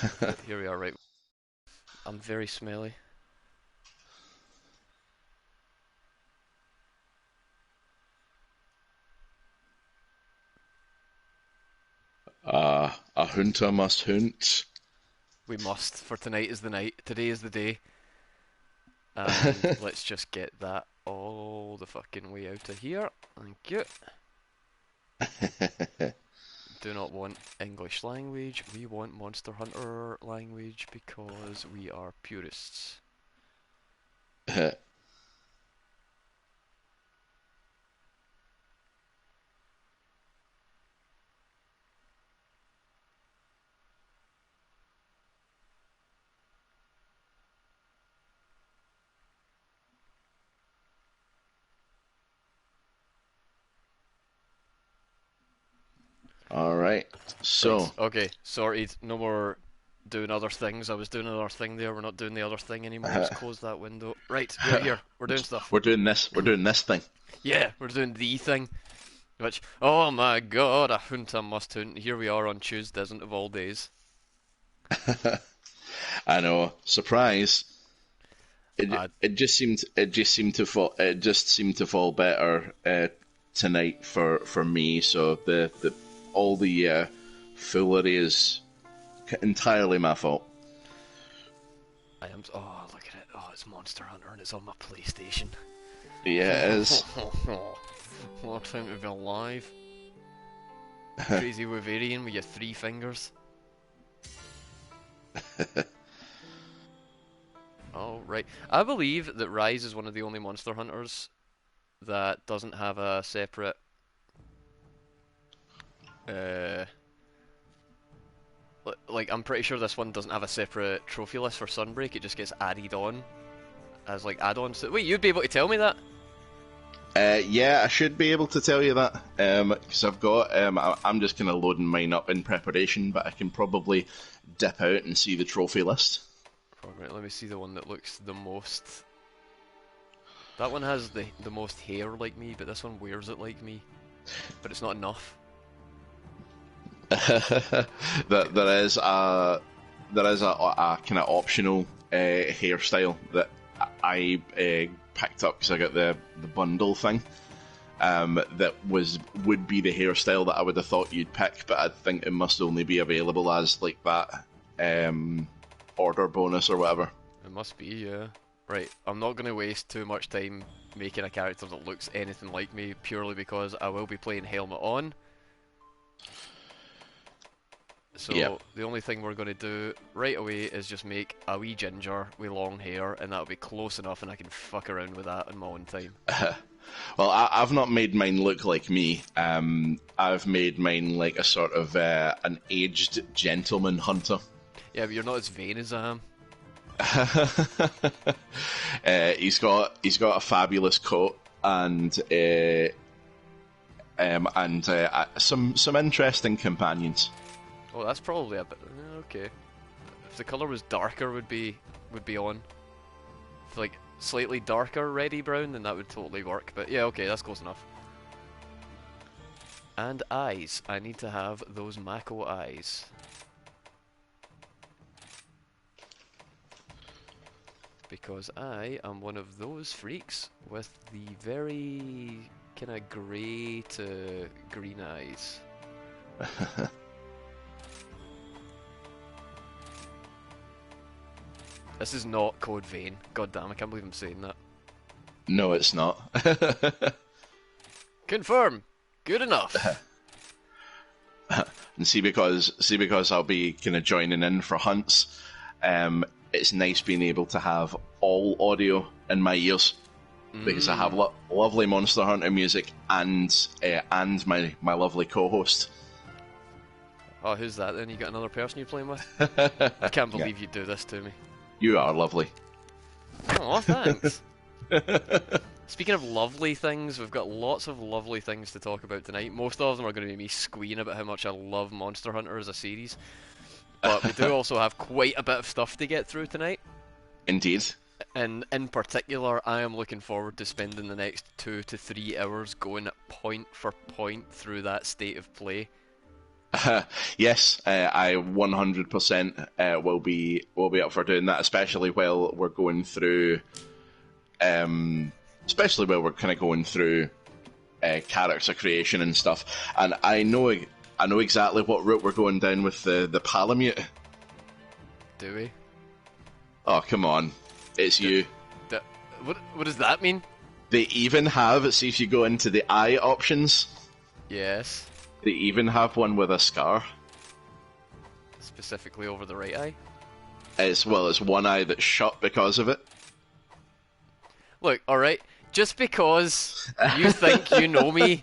Right, here we are, right. I'm very smelly. A hoonta must hoont. We must, for tonight is the night. Today is the day. And let's just get that all the fucking way out of here. Thank you. Do not want English language. We want Monster Hunter language because we are purists. All right. Right, So, okay, sorted. No more doing other things. I was doing another thing there. We're not doing the other thing anymore. Let's close that window. Right, we're here. We're doing stuff. we're doing this. We're doing this thing. Yeah, we're doing the thing. Which, oh my god, a hoonta must hoont. Here we are on Tuesdays of all days. I know. Surprise. Uh, It just seemed to fall better tonight for me. So the all the foolery is entirely my fault. I am. Oh, look at it. Oh, it's Monster Hunter and it's on my PlayStation. Yeah, it is. What time to be alive? Crazy Wolverine with your three fingers. Oh, right. I believe that Rise is one of the only Monster Hunters that doesn't have a separate. Uh, like, I'm pretty sure this one doesn't have a separate trophy list for Sunbreak, it just gets added on as, like, add-ons. Wait, you'd be able to tell me that? Yeah, I should be able to tell you that because I've got. I'm just kind of loading mine up in preparation, but I can probably dip out and see the trophy list. Right, let me see the one that looks the most. That one has the most hair like me, but this one wears it like me. But it's not enough. That there is a kind of optional hairstyle that I picked up because I got the bundle thing. That would be the hairstyle that I would have thought you'd pick, but I think it must only be available as like that order bonus or whatever. It must be, yeah. Right, I'm not going to waste too much time making a character that looks anything like me, purely because I will be playing Helmet on. Yep. So the only thing we're going to do right away is just make a wee ginger with long hair, and that'll be close enough, and I can fuck around with that in my own time. Well, I've not made mine look like me. I've made mine like a sort of an aged gentleman hunter. Yeah, but you're not as vain as I am. He's got a fabulous coat and some interesting companions. Oh, that's probably a bit okay. If the color was darker, would be on. If like slightly darker reddy brown, then that would totally work. But yeah, okay, that's close enough. And eyes. I need to have those Mako eyes. Because I am one of those freaks with the very kind of grey to green eyes. This is not Code Vein. God damn, I can't believe I'm saying that. No, it's not. Confirm! Good enough! And see because I'll be kind of joining in for hunts. It's nice being able to have all audio in my ears because I have lovely Monster Hunter music and my lovely co-host. Oh, who's that then? You got another person you're playing with? I can't Yeah, believe you do this to me. you are lovely. Oh, thanks. Speaking of lovely things, we've got lots of lovely things to talk about tonight. Most of them are going to be me squealing about how much I love Monster Hunter as a series. But we do also have quite a bit of stuff to get through tonight. Indeed. And in particular, I am looking forward to spending the next 2 to 3 hours going point for point through that state of play. Yes, I 100% will be up for doing that, especially while we're going through, especially while we're kind of going through character creation and stuff. And I know exactly what route we're going down with the Palamute. Do we? Oh, come on, it's you. What does that mean? They even have, see if you go into the eye options, Yes. they even have one with a scar, Specifically over the right eye. as well as one eye that's shut because of it. Look, alright, just because you think you know me,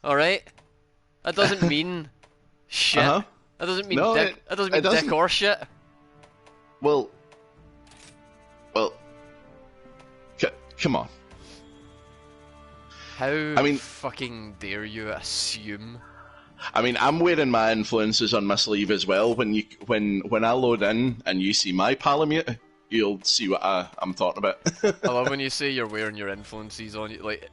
alright, that doesn't mean shit. Uh-huh. That doesn't mean No, dick. That doesn't mean it doesn't. dick or shit. Well, come on. How I mean- fucking dare you assume? I mean, I'm wearing my influences on my sleeve as well. When I load in and you see my Palamute, you'll see what I'm talking about. I love when you say you're wearing your influences on you, like,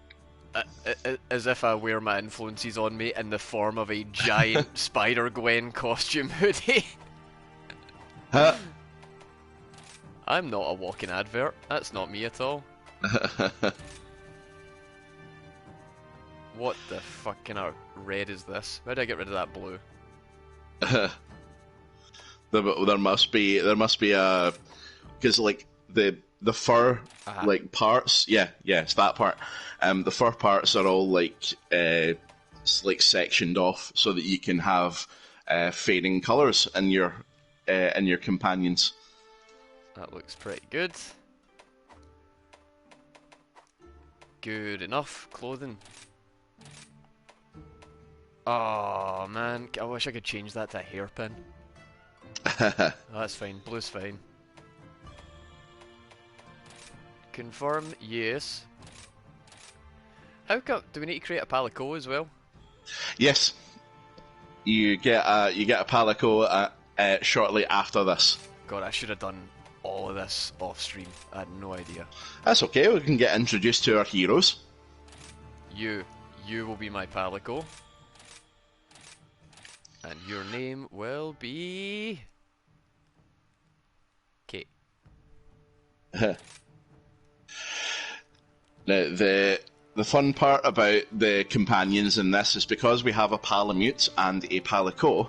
as if I wear my influences on me in the form of a giant Spider-Gwen costume hoodie. Huh? I'm not a walking advert. That's not me at all. What the fucking red is this? How do I get rid of that blue? There must be a, because like the fur like parts, it's that part. The fur parts are all like sectioned off so that you can have fading colours in your companions. That looks pretty good. Good enough clothing. Oh man, I wish I could change that to a hairpin. Oh, that's fine, blue's fine. Confirm, yes. How come, do we need to create a palico as well? Yes, you get a palico shortly after this. God, I should have done all of this off stream. I had no idea. That's okay. We can get introduced to our heroes. You will be my palico. And your name will be... Kate. Now, the fun part about the companions in this is because we have a Palamute and a Palico,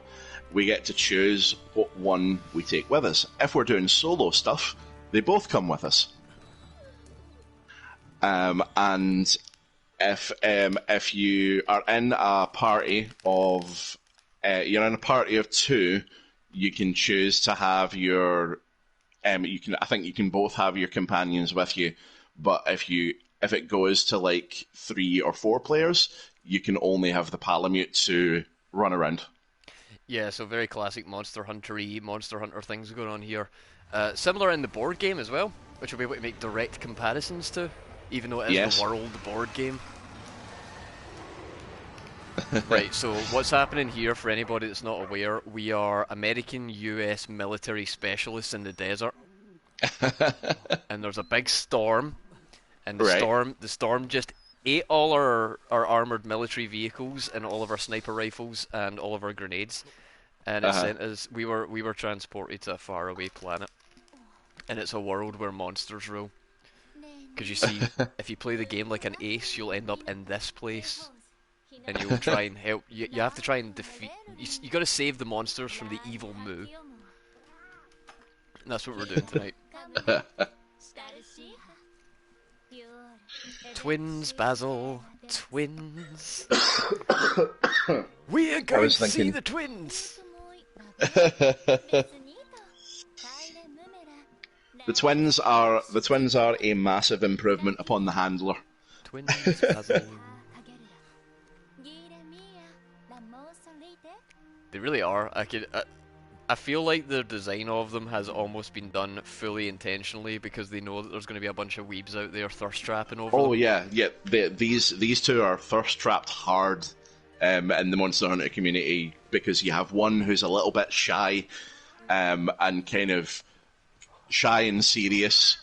we get to choose what one we take with us. If we're doing solo stuff, they both come with us. And if you are in a party of two, you can choose to have your I think you can both have your companions with you, but if it goes to like 3 or 4 players, you can only have the Palamute to run around. Yeah, so very classic Monster Hunter-y, Monster Hunter things going on here. Similar in the board game as well, which we'll be able to make direct comparisons to, even though it is the World board game. Right, so what's happening here, for anybody that's not aware, we are American-US military specialists in the desert. And there's a big storm, and the storm just ate all our armoured military vehicles and all of our sniper rifles and all of our grenades. And it sent us, we were transported to a faraway planet. And it's a world where monsters rule. Because you see, if you play the game like an ace, you'll end up in this place. And you'll try and help. You have to try and defeat. You got to save the monsters from the evil Moo. And that's what we're doing tonight. Twins, Basil. Twins. We are going to see the twins. The twins are a massive improvement upon the handler. Twins, Basil. They really are. I feel like the design of them has almost been done fully intentionally because they know that there's going to be a bunch of weebs out there thirst trapping over them. Oh yeah. These two are thirst trapped hard in the Monster Hunter community because you have one who's a little bit shy, and kind of shy and serious,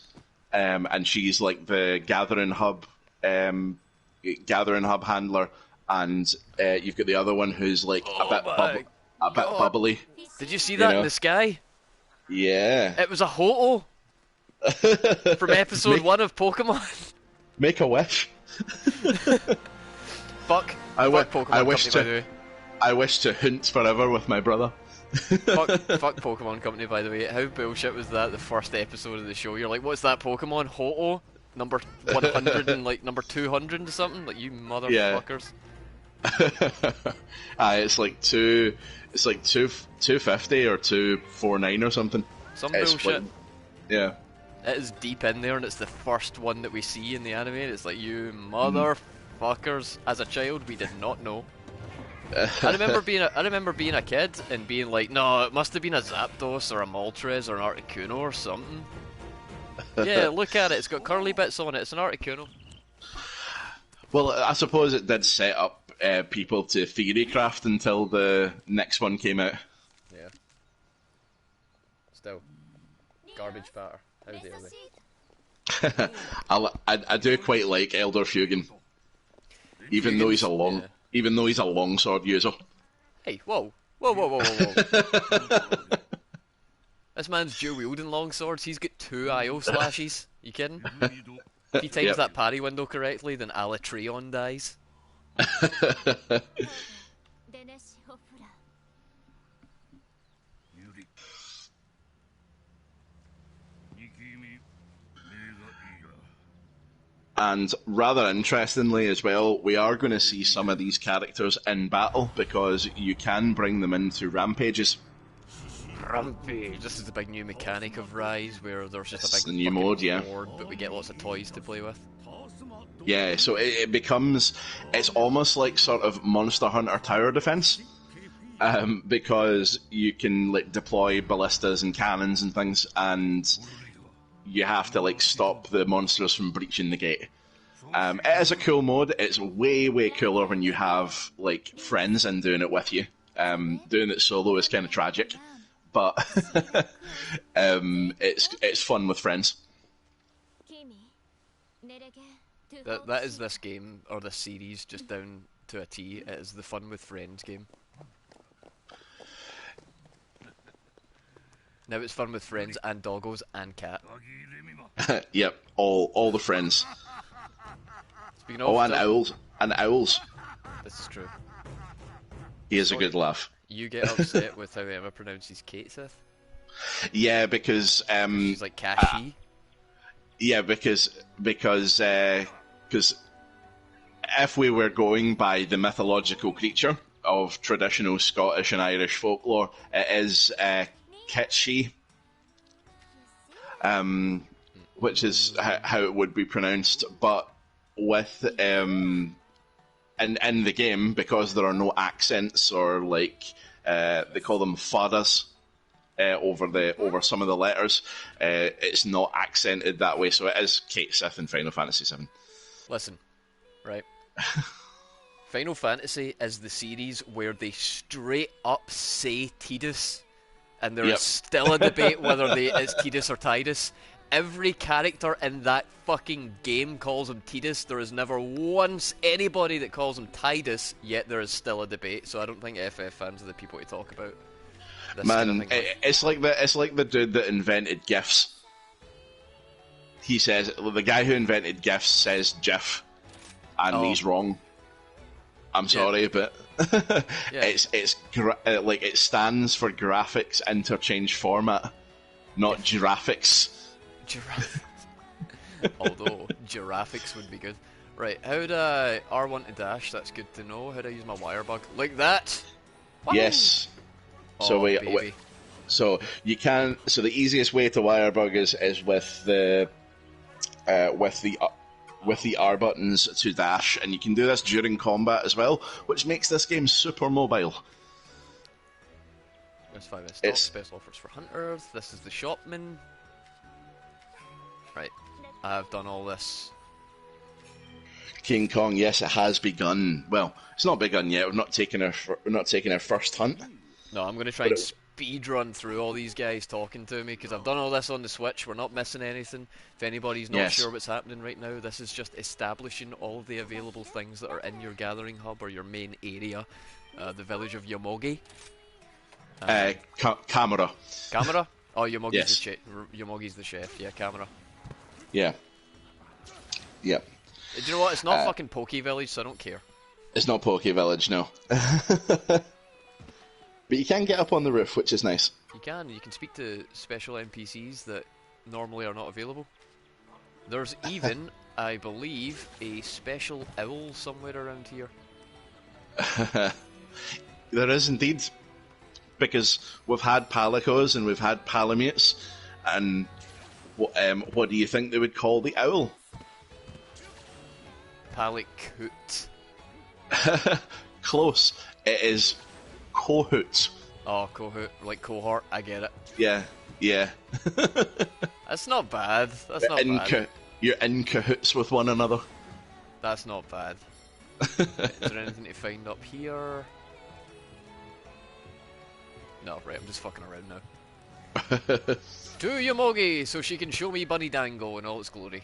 and she's like the gathering hub handler, and you've got the other one who's like Oh my a bit God. bubbly. Did you see that in the sky? Yeah. It was a hoto from episode 1 of Pokemon. Make a wish. Fuck Pokemon Company, by the way. I wish to hoont forever with my brother. fuck Pokemon Company, by the way. How bullshit was that? The first episode of the show, you're like, what's that Pokemon? Hoto? Number 100 and like number 200 or something? Like, you motherfuckers. It's like 250 or 249 or something. Some bullshit. Like, yeah. It is deep in there, and it's the first one that we see in the anime. It's like, you motherfuckers. As a child, we did not know. I remember being a kid and being like, no, it must have been a Zapdos or a Moltres or an Articuno or something. Yeah, look at it. It's got curly bits on it. It's an Articuno. Well, I suppose it did set up people to theorycraft until the next one came out. Yeah. Still, garbage patter. How dare they? I do quite like Elder Fugen, even though he's a longsword user. Hey, whoa. This man's dual wielding long swords. He's got 2 IO slashes. You kidding? If he times that parry window correctly, then Alatreon dies. And rather interestingly as well, we are going to see some of these characters in battle because you can bring them into rampages. Rampage. This is the big new mechanic of Rise, where there's just a big new mode, board, but we get lots of toys to play with. Yeah, so it becomes, it's almost like sort of Monster Hunter tower defense, because you can like deploy ballistas and cannons and things, and you have to like stop the monsters from breaching the gate. It is a cool mode. It's way cooler when you have like friends and doing it with you. Doing it solo is kind of tragic, but it's fun with friends. That is this game, or this series, just down to a T. It is the fun with friends game. Now it's fun with friends and doggos and cat. Yep, all the friends. Speaking of, and owls. And owls. This is true. He has a good laugh. You get upset with how Emma pronounces Kate Sith? Yeah, because she's like Kashi. Yeah, because if we were going by the mythological creature of traditional Scottish and Irish folklore, it is Kitshi, which is how it would be pronounced. But with in the game, because there are no accents or like they call them fadas over some of the letters, it's not accented that way. So it is Kate Sith in Final Fantasy VII. Listen, right. Final Fantasy is the series where they straight up say Tidus, and there is still a debate whether it's Tidus or Tidus. Every character in that fucking game calls him Tidus. There is never once anybody that calls him Tidus, yet there is still a debate. So I don't think FF fans are the people to talk about this. Man, it's like the dude that invented GIFs. He says, the guy who invented GIFs says GIF, and he's wrong. I'm sorry, but it stands for graphics interchange format, not giraffics. Although giraffics would be good. Right, how do I R1 to dash? That's good to know. How do I use my wire bug? Like that? Wow. Yes. So baby. So you can. So the easiest way to wire bug is with the R buttons to dash, and you can do this during combat as well, which makes this game super mobile. There's 5 stocks, special offers for hunters. This is the shopman. Right, I've done all this. King Kong, yes, it has begun. Well, it's not begun yet. We're not taking our first hunt. No, I'm going to try and speed run through all these guys talking to me, because I've done all this on the Switch. We're not missing anything. If anybody's not Yes. sure what's happening right now, this is just establishing all the available things that are in your gathering hub or your main area, the village of Yomogi. Camera. Camera? Oh, Yomogi's Yes. Yomogi's the chef. Yeah, Camera. Yeah. Yep. Do you know what? It's not fucking Poke Village, so I don't care. It's not Poke Village, no. But you can get up on the roof, which is nice. You can speak to special NPCs that normally are not available. There's even, I believe, a special owl somewhere around here. There is indeed. Because we've had Palicos and we've had Palamutes, and what do you think they would call the owl? Palicoot. Close. It is Cohoot. Oh, Cohoot, like cohort, I get it. Yeah. That's not bad. That's not bad. You're in cahoots with one another. That's not bad. Is there anything to find up here? No, right, I'm just fucking around now. To Yomogi, so she can show me Bunny Dango in all its glory.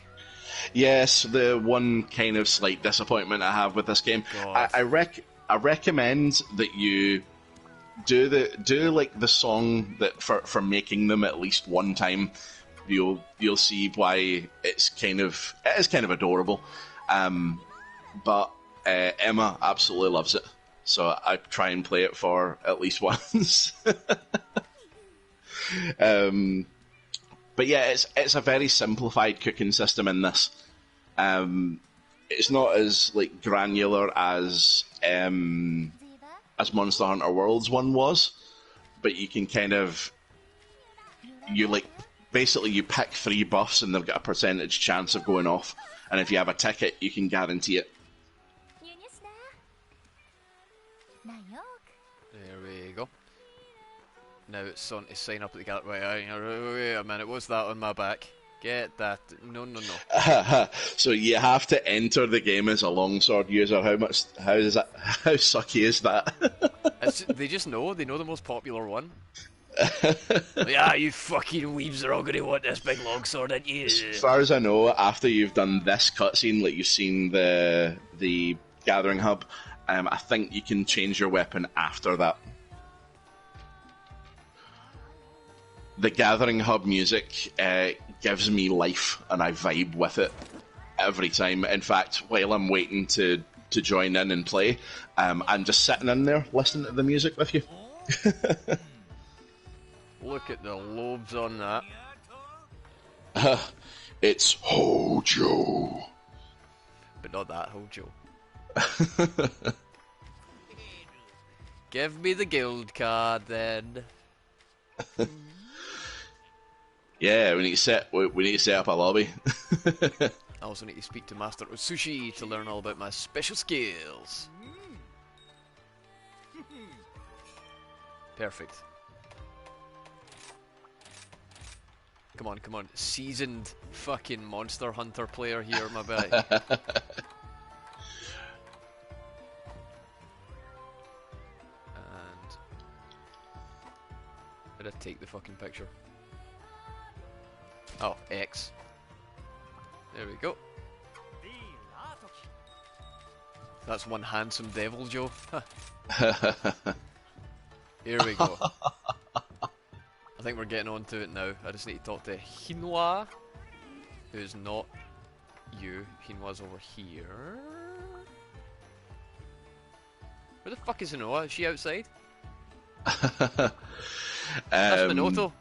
Yes, the one kind of slight disappointment I have with this game. I recommend that you do like the song that for making them at least one time. You'll see why it is kind of adorable. But Emma absolutely loves it, so I try and play it for at least once. But yeah, it's a very simplified cooking system in this. It's not as like granular as Monster Hunter World's one was, but you can kind of basically you pick 3 buffs and they've got a percentage chance of going off, and if you have a ticket, you can guarantee it. There we go. Now it's on to sign up at the gallery. Wait a minute, what's that on my back? Get that. No. So you have to enter the game as a longsword user. How sucky is that? They just know. They know the most popular one. You fucking weebs are all going to want this big longsword, aren't you? As far as I know, after you've done this cutscene, like you've seen the gathering hub, I think you can change your weapon after that. The gathering hub music gives me life, and I vibe with it every time. In fact, while I'm waiting to join in and play, I'm just sitting in there listening to the music with you. Look at the lobes on that. It's Hojo. But not that Hojo. Give me the guild card then. Yeah, we need to set up a lobby. I also need to speak to Master Otsushi to learn all about my special skills. Perfect. Come on. Seasoned fucking Monster Hunter player here, my boy. And did I take the fucking picture? Oh, X. There we go. That's one handsome devil, Joe. Here we go. I think we're getting on to it now. I just need to talk to Hinwa, who's not you. Hinwa's over here. Where the fuck is Hinwa? Is she outside? That's Minoto.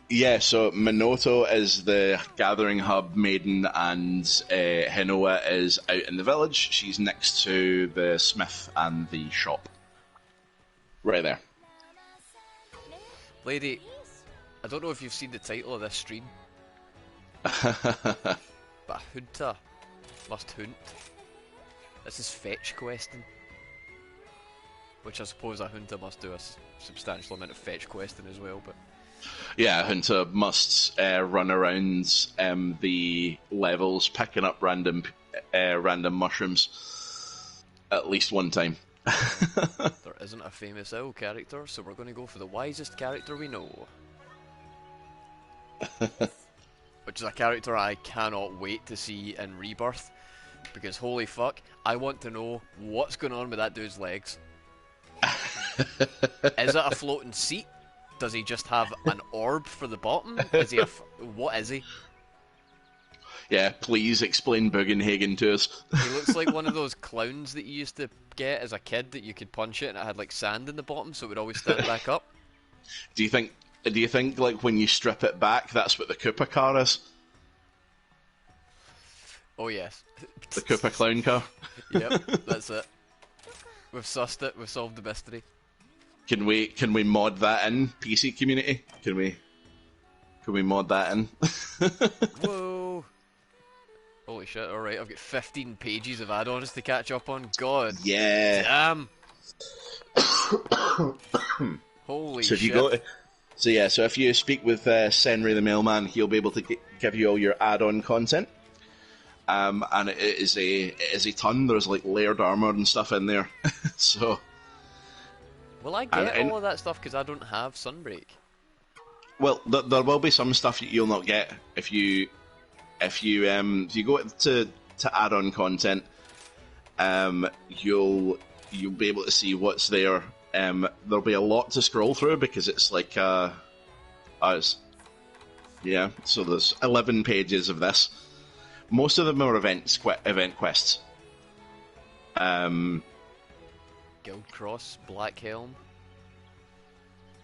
Yeah, so Minoto is the gathering hub maiden, and Hinoa is out in the village. She's next to the smith and the shop. Right there. Lady, I don't know if you've seen the title of this stream, but hoonta must hoont. This is fetch questing, which I suppose a hoonta must do a substantial amount of fetch questing as well, but... Yeah, Hoonta must run around the levels picking up random mushrooms at least one time. There isn't a famous owl character, so we're going to go for the wisest character we know. Which is a character I cannot wait to see in Rebirth, because holy fuck, I want to know what's going on with that dude's legs. Is it a floating seat? Does he just have an orb for the bottom? Is he what is he? Yeah, please explain Bugenhagen to us. He looks like one of those clowns that you used to get as a kid that you could punch it and it had like sand in the bottom, so it would always stand back up. Do you think like when you strip it back, that's what the Koopa car is? Oh yes. The Koopa clown car? Yep, that's it. We've sussed it, we've solved the mystery. Can we mod that in, PC community? Can we mod that in? Whoa! Holy shit, alright, I've got 15 pages of add-ons to catch up on. God Yeah. damn! Holy So if shit. you go so if you speak with Senri the mailman, he'll be able to give you all your add-on content. And it is a ton. There's like layered armor and stuff in there. So will I get all of that stuff because I don't have Sunbreak? Well, there will be some stuff you'll not get if you go to add-on content. You'll be able to see what's there. There'll be a lot to scroll through because it's like us. Yeah, so there's 11 pages of this. Most of them are event quests. Guild Cross, Black Helm.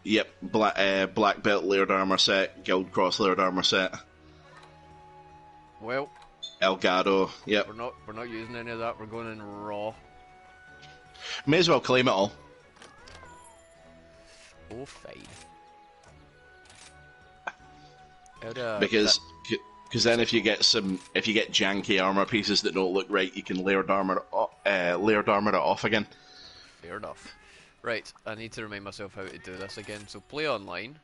Yep, black belt layered armor set, Guild Cross layered armor set. Well, Elgato. Yep. We're not using any of that. We're going in raw. May as well claim it all. Oh, fine. Because then if you get janky armor pieces that don't look right, you can layered armor it off again. Fair enough. Right, I need to remind myself how to do this again. So play online,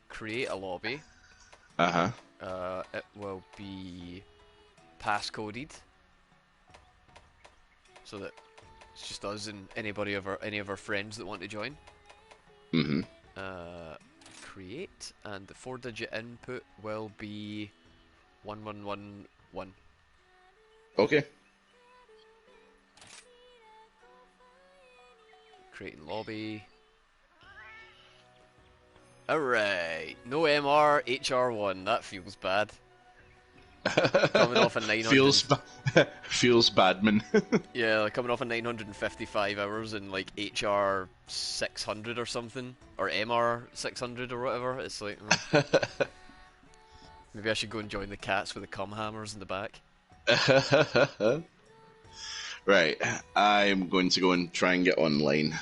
create a lobby. It will be passcoded, so that it's just us and any of our friends that want to join. Create, and the 4-digit input will be 1111. Okay. Creating lobby. Alright, no MR, HR1, that feels bad. Coming off a 900... feels bad, man. Yeah, like coming off a 955 hours in like HR 600 or something, or MR 600 or whatever. It's like, maybe I should go and join the cats with the cum hammers in the back. Right, I'm going to go and try and get online.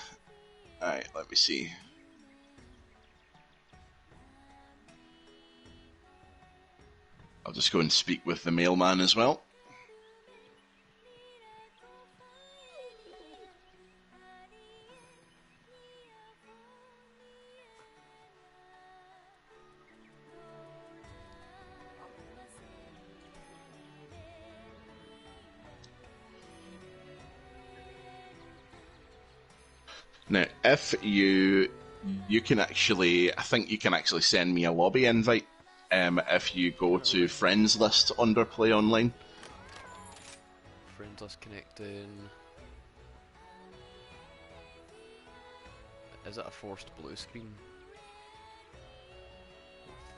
Alright, let me see. I'll just go and speak with the mailman as well. Now, if you can actually, I think you can actually send me a lobby invite if you go to friends list under play online. Friends list connecting. Is it a forced blue screen?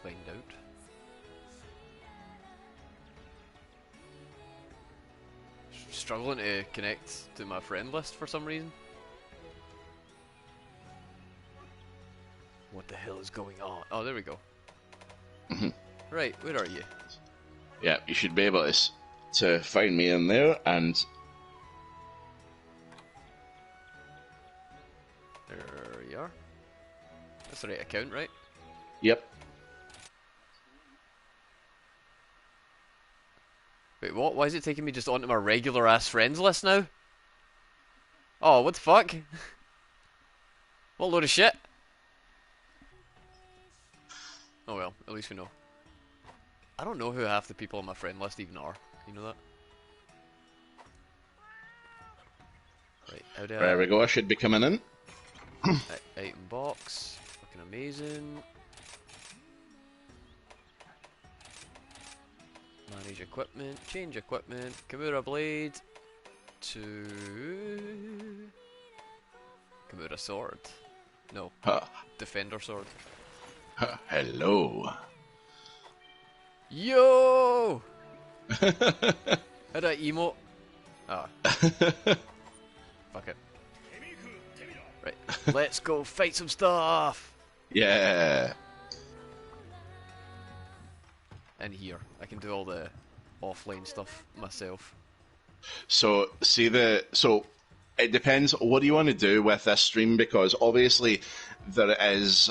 We'll find out. Struggling to connect to my friend list for some reason. What the hell is going on? Oh, there we go. Right, where are you? Yeah, you should be able to find me in there, and There you are. That's the right account, right? yep. Wait, what? Why is it taking me just onto my regular ass friends list now? Oh, what the fuck? What load of shit? Oh well, at least we know. I don't know who half the people on my friend list even are. You know that? Right, how do There we go. I should be coming in. Item box. Fucking amazing. Manage equipment. Change equipment. Kimura blade. To... Kimura sword. No. Huh. Defender sword. Huh. Hello. Yo! How do I emote? Ah. Fuck it. Right, let's go fight some stuff! Yeah. And here, I can do all the offline stuff myself. So it depends. What do you want to do with this stream? Because obviously there is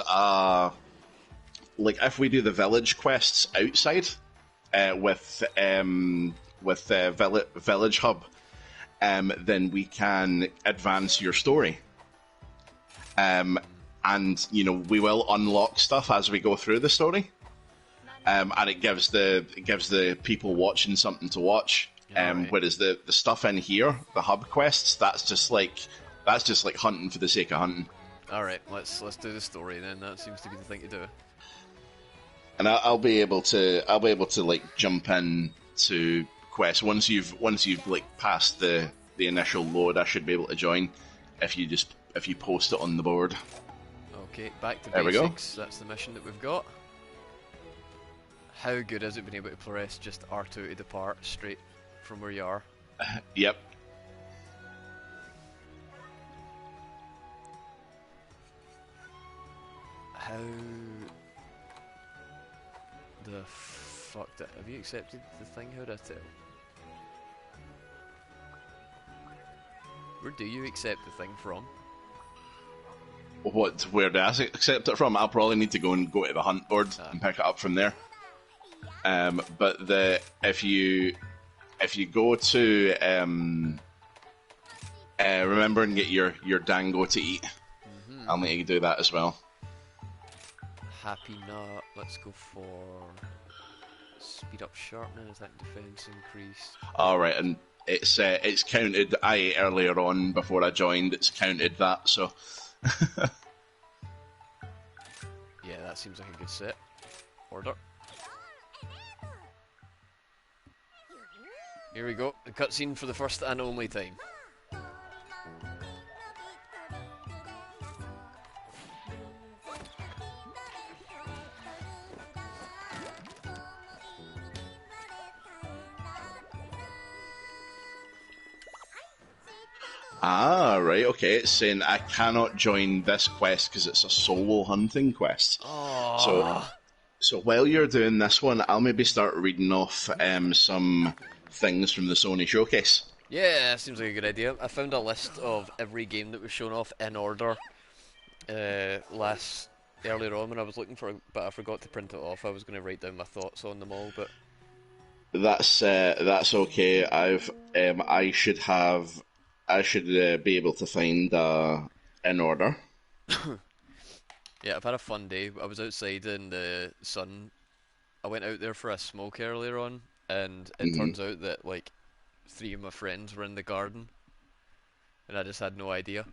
like if we do the village quests outside with village hub, then we can advance your story. And you know we will unlock stuff as we go through the story, and it gives the people watching something to watch. Right. Whereas the stuff in here, the hub quests, that's just like hunting for the sake of hunting. All right, let's do the story then. That seems to be the thing to do. And I'll be able to like jump in to quests once you've like passed the initial load. I should be able to join if you post it on the board. Okay, back to There basics. That's the mission that we've got. How good is it being able to press just R2 to depart straight from where you are? Yep. How the fuck have you accepted the thing? How do I tell? Where do you accept the thing from? Where do I accept it from? I'll probably need to go to the hunt board and pick it up from there. But if you go to remember and get your dango to eat, I'll make you do that as well. Happy nut. Let's go for speed up sharpening. Is that defense increased? All right, and it's counted. I ate earlier on before I joined. It's counted that, so. Yeah, that seems like a good set. Order. Here we go. The cutscene for the first and only time. Ah, right, okay. It's saying I cannot join this quest because it's a solo hunting quest. Oh. So while you're doing this one, I'll maybe start reading off some things from the Sony showcase. Yeah, seems like a good idea. I found a list of every game that was shown off in order earlier on when I was looking for it, but I forgot to print it off. I was going to write down my thoughts on them all, but That's okay. I should be able to find in order. yeah, I've had a fun day. I was outside in the sun. I went out there for a smoke earlier on, and it turns out that like 3 of my friends were in the garden, and I just had no idea.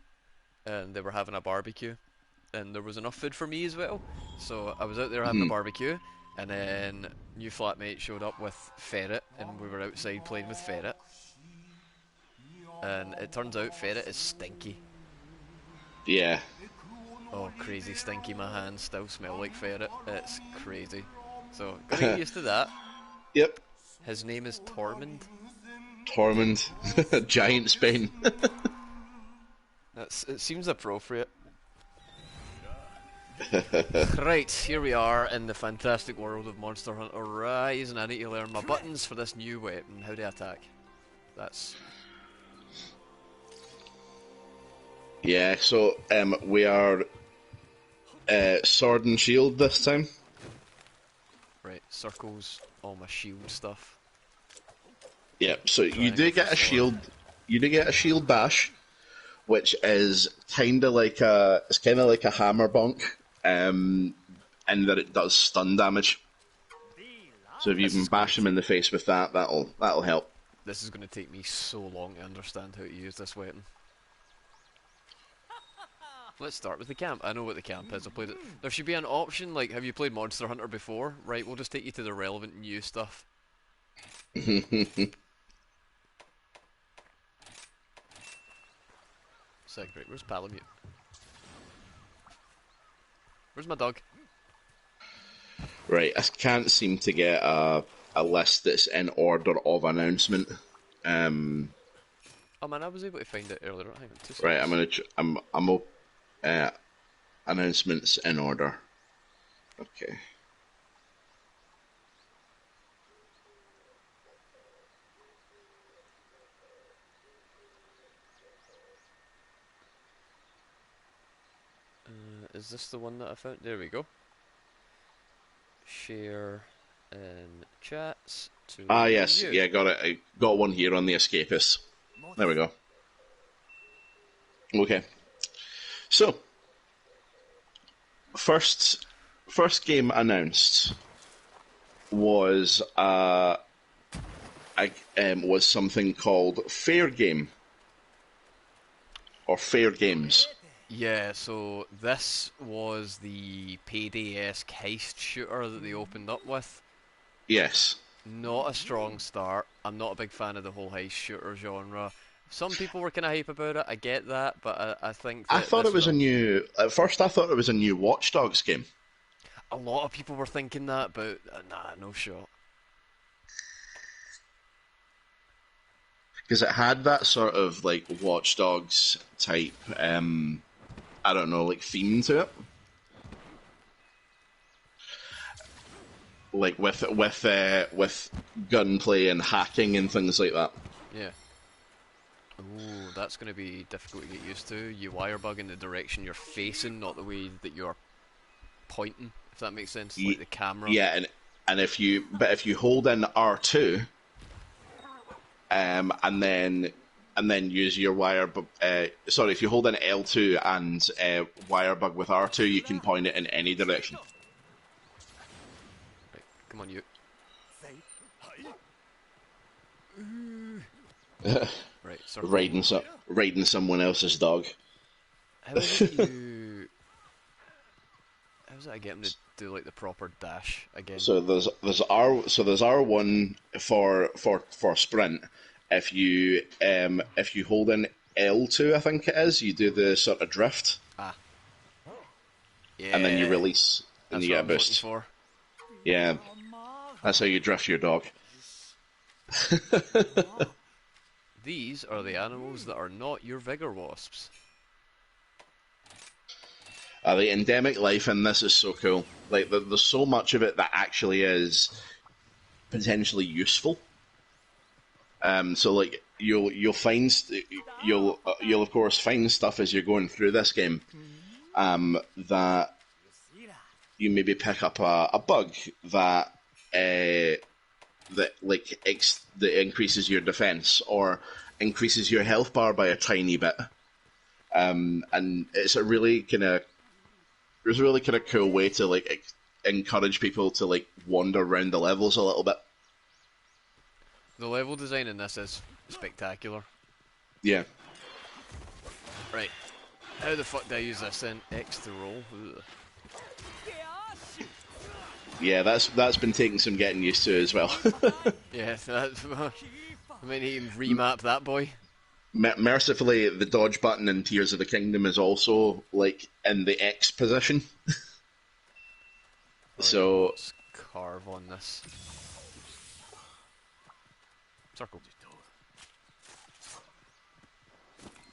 And they were having a barbecue, and there was enough food for me as well. So I was out there having a barbecue, and then new flatmate showed up with Ferret, and we were outside playing with Ferret. And it turns out Ferret is stinky. Yeah. Oh, crazy stinky. My hands still smell like Ferret. It's crazy. So, gotta get used to that. Yep. His name is Tormund. Tormund. Giant Spain. It seems appropriate. Right, here we are in the fantastic world of Monster Hunter Rise, and I need to learn my buttons for this new weapon. How do I attack? That's... Yeah, so we are sword and shield this time. Right, circles, all my shield stuff. Yep, so you do get a shield. You do get a shield bash, which is kind of like a hammer bonk, in that it does stun damage. So if you can bash them in the face with that, that'll help. This is going to take me so long to understand how to use this weapon. Let's start with the camp. I know what the camp is. I played it. There should be an option like, have you played Monster Hunter before? Right, we'll just take you to the relevant new stuff. Sick, right, where's Palamute? Where's my dog? Right, I can't seem to get a list that's in order of announcement. Oh man, I was able to find it earlier. Hang on, 2 seconds. Right, I'm announcements in order. Okay. Is this the one that I found? There we go. Share in chats to Yes, you. yeah, got it. I got one here on the Escapists. There we go. Okay. So, first game announced was was something called Fair Game or Fair Games. Yeah, so this was the Payday-esque heist shooter that they opened up with. Yes. Not a strong start. I'm not a big fan of the whole heist shooter genre. Some people were kind of hype about it. I get that, but I think that I thought it was a new. At first, I thought it was a new Watch Dogs game. a lot of people were thinking that, but nah, no shot. Because it had that sort of like Watch Dogs type, I don't know, like theme to it. Like with gunplay and hacking and things like that. Yeah. Ooh, that's going to be difficult to get used to. You wire bug in the direction you're facing, not the way that you're pointing. If that makes sense, like the camera. Yeah, and if you hold in R2, and then use your if you hold in L2 and wire bug with R2, you can point it in any direction. Right, come on, you. Right, circle. Riding someone else's dog. How is it you? How is it I get him to do like the proper dash again? So there's R1 for sprint. If you hold in L2, I think it is, you do the sort of drift. Ah. Yeah. And then you release and That's you what get a I'm looking boost. for. Yeah. That's how you drift your dog. These are the animals that are not your vigor wasps. The endemic life in this is so cool. Like there's so much of it that actually is potentially useful. So like you'll of course find stuff as you're going through this game, that you maybe pick up a bug that that increases your defense or increases your health bar by a tiny bit, and it's a really kind of cool way to like encourage people to like wander around the levels a little bit. The level design in this is spectacular. Yeah. Right. How the fuck do I use this then? X to roll. Ugh. Yeah, that's been taking some getting used to as well. Yeah, that's. I might need to remap that boy. Mercifully, the dodge button in Tears of the Kingdom is also like in the X position. So let's carve on this. Circle.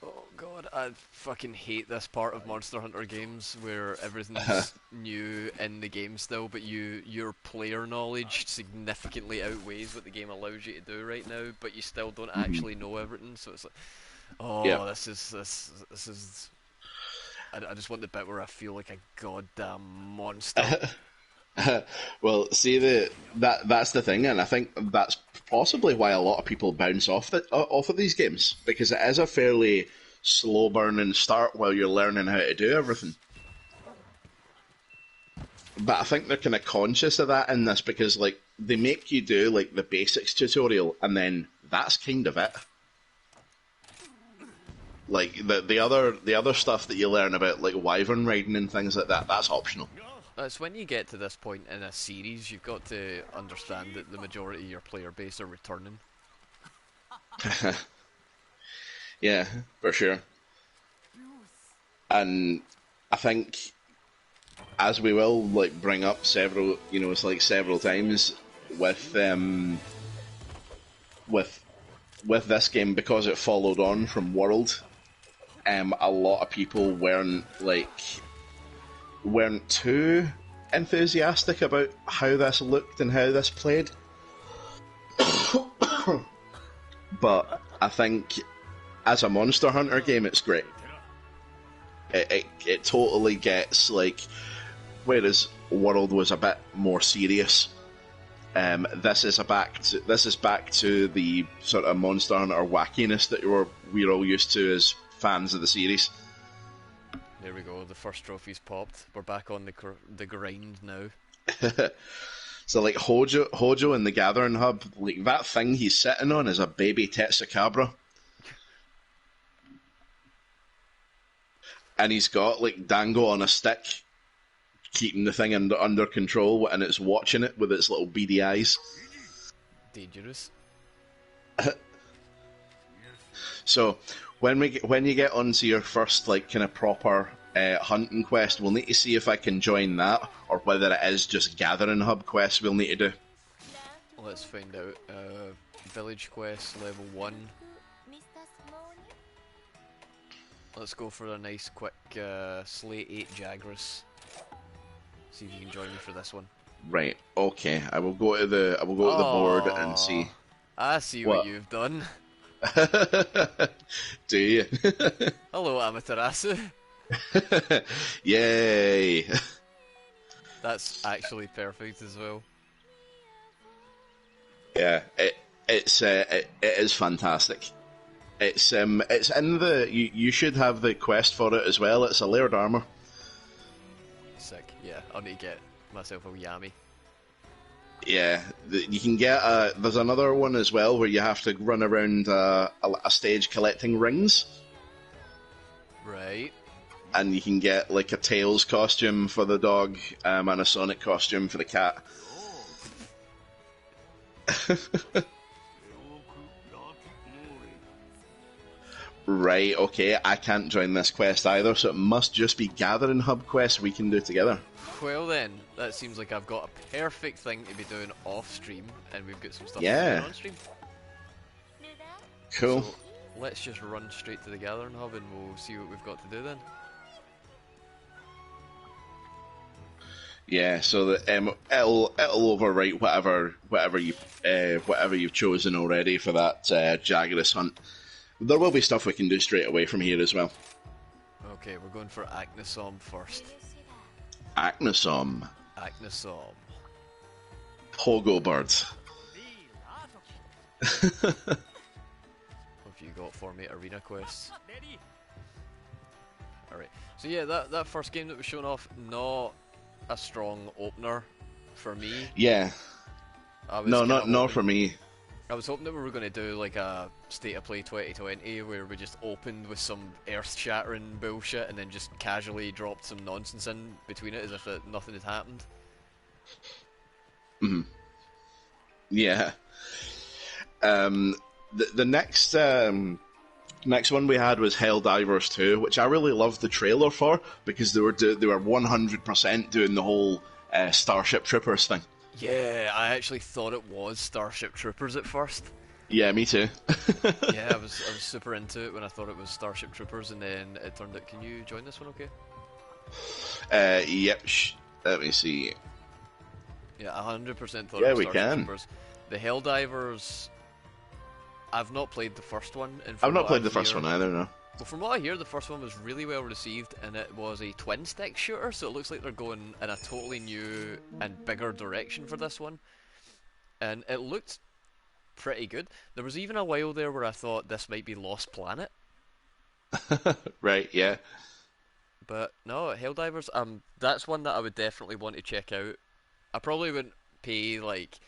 Oh god, I fucking hate this part of Monster Hunter games where everything's new in the game still, but your player knowledge significantly outweighs what the game allows you to do right now, but you still don't actually know everything, so it's like, oh, yeah. This is I just want the bit where I feel like a goddamn monster. Well, see, that's the thing, and I think that's possibly why a lot of people bounce off of these games, because it is a fairly slow burning start while you're learning how to do everything. But I think they're kind of conscious of that in this, because like they make you do like the basics tutorial, and then that's kind of it. Like the other stuff that you learn about like wyvern riding and things like that, that's optional. It's when you get to this point in a series, you've got to understand that the majority of your player base are returning. Yeah, for sure. And I think, as we will like bring up several, it's like several times with with with this game, because it followed on from World. A lot of people weren't too enthusiastic about how this looked and how this played. But I think as a Monster Hunter game, it's great. It totally gets like, whereas World was a bit more serious. This is back to the sort of Monster Hunter wackiness that we're all used to as fans of the series. There we go. The first trophy's popped. We're back on the grind now. So like Hojo in the Gathering Hub, like that thing he's sitting on is a baby Tetsukabra. And he's got like Dango on a stick, keeping the thing under control, and it's watching it with its little beady eyes. Dangerous. So when you get onto your first like kind of proper hunting quest, we'll need to see if I can join that, or whether it is just Gathering Hub quests we'll need to do. Let's find out. Village quest level 1. Let's go for a nice quick slay 8 Jagras. See if you can join me for this one. Right. Okay. I will go to the board and see. I see what you've done. Do you? Hello, Amaterasu. Yay! That's actually perfect as well. Yeah, it is fantastic. It's in the you should have the quest for it as well. It's a layered armor. Sick. Yeah, I'll need to get myself a Yami. Yeah, you can get there's another one as well where you have to run around a stage collecting rings. Right. And you can get like a Tails costume for the dog, and a Sonic costume for the cat. Right, okay, I can't join this quest either, so it must just be Gathering Hub quests we can do together. Well then, that seems like I've got a perfect thing to be doing off stream, and we've got some stuff Yeah. to do on stream. Cool. So let's just run straight to the Gathering Hub and we'll see what we've got to do then. Yeah, so that it'll overwrite whatever you've chosen already for that Jagras hunt. There will be stuff we can do straight away from here as well. Okay, we're going for Acnesom first. Acnesom. Acnesom. Pogo bird. What have you got for me? Arena quests. Alright, so yeah, that first game that was shown off, not a strong opener for me. Yeah. No, not for me. I was hoping that we were going to do like a State of Play 2020 where we just opened with some earth-shattering bullshit and then just casually dropped some nonsense in between it as if nothing had happened. Mm-hmm. Yeah. The next one we had was Helldivers 2, which I really loved the trailer for because they were 100% doing the whole Starship Troopers thing. Yeah, I actually thought it was Starship Troopers at first. Yeah, me too. Yeah, I was super into it when I thought it was Starship Troopers, and then it turned out. Can you join this one? Okay. Yep. Let me see. Yeah, 100% thought it was we Starship can. Troopers. The Helldivers. I've not played the first one. And I've not played the first one either. No. Well, from what I hear, the first one was really well received, and it was a twin-stick shooter, so it looks like they're going in a totally new and bigger direction for this one. And it looked pretty good. There was even a while there where I thought this might be Lost Planet. Right, yeah. But no, Helldivers, that's one that I would definitely want to check out. I probably wouldn't pay like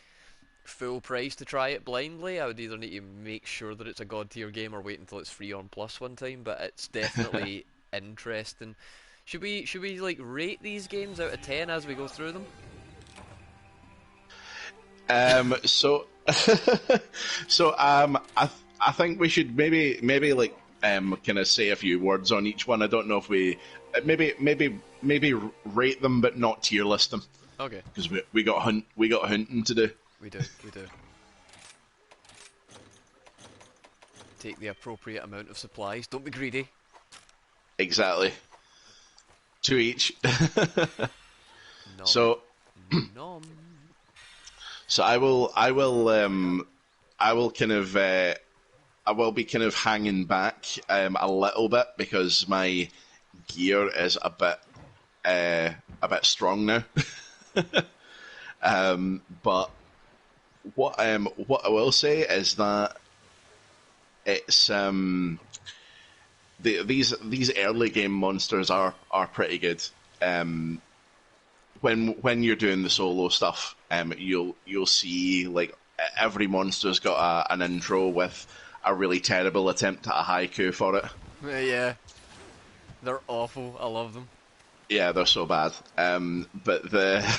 full price to try it blindly. I would either need to make sure that it's a god tier game or wait until it's free on Plus one time. But it's definitely interesting. Should we like rate these games out of 10 as we go through them? So, I think we should maybe like kind of say a few words on each one. I don't know if we maybe rate them, but not tier list them. Okay. Because we got hunting to do. We do. Take the appropriate amount of supplies. Don't be greedy. Exactly. 2 each. Nom. So. Nom. So I will kind of I will be kind of hanging back a little bit because my gear is a bit strong now. But what I will say is that it's these early game monsters are pretty good. When you're doing the solo stuff, you'll see like every monster's got an intro with a really terrible attempt at a haiku for it. Yeah, they're awful. I love them. Yeah, they're so bad. But the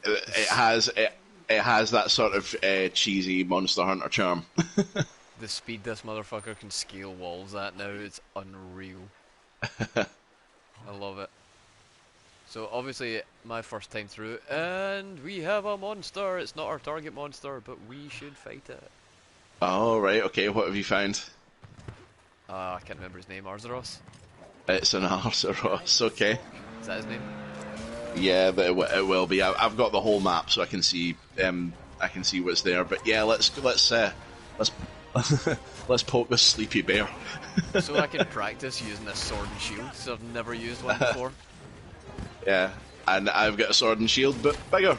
it has that sort of cheesy Monster Hunter charm. The speed this motherfucker can scale walls at now, it's unreal. I love it. So obviously my first time through, and we have a monster. It's not our target monster, but we should fight it. Oh right, okay. What have you found? I can't remember his name. Arzuros? It's an Arzuros. Okay. Is that his name? Yeah, but it will be. I've got the whole map, so I can see what's there. But yeah, let's let's poke this sleepy bear. So I can practice using this sword and shield, because I've never used one before. Yeah, and I've got a sword and shield, but bigger.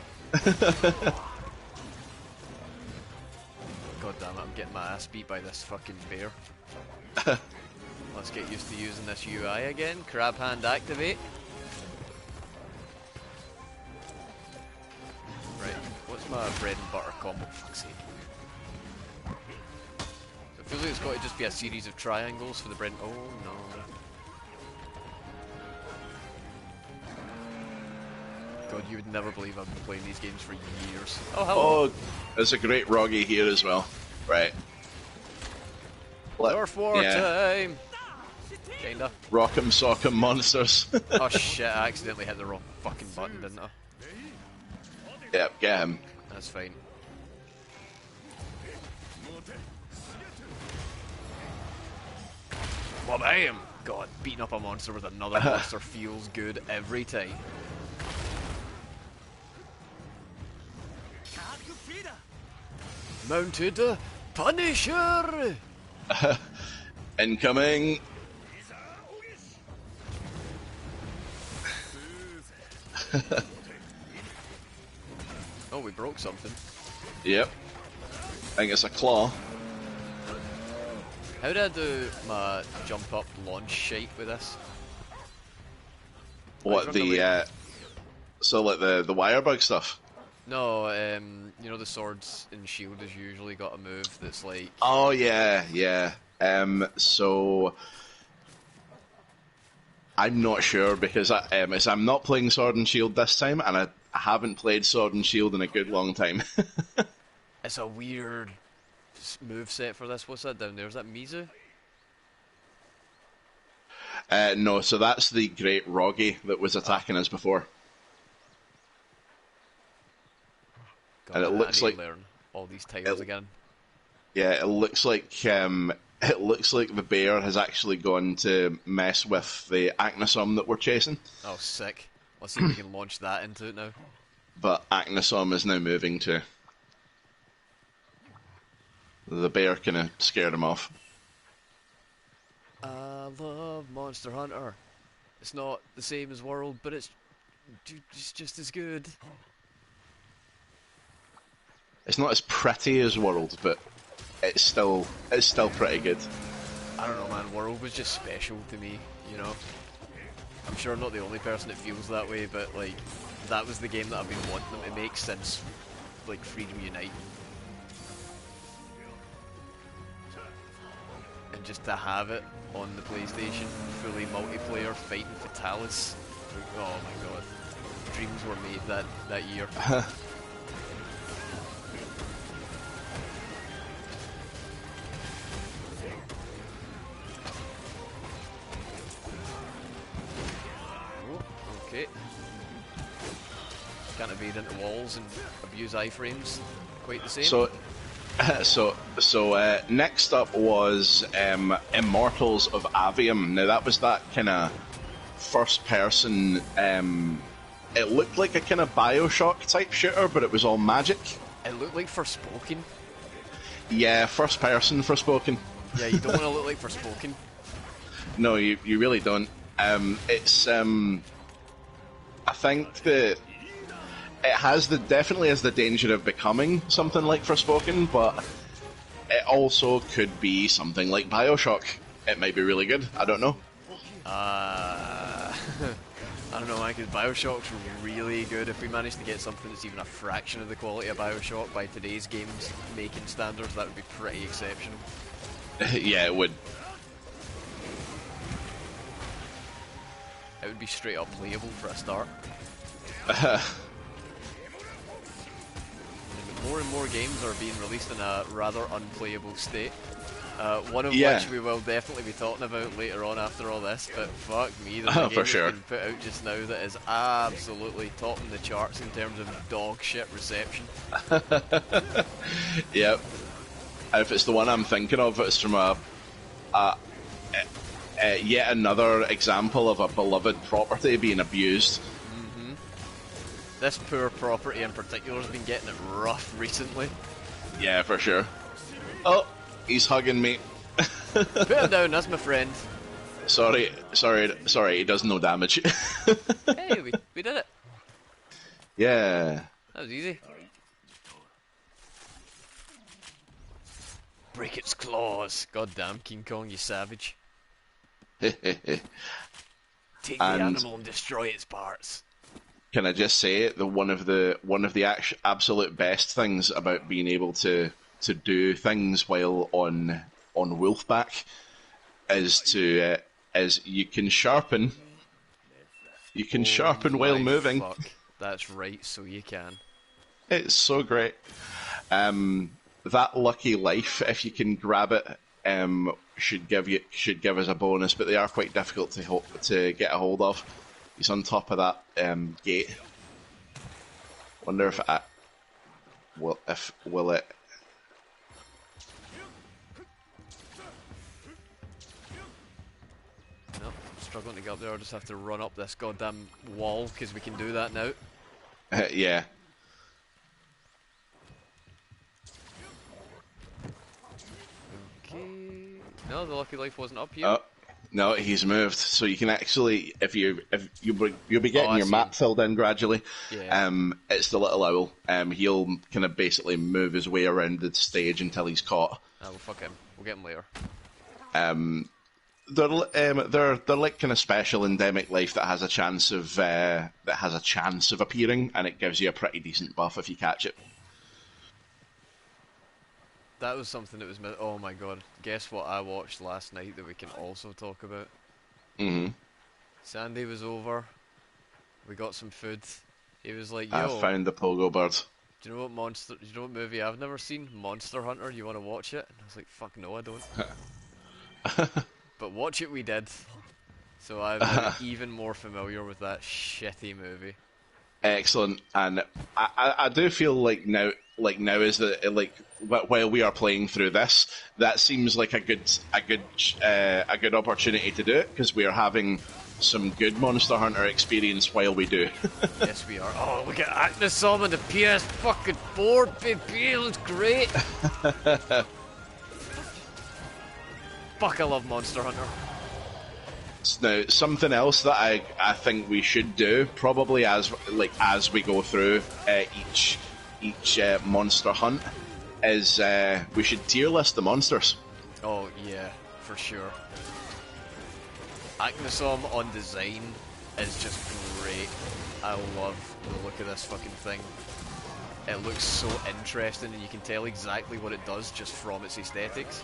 God damn it, I'm getting my ass beat by this fucking bear. Let's get used to using this UI again. Crab hand activate. Right, what's my bread and butter combo? Fuck's sake. I feel like it's got to just be a series of triangles for the bread. Oh no. God, you would never believe I've been playing these games for years. Oh, hello. Oh, there's a great Roggy here as well. Right. Turf war time! Kinda. Rock'em sock'em monsters. Oh shit, I accidentally hit the wrong fucking button, didn't I? Yep, get him. That's fine. Well, bam! God, beating up a monster with another monster feels good every time. Mounted Punisher! Incoming. Oh, we broke something. Yep. I think it's a claw. How did I do my jump up launch shite with this? What the so like the wirebug stuff? No, you know the swords and shield has usually got a move that's like... Oh yeah, yeah. So I'm not sure because I'm not playing Sword and Shield this time, and I haven't played Sword and Shield in a good long time. It's a weird move set for this. What's that down there? Is that Mizu? No, so that's the Great Roggy that was attacking us before. God, And it looks like learn all these titles again. Yeah, it looks like the bear has actually gone to mess with the Acnosom that we're chasing. Oh, sick. Let's see if we can launch that into it now. But Acnosom is now moving too. The bear kind of scared him off. I love Monster Hunter. It's not the same as World, but it's just as good. It's not as pretty as World, but it's still pretty good. I don't know, man. World was just special to me, you know. I'm sure I'm not the only person that feels that way, but like, that was the game that I've been wanting them to make since like Freedom Unite. And just to have it on the PlayStation, fully multiplayer, fighting Fatalis. Oh my god. Dreams were made that year. Oh, okay. Can't evade into walls and abuse iframes. Quite the same. So next up was Immortals of Avium. Now that was that kind of first-person. It looked like a kind of Bioshock type shooter, but it was all magic. It looked like Forspoken. Yeah, first-person Forspoken. Yeah, you don't want to look like Forspoken. No, you really don't. It's I think that it definitely has the danger of becoming something like Forspoken, but it also could be something like Bioshock. It might be really good. I don't know. I don't know, man, because Bioshock's really good. If we manage to get something that's even a fraction of the quality of Bioshock by today's games making standards, that would be pretty exceptional. Yeah, it would. It would be straight up playable for a start. More and more games are being released in a rather unplayable state. One of which we will definitely be talking about later on after all this, but fuck me, there's a game that's been put out just now that is absolutely topping the charts in terms of dog shit reception. Yep. If it's the one I'm thinking of, it's from yet another example of a beloved property being abused. Mm-hmm. This poor property in particular has been getting it rough recently. Yeah, for sure. Oh, he's hugging me. Put him down, that's my friend. Sorry, he does no damage. Hey, we did it. Yeah. That was easy. Break its claws. God damn, King Kong, you savage. Take the animal and destroy its parts. Can I just say one of the absolute best things about being able to do things while on Wolfback is you can sharpen. You can sharpen while moving. Fuck. That's right, so you can. It's so great. That lucky life, if you can grab it, should give us a bonus, but they are quite difficult to get a hold of. He's on top of that gate. Wonder if will it. No, struggling to get up there. I'll just have to run up this goddamn wall because we can do that now. Yeah. Okay. No, the lucky life wasn't up yet. No, he's moved. So you can actually, if you'll be getting your map filled in gradually. Yeah. It's the little owl. He'll kind of basically move his way around the stage until he's caught. Oh, well, fuck him. We'll get him later. They're like kind of special endemic life that has a chance of appearing, and it gives you a pretty decent buff if you catch it. That was something that was... Oh my god. Guess what I watched last night that we can also talk about? Mm-hmm. Sandy was over. We got some food. He was like, yo... I found the pogo bird. Do you know what movie I've never seen? Monster Hunter, you want to watch it? And I was like, fuck no, I don't. But watch it we did. So I'm even more familiar with that shitty movie. Excellent. And I do feel like now is the while we are playing through this, that seems like a good opportunity to do it, because we are having some good Monster Hunter experience while we do. Yes, we are. Oh, look at Actisom on the PS fucking 4, baby, it looks great. Fuck, I love Monster Hunter. Now, something else that I think we should do, probably as we go through each monster hunt, is we should tier list the monsters. Oh yeah, for sure. Actisom on design is just great. I love the look of this fucking thing. It looks so interesting, and you can tell exactly what it does just from its aesthetics.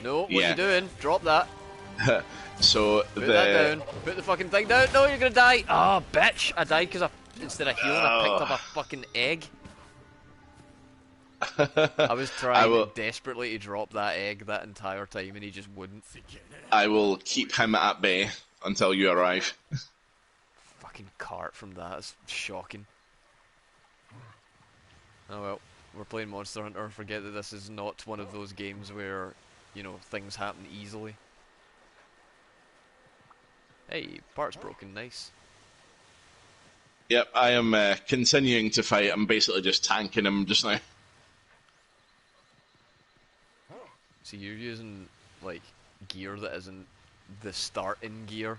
No, what are you doing? Drop that. So Put that down. Put the fucking thing down. No, you're gonna die. Oh, bitch! I died because instead of healing, I picked up a fucking egg. I was trying desperately to drop that egg that entire time, and he just wouldn't. I will keep him at bay until you arrive. Fucking cart from that is shocking. Oh well, we're playing Monster Hunter. Forget that this is not one of those games where, you know, things happen easily. Hey, part's broken, nice. Yep, I am continuing to fight. I'm basically just tanking him just now. See, you're using, like, gear that isn't the starting gear.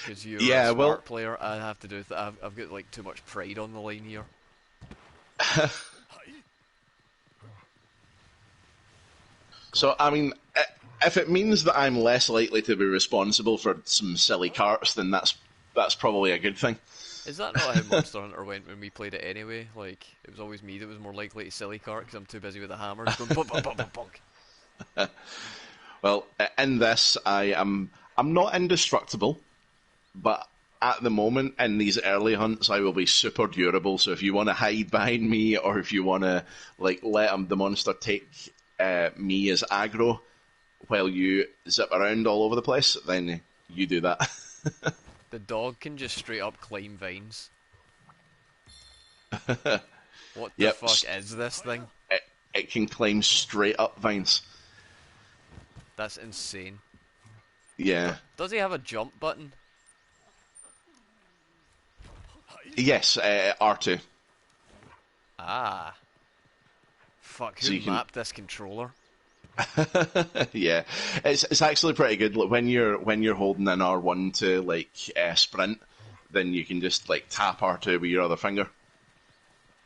Because you're a smart player. I have to do that. I've got, like, too much pride on the line here. So, I mean, if it means that I'm less likely to be responsible for some silly carts, then that's probably a good thing. Is that not how Monster Hunter went when we played it anyway? Like, it was always me that was more likely to silly cart because I'm too busy with the hammer just going bunk, bunk, bunk, bunk. Well, in this, I'm not indestructible, but at the moment, in these early hunts, I will be super durable, so if you want to hide behind me, or if you want to, like, let the monster take me as aggro while you zip around all over the place, then you do that. The dog can just straight up climb vines. What the fuck is this thing? It can climb straight up vines. That's insane. Yeah. Does he have a jump button? Yes, R2. Ah. Fuck, who mapped this controller? Yeah, it's actually pretty good. Like, when you're holding an R1 to like sprint, then you can just like tap R2 with your other finger.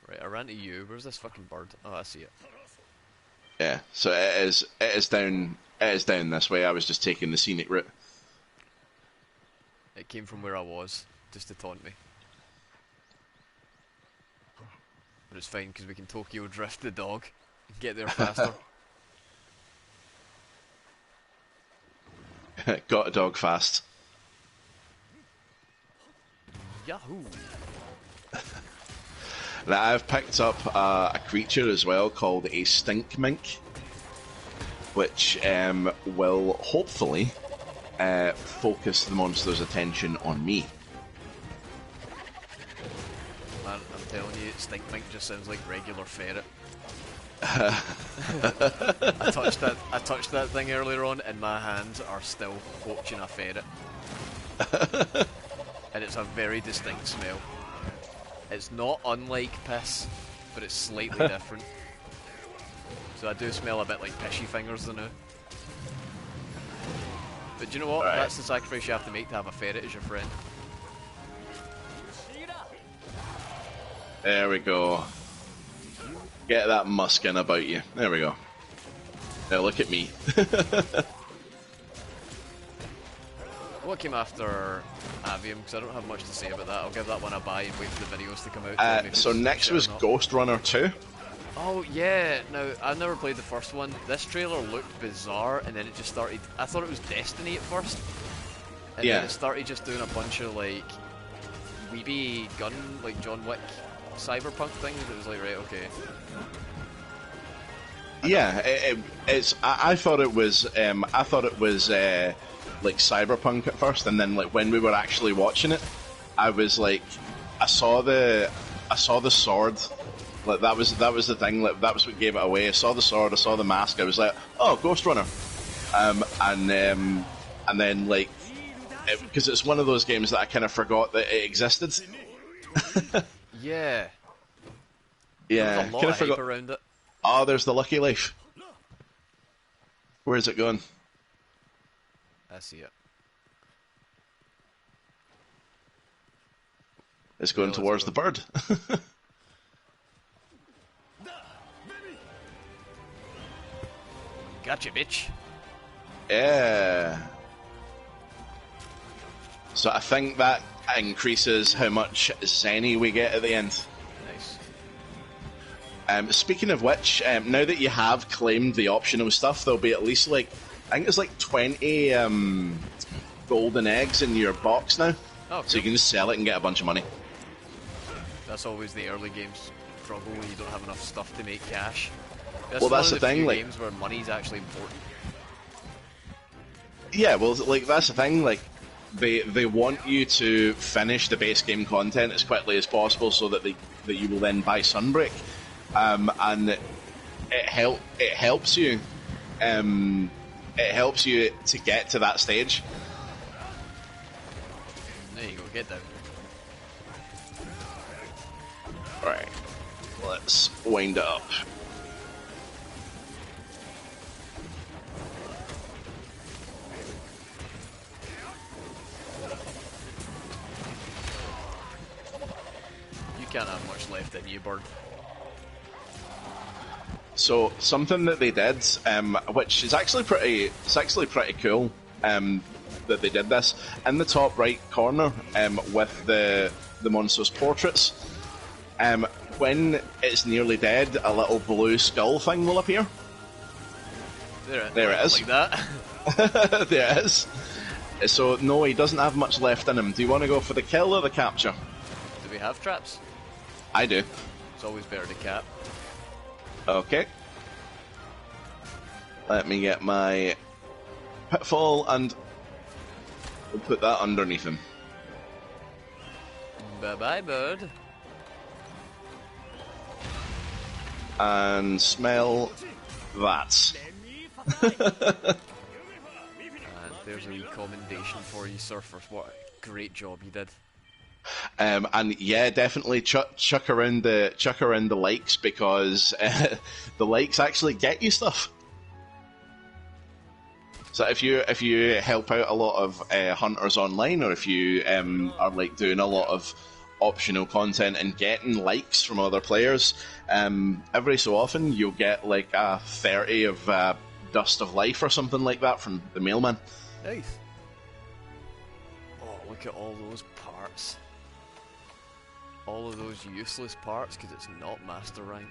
Right, I ran to you. Where's this fucking bird? Oh, I see it. Yeah, so it is down this way. I was just taking the scenic route. It came from where I was, just to taunt me. But it's fine because we can Tokyo drift the dog and get there faster. Got a dog fast. Yahoo! Now I've picked up a creature as well called a stink mink, which will hopefully focus the monster's attention on me. Man, I'm telling you, stink mink just sounds like regular ferret. I touched that thing earlier on, and my hands are still poaching a ferret. And it's a very distinct smell. It's not unlike piss, but it's slightly different. So I do smell a bit like pishy fingers though now. But do you know what? Right. That's the sacrifice you have to make to have a ferret as your friend. There we go. Get that muskin about you. There we go. Now look at me. What came after Avium? Because I don't have much to say about that. I'll give that one a buy and wait for the videos to come out. So next was Ghost Runner 2. Oh yeah, now I've never played the first one. This trailer looked bizarre, and then it just started. I thought it was Destiny at first, and then it started just doing a bunch of like weeby gun, like John Wick, cyberpunk things. It was like, right, okay. Yeah, it's. I thought it was. Like cyberpunk at first, and then like when we were actually watching it, I was like, I saw the sword. Like that was the thing. Like that was what gave it away. I saw the sword. I saw the mask. I was like, oh, Ghost Runner. And then like, because it's one of those games that I kind of forgot that it existed. Yeah. Yeah. There's a lot of hype around it. Oh, there's the Lucky Life. Where's it going? I see it. It's going towards the bird. Gotcha, bitch. Yeah. So I think that increases how much Zenny we get at the end. Nice. Speaking of which, now that you have claimed the optional stuff, there'll be at least I think it's 20 golden eggs in your box now. Oh, cool. So you can just sell it and get a bunch of money. That's always the early game struggle when you don't have enough stuff to make cash. That's Well, that's one of the the thing, few games where money's actually important. Yeah, well, that's the thing, they want you to finish the base game content as quickly as possible so that you will then buy Sunbreak. And it helps you to get to that stage. There you go, get down. Right, let's wind it up. You can't have much left in you, Bird. So something that they did, which is actually pretty cool, that they did this in the top right corner with the monster's portraits. When it's nearly dead, a little blue skull thing will appear. There it is. Like that. There it is. So no, he doesn't have much left in him. Do you want to go for the kill or the capture? Do we have traps? I do. It's always better to cap. Okay. Let me get my pitfall and we'll put that underneath him. Bye-bye, Bird. And smell that. And there's a wee commendation for you, Surfers. What a great job you did. And yeah, definitely chuck around the likes, because the likes actually get you stuff. So if you help out a lot of hunters online, or if you are doing a lot of optional content and getting likes from other players, every so often you'll get a 30 of Dust of Life or something like that from the mailman. Nice. Oh, look at all those parts. All of those useless parts because it's not master rank.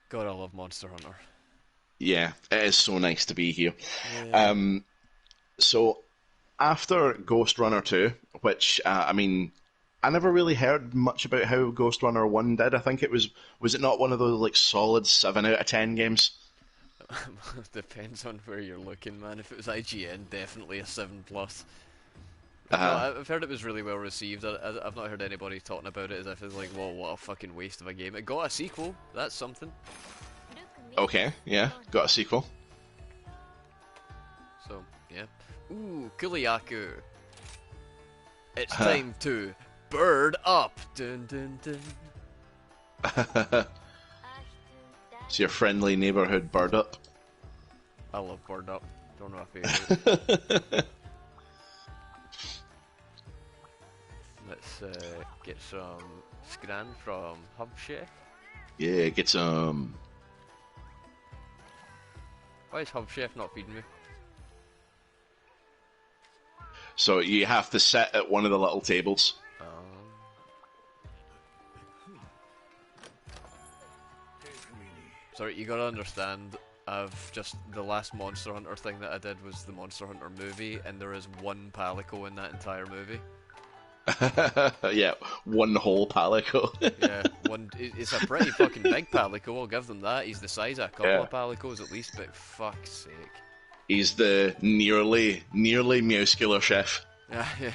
God, I love Monster Hunter. Yeah, it is so nice to be here. Yeah. So after Ghost Runner 2, which I never really heard much about how Ghost Runner 1 did. I think was it not one of those solid 7 out of 10 games? Depends on where you're looking, man. If it was IGN, definitely a 7+. Uh-huh. No, I've heard it was really well received. I've not heard anybody talking about it as if it's whoa, what a fucking waste of a game. It got a sequel, that's something. Okay, yeah, got a sequel. So, yeah. Ooh, Kuliaku. It's time to bird up! Dun dun dun. It's your friendly neighborhood bird up. I love bird up. Don't know if you Let's get some scran from Hub Chef. Yeah, get some. Why is Hub Chef not feeding me? So you have to sit at one of the little tables. Sorry, you gotta understand, the last Monster Hunter thing that I did was the Monster Hunter movie, and there is one Palico in that entire movie. Yeah, one whole Palico. Yeah, it's a pretty fucking big Palico, I'll give them that. He's the size of a couple of Palicos at least, but fuck's sake. He's the nearly muscular chef. Yeah, yeah.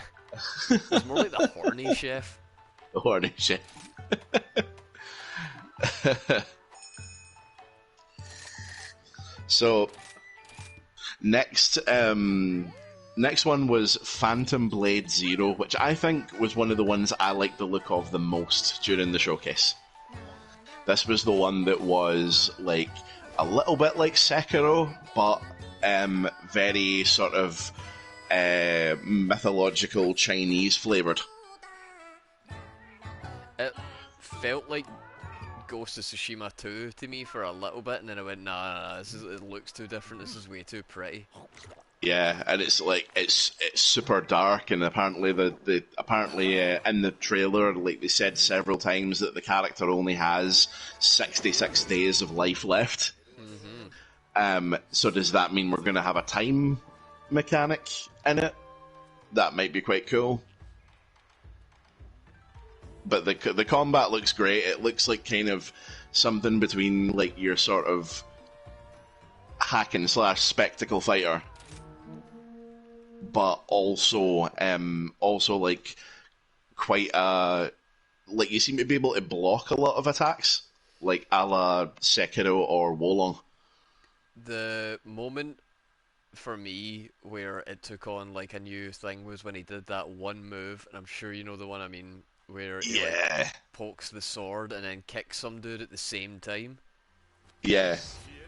He's more like the horny chef. The horny chef. So, next one was Phantom Blade Zero, which I think was one of the ones I liked the look of the most during the showcase. This was the one that was a little bit like Sekiro, but very sort of mythological Chinese flavoured. It felt like Ghost of Tsushima 2 to me for a little bit, and then I went, nah, it looks too different. This is way too pretty. Yeah, and it's like it's super dark, and apparently in the trailer, like they said several times that the character only has 66 days of life left. So does that mean we're going to have a time mechanic in it? That might be quite cool. But the combat looks great. It looks like kind of something between like your sort of hack and slash spectacle fighter, but also like quite like you seem to be able to block a lot of attacks, like a la Sekiro or Wolong. The moment for me where it took on like a new thing was when he did that one move, and I'm sure you know the one I mean, where he like pokes the sword and then kicks some dude at the same time. Yeah.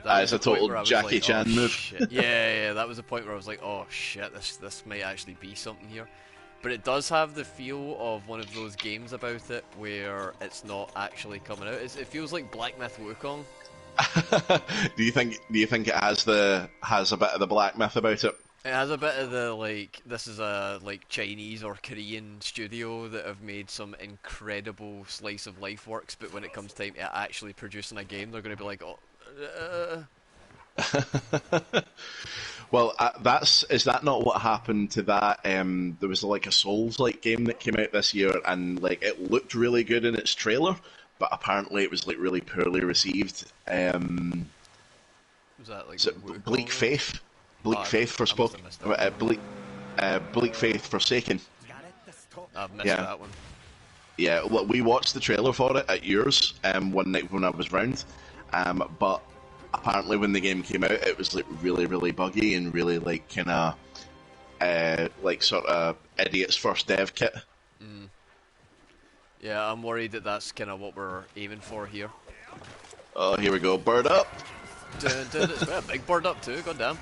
It's a total Jackie like, Chan move. Shit. Yeah, that was the point where I was like, oh shit, this might actually be something here. But it does have the feel of one of those games about it where it's not actually coming out. It feels like Black Myth Wukong. Do you think it has a bit of the Black Myth about it? It has a bit of the like, this is a like Chinese or Korean studio that have made some incredible slice of life works, but when it comes time to actually producing a game, they're going to be like, oh. Well, is that not what happened to that? There was like a Souls-like game that came out this year, and like it looked really good in its trailer, but apparently it was like really poorly received. Was that like Bleak Faith? Bleak Faith for Bleak Faith Forsaken. I've missed that one. Yeah, well, we watched the trailer for it at yours one night when I was round, but apparently when the game came out, it was like really, really buggy and really like kind of like sort of idiot's first dev kit. Yeah, I'm worried that that's kind of what we're aiming for here. Oh, here we go, bird up. It's a big bird up too, goddamn.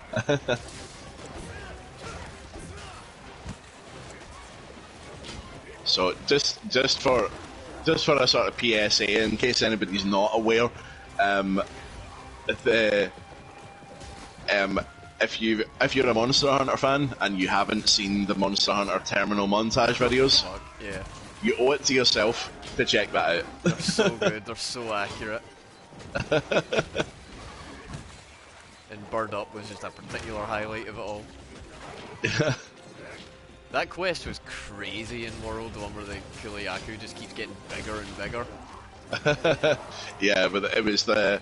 So just for a sort of PSA, in case anybody's not aware, if you're a Monster Hunter fan and you haven't seen the Monster Hunter terminal montage videos, yeah, you owe it to yourself to check that out. They're so good, they're so accurate. And Bird Up was just a particular highlight of it all. That quest was crazy in World, the one where the Kuliyaku just keeps getting bigger and bigger. Yeah, but it was the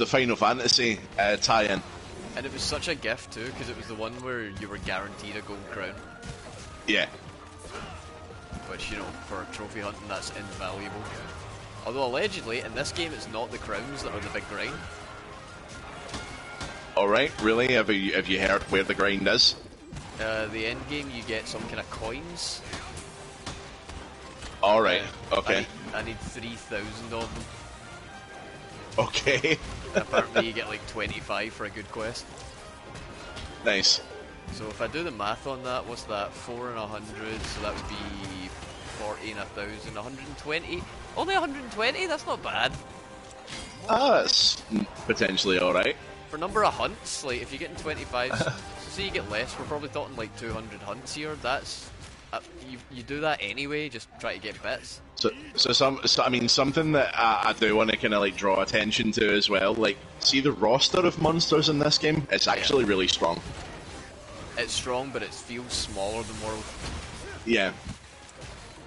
Final Fantasy tie-in. And it was such a gift too, because it was the one where you were guaranteed a gold crown. Yeah. Which, you know, for trophy hunting, that's invaluable. Although allegedly, in this game, it's not the crowns that are the big grind. Alright, really? Have you heard where the grind is? The end game, you get some kind of coins. Alright, okay. I need 3,000 of them. Okay. And apparently you get like 25 for a good quest. Nice. So if I do the math on that, what's that? 4 and 100, so that would be 40 and 1,000, 120? Only 120? That's not bad. That's potentially alright. For number of hunts, like if you're getting 25, so say you get less, we're probably talking like 200 hunts here. That's you do that anyway, just try to get bits. So I mean, something that I do want to kind of like draw attention to as well. Like, see the roster of monsters in this game? It's actually really strong. It's strong, but it feels smaller than World. Yeah.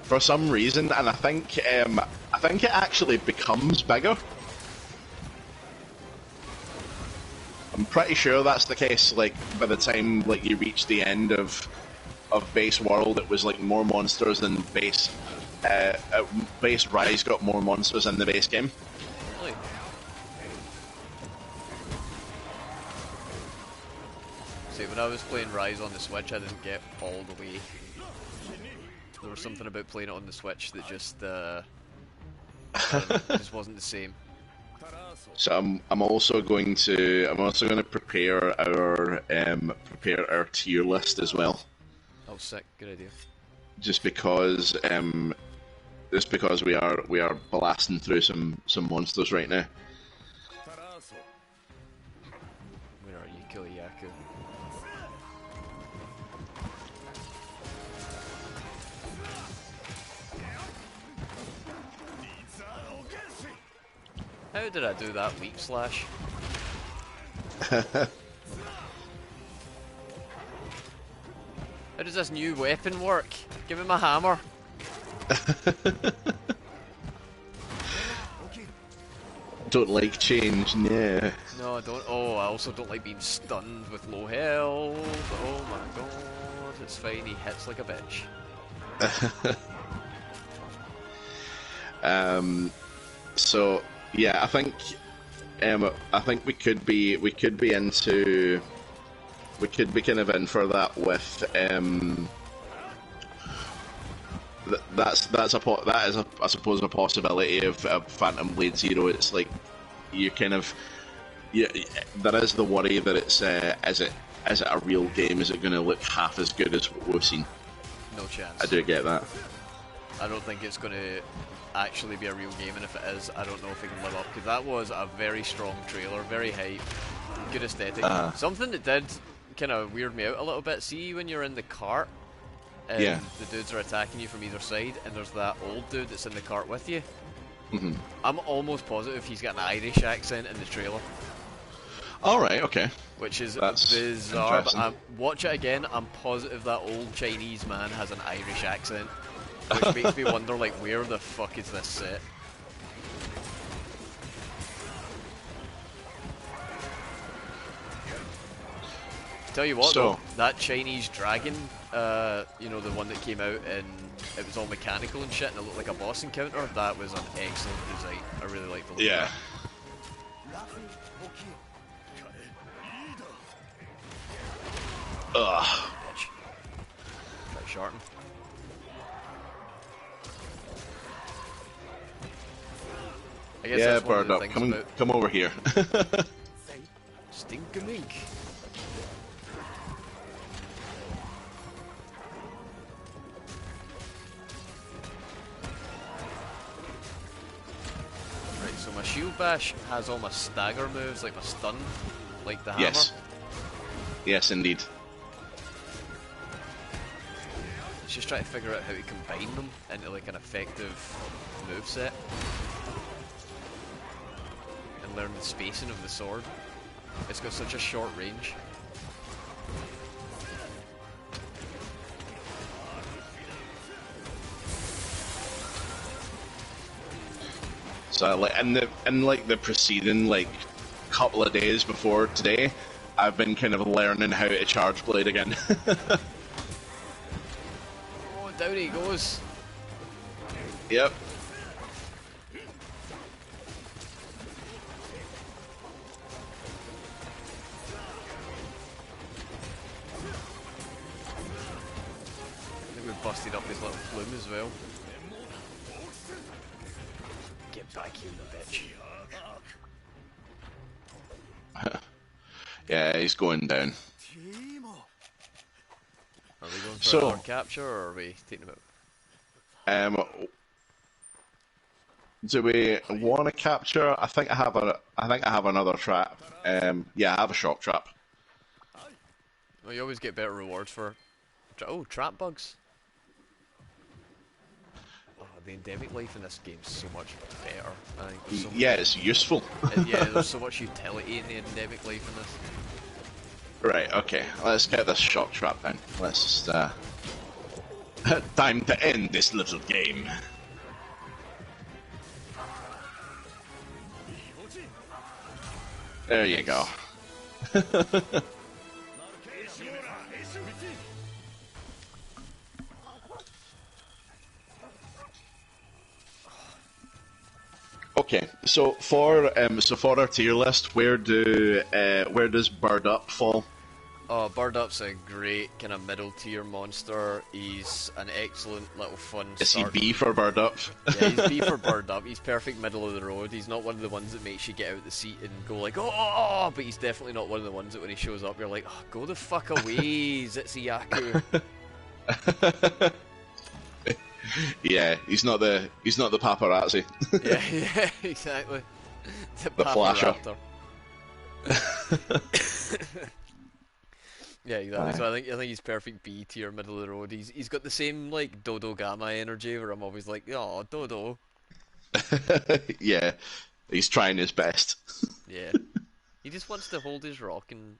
For some reason, and I think it actually becomes bigger. I'm pretty sure that's the case. Like by the time like you reach the end of base World, it was like more monsters than base Rise got more monsters in the base game. Really? See, when I was playing Rise on the Switch, I didn't get all the way. There was something about playing it on the Switch that just just wasn't the same. So I'm also going to prepare our tier list as well. Oh, sick! Good idea. Just because just because we are blasting through some monsters right now. Where are you, Kiliyaku? How did I do that weak slash? How does this new weapon work? Give me my hammer. Don't like change, nah. No, I don't. Oh, I also don't like being stunned with low health. Oh my god, it's fine. He hits like a bitch. So yeah, I think we could be into. We could be kind of in for that with that is I suppose a possibility of Phantom Blade Zero. It's like you kind of there is the worry that it's is it a real game? Is it going to look half as good as what we've seen? No chance. I do get that. I don't think it's going to actually be a real game, and if it is, I don't know if it can live up, because that was a very strong trailer, very hype, good aesthetic. Something that did kind of weird me out a little bit. See when you're in the cart and the dudes are attacking you from either side, and there's that old dude that's in the cart with you. Mm-hmm. I'm almost positive he's got an Irish accent in the trailer. Alright, okay. Which is That's bizarre, but watch it again, I'm positive that old Chinese man has an Irish accent. Which makes me wonder, like, where the fuck is this set? Tell you what, though, that Chinese dragon, you know, the one that came out and it was all mechanical and shit and it looked like a boss encounter, that was an excellent design. I really liked the look of that. Ugh. Bitch. Try to shorten. I guess that's one of the things come over here. Stinkamink. Right, so my shield bash has all my stagger moves, like my stun, like the hammer. Yes, indeed. Let's just try to figure out how to combine them into like an effective moveset. And learn the spacing of the sword. It's got such a short range. So like in the preceding like couple of days before today, I've been kind of learning how to charge blade again. Oh, down he goes. Yep. Busted up his little plume as well. Get back here, you bitch. Yeah, he's going down. Are we going for another capture, or are we taking him out? Do we want to capture? I think I have another trap. Yeah, I have a shock trap. Well, you always get better rewards for. Oh, trap bugs. The endemic life in this game is so much better. I think there's so much, it's useful. Yeah, there's so much utility in the endemic life in this. Right, okay, let's get this shock trap then. Let's just, time to end this little game. There you go. Okay, so for our tier list, where does Bird Up fall? Oh, Bird Up's a great kind of middle tier monster. He's an excellent little fun. Is he B for Bird Up? Yeah, he's B for Bird Up. He's perfect middle of the road. He's not one of the ones that makes you get out the seat and go like, oh, but he's definitely not one of the ones that when he shows up you're like, oh, go the fuck away, Zitsuyaku. Yeah, he's not the paparazzi, Yeah, yeah, exactly. The the flasher. Paparaptor. Yeah, exactly. Aye. So I think he's perfect B tier, middle of the road. He's got the same like Dodo Gamma energy where I'm always like, oh Dodo. Yeah, he's trying his best. Yeah. He just wants to hold his rock and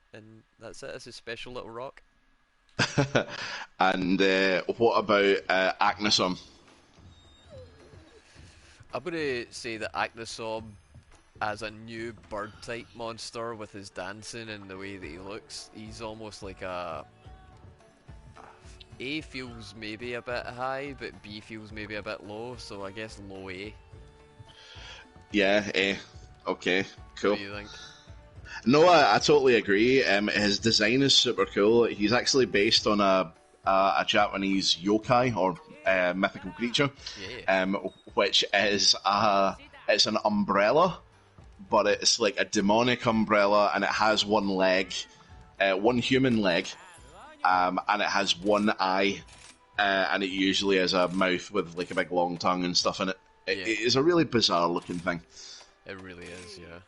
that's it. It's his special little rock. And what about Agnesom? I'm gonna say that Acnosob as a new bird type monster with his dancing and the way that he looks, he's almost like A feels maybe a bit high, but B feels maybe a bit low, so I guess low A. Yeah, okay, What cool. do you think? No, I totally agree. His design is super cool. He's actually based on a Japanese yokai or mythical creature, Yeah. which is it's an umbrella, but it's like a demonic umbrella, and it has one leg, one human leg, and it has one eye, and it usually has a mouth with like a big long tongue and stuff in it. Yeah. It is a really bizarre looking thing. It really is, yeah.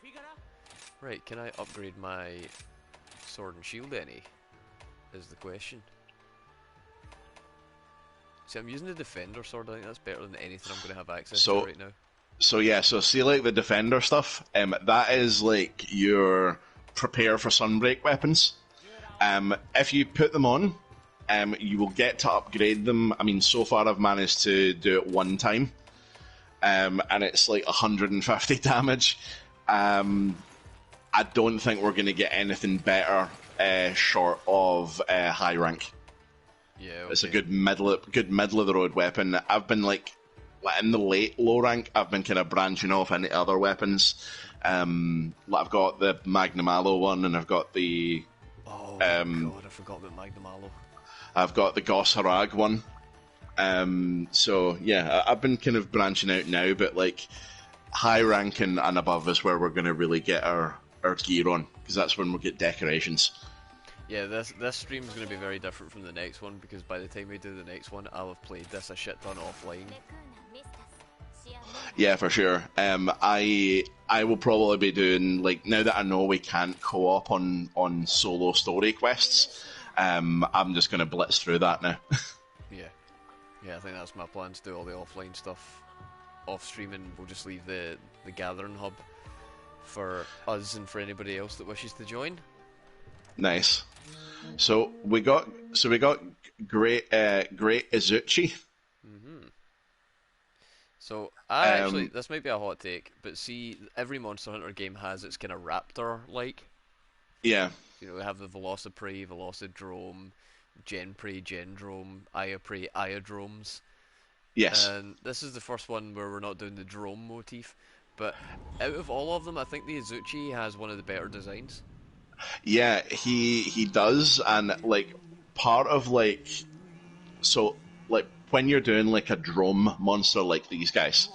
Right, can I upgrade my sword and shield any? Is the question. See, I'm using the defender sword. I think that's better than anything I'm going to have access to So right now. So yeah, so see like the defender stuff, that is like your prepare for sunbreak weapons. If you put them on, you will get to upgrade them. I mean, so far I've managed to do it one time, and it's like 150 damage. I don't think we're going to get anything better short of high rank. Yeah, okay. It's a good middle of the road weapon. I've been like in the late low rank, I've been kind of branching off into other weapons. I've got the Magnum Aloe one, and I've got the Oh god, I forgot about Magnum Aloe. I've got the Gos Harag one. So yeah, I've been kind of branching out now, but like high rank and above is where we're going to really get our gear on, because that's when we'll get decorations. Yeah, this stream is going to be very different from the next one, because by the time we do the next one, I'll have played this a shit ton offline. Yeah, for sure. I will probably be doing, like, now that I know we can't co-op on solo story quests, I'm just going to blitz through that now. Yeah, I think that's my plan, to do all the offline stuff off stream, and we'll just leave the gathering hub for us and for anybody else that wishes to join. Nice. So we got great Izuchi. So I actually, this might be a hot take, but see, every Monster Hunter game has its kind of raptor-like. Yeah. You know, we have the Velociprey, Velocidrome, Genprey, Gendrome, Iaprey, Iodromes. Yes. And this is the first one where we're not doing the drome motif. But out of all of them, I think the Izuchi has one of the better designs. Yeah, he does, and like part of like, so like when you're doing like a drome monster like these guys,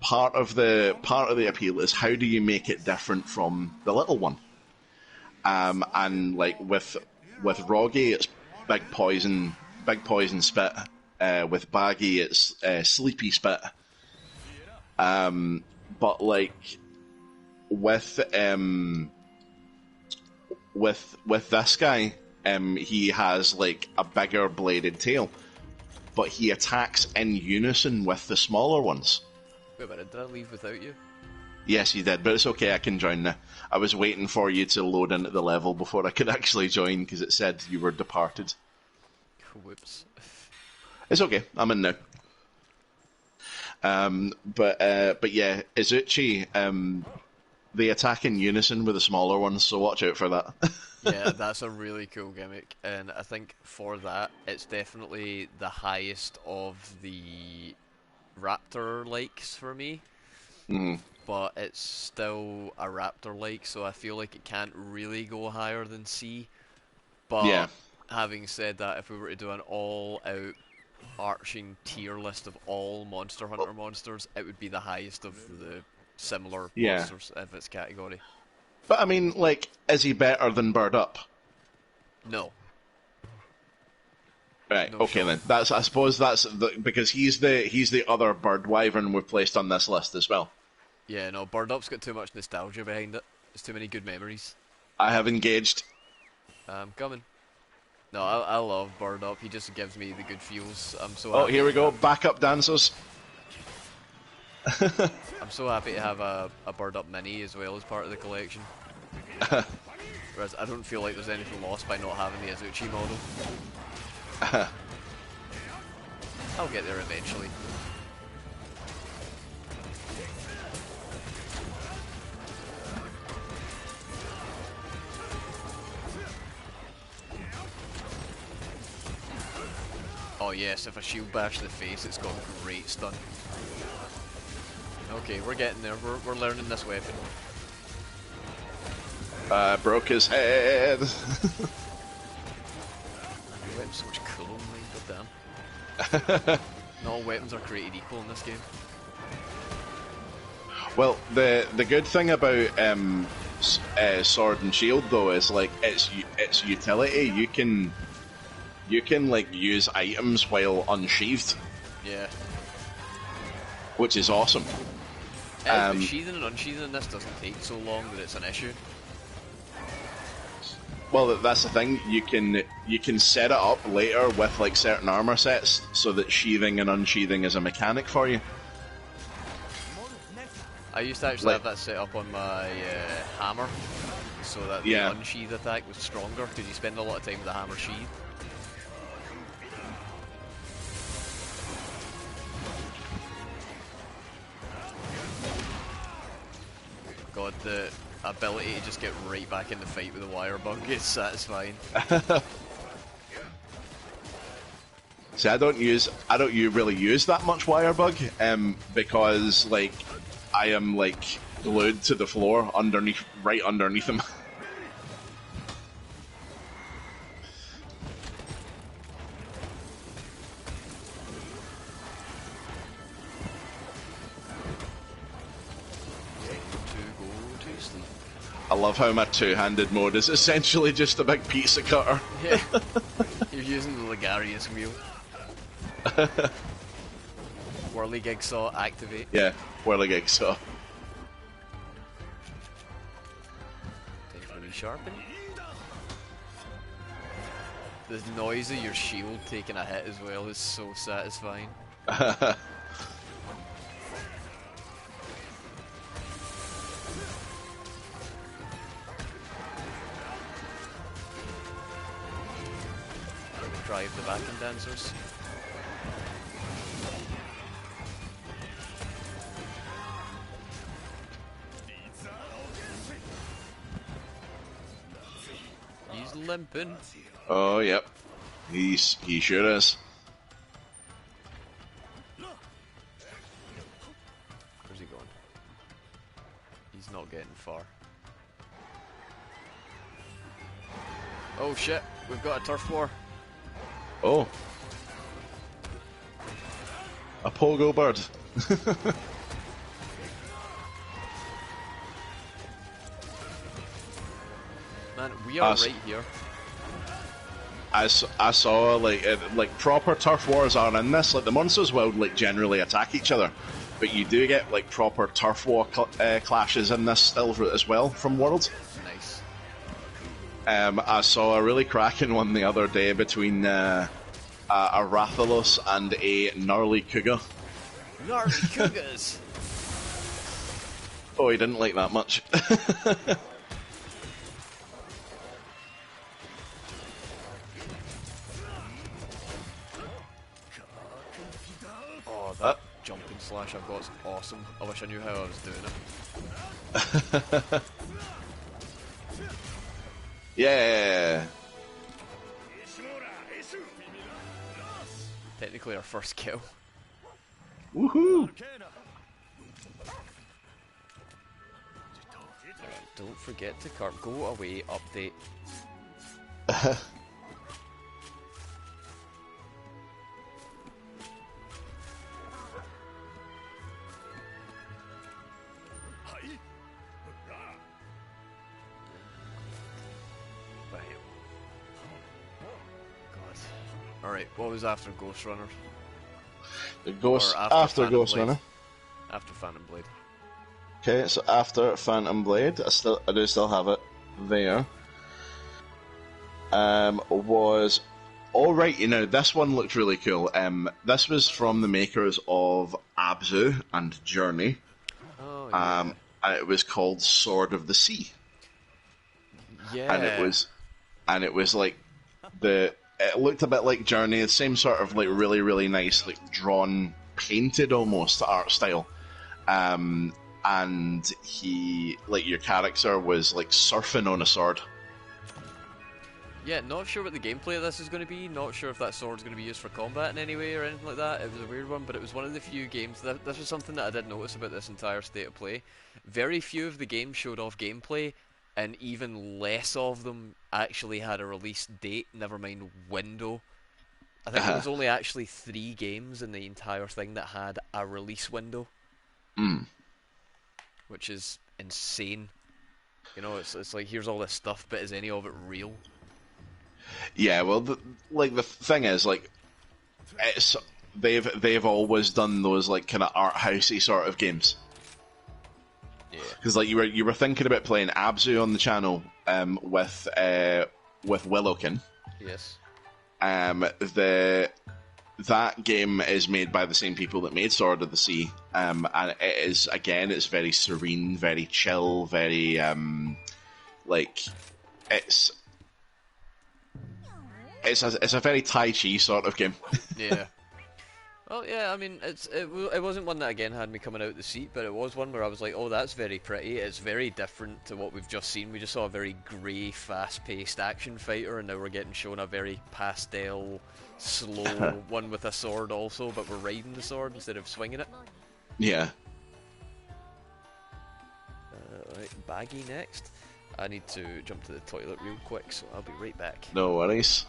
part of the appeal is how do you make it different from the little one? And like with Roggy, it's big poison spit. With Baggy, it's sleepy spit. But like with this guy, he has like a bigger bladed tail, but he attacks in unison with the smaller ones. Wait a minute, did I leave without you? Yes, you did, but it's okay, I can join now. I was waiting for you to load into the level before I could actually join, because it said you were departed. Whoops. It's okay, I'm in now. But yeah, Izuchi, they attack in unison with the smaller ones, so watch out for that. Yeah, that's a really cool gimmick, and I think for that, it's definitely the highest of the Raptor-likes for me. But it's still a Raptor-like, so I feel like it can't really go higher than C. But Yeah. having said that, if we were to do an all-out arching tier list of all Monster Hunter monsters, it would be the highest of the similar monsters of its category. But I mean, like, is he better than Bird Up? No. Right. No Okay shot. then. I suppose because he's the other bird wyvern we've placed on this list as well. Yeah, no, Bird Up's got too much nostalgia behind it. There's too many good memories. I have engaged. I'm coming. No, I love Bird Up. He just gives me the good feels. I'm so Oh, happy here we to go. have. Backup dancers. I'm so happy to have a Bird Up mini as well as part of the collection. Whereas I don't feel like there's anything lost by not having the Azuchi model. I'll get there eventually. Oh yes, if I shield bash the face, it's got great stun. Okay, we're getting there. We're learning this weapon. Broke his head. The weapon's so much cooler than mine, god damn. Not all weapons are created equal in this game. Well, the good thing about sword and shield though is like its utility. You can like use items while unsheathed, Yeah. which is awesome. But sheathing and unsheathing this doesn't take so long that it's an issue. Well, that's the thing. You can set it up later with like certain armor sets so that sheathing and unsheathing is a mechanic for you. I used to actually have that set up on my hammer, so that the unsheath attack was stronger, because you spend a lot of time with the hammer sheath. God, the ability to just get right back in the fight with the wire bug is satisfying. See, I don't really use that much wire bug, because like I am like glued to the floor right underneath him. I love how my two-handed mode is essentially just a big pizza cutter. Yeah, you're using the Ligarius wheel. Whirly Jigsaw, activate. Yeah, Whirly Jigsaw. Time for resharpen. The noise of your shield taking a hit as well is so satisfying. Drive the backing dancers. He's limping. Oh, yep. He sure is. Where's he going? He's not getting far. Oh shit, we've got a turf war. Oh. A pogo bird. Man, we are right here. I saw like proper turf wars are in this. Like the monsters will like generally attack each other, but you do get like proper turf war clashes in this still as well from Worlds. Nice. I saw a really cracking one the other day between a Rathalos and a gnarly cougar. Gnarly cougars. Oh, he didn't like that much. Oh, that jumping slash I've got is awesome. I wish I knew how I was doing it. Yeah. Technically our first kill. Woohoo! Don't forget to go away, update. Alright, what was after Ghost Runner? The Ghost Or after Phantom Ghost Blade? Runner. After Phantom Blade. Okay, so after Phantom Blade, I do still have it there. Was alright, you know, this one looked really cool. This was from the makers of Abzu and Journey. Oh, yeah. And it was called Sword of the Sea. Yeah. And it was like it looked a bit like Journey, the same sort of like really, really nice, like drawn, painted almost art style. And he, like, your character was like surfing on a sword. Yeah, not sure what the gameplay of this is going to be, not sure if that sword's going to be used for combat in any way or anything like that. It was a weird one, but it was one of the few games, this was something that I did notice about this entire state of play. Very few of the games showed off gameplay, and even less of them actually had a release date, never mind window. I think there was only actually 3 games in the entire thing that had a release window. Which is insane. You know, it's like, here's all this stuff, but is any of it real? Yeah, well, the thing is, like, they've always done those like kind of art housey sort of games. Yeah. Because like you were thinking about playing Abzu on the channel with Willowkin. Yes. That game is made by the same people that made Sword of the Sea, and it is, again, it's very serene, very chill, very like it's a very Tai Chi sort of game. Yeah. Well, yeah, I mean, it wasn't one that, again, had me coming out the seat, but it was one where I was like, oh, that's very pretty. It's very different to what we've just seen. We just saw a very grey, fast-paced action fighter, and now we're getting shown a very pastel, slow one with a sword also, but we're riding the sword instead of swinging it. Yeah. Right, Baggy next. I need to jump to the toilet real quick, so I'll be right back. No worries.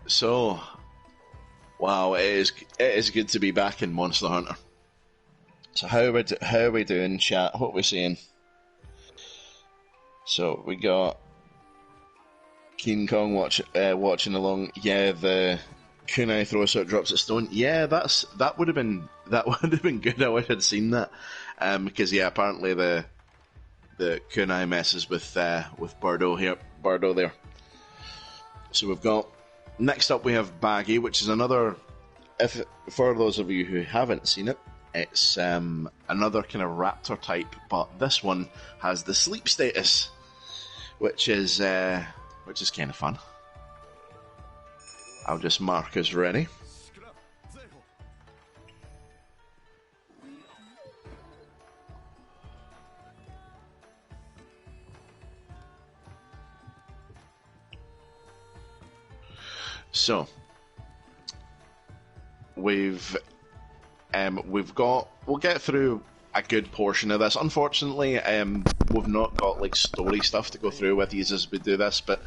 So, wow, it is good to be back in Monster Hunter. So how are we doing, chat? What are we saying? So we got King Kong watching along. Yeah, the kunai throws so it drops a stone. Yeah, that would have been good. I wish I'd seen that. Because yeah, apparently the kunai messes with Birdo there. So we've got, next up we have Baggy, which is another, if for those of you who haven't seen it, it's another kind of raptor type, but this one has the sleep status, which is kind of fun. I'll just mark as ready. So we'll get through a good portion of this. Unfortunately, we've not got like story stuff to go through with you as we do this, but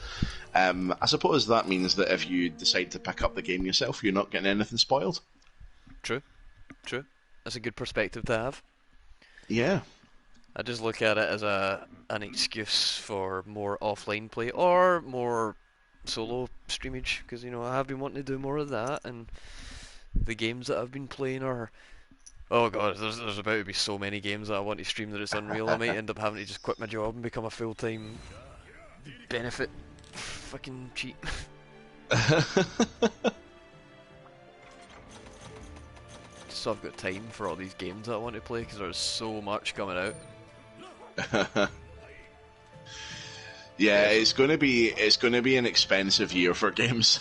I suppose that means that if you decide to pick up the game yourself, you're not getting anything spoiled. True. That's a good perspective to have. Yeah. I just look at it as an excuse for more offline play or more solo streamage, because I have been wanting to do more of that, and the games that I've been playing are, oh god, there's about to be so many games that I want to stream that it's unreal. I might end up having to just quit my job and become a full-time benefit fucking cheat. So I've got time for all these games that I want to play, because there's so much coming out. Yeah, it's going to be an expensive year for games.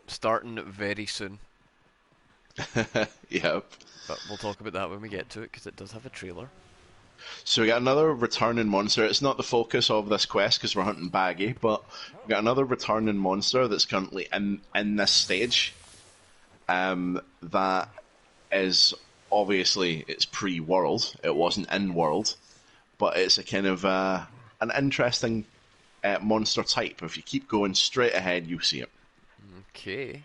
Starting very soon. Yep. But we'll talk about that when we get to it, because it does have a trailer. So we got another returning monster. It's not the focus of this quest because we're hunting Baggy, but we got another returning monster that's currently in this stage. That is obviously, it's pre-world. It wasn't in world, but it's a kind of an interesting monster type. If you keep going straight ahead, you'll see it. Okay.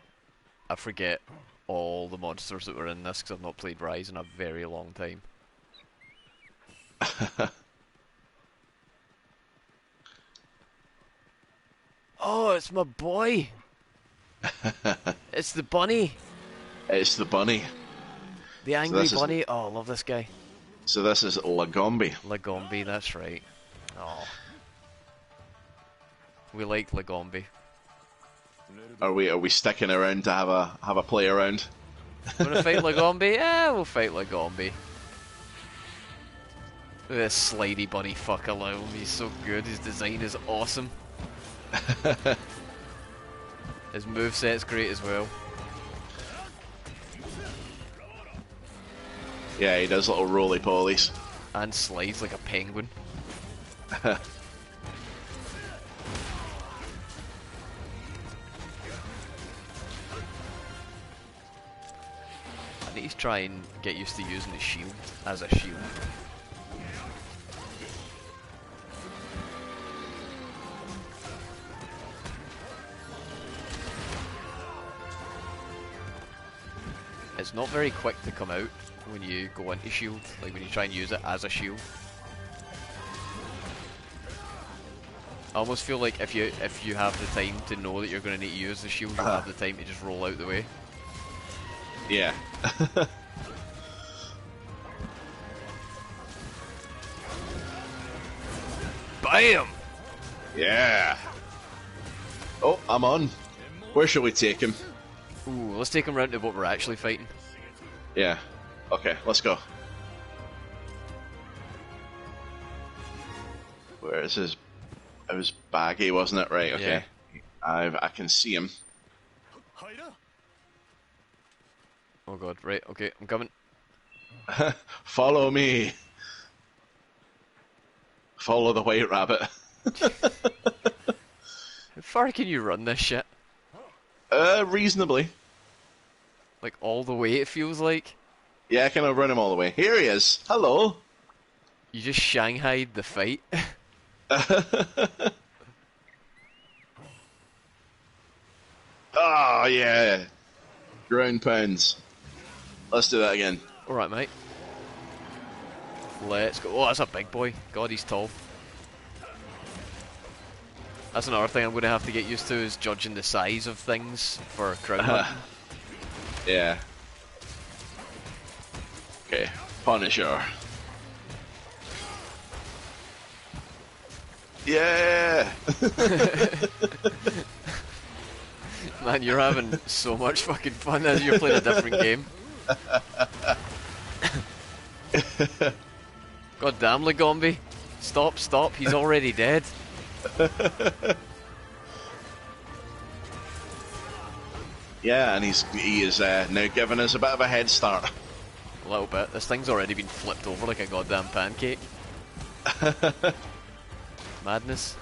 I forget all the monsters that were in this because I've not played Rise in a very long time. Oh, it's my boy. It's the bunny. It's the bunny. The angry bunny. Oh, I love this guy. So this is Lagombi. Lagombi, that's right. Oh. We like Lagombi. Are we sticking around to have a play around? Wanna fight Lagombi? Yeah, we'll fight Lagombi. Look at this slidey bunny fuck, I love him. He's so good. His design is awesome. His moveset's great as well. Yeah, he does little roly-polies. And slides like a penguin. I need to try and get used to using the shield as a shield. It's not very quick to come out when you go into shield, like when you try and use it as a shield. I almost feel like if you have the time to know that you're going to need to use the shield, you'll have the time to just roll out the way. Yeah. BAM! Yeah. Oh, I'm on. Where shall we take him? Ooh, let's take him round to what we're actually fighting. Yeah. Okay, let's go. Where is his? It was baggy, wasn't it? Right. Okay. Yeah. I can see him. Oh god. Right. Okay. I'm coming. Follow me. Follow the white rabbit. How far can you run this shit? Reasonably. Like all the way, it feels like. Yeah, I can run him all the way. Here he is. Hello. You just shanghaied the fight. Oh yeah. Ground pounds. Let's do that again. Alright, mate. Let's go. Oh, that's a big boy. God, he's tall. That's another thing I'm going to have to get used to, is judging the size of things for crowd hunting. Yeah. Okay, Punisher. Yeah! Man, you're having so much fucking fun as you're playing a different game. God damn, Lagombi. Stop, stop, he's already dead. Yeah, and he is now giving us a bit of a head start. A little bit. This thing's already been flipped over like a goddamn pancake. Madness.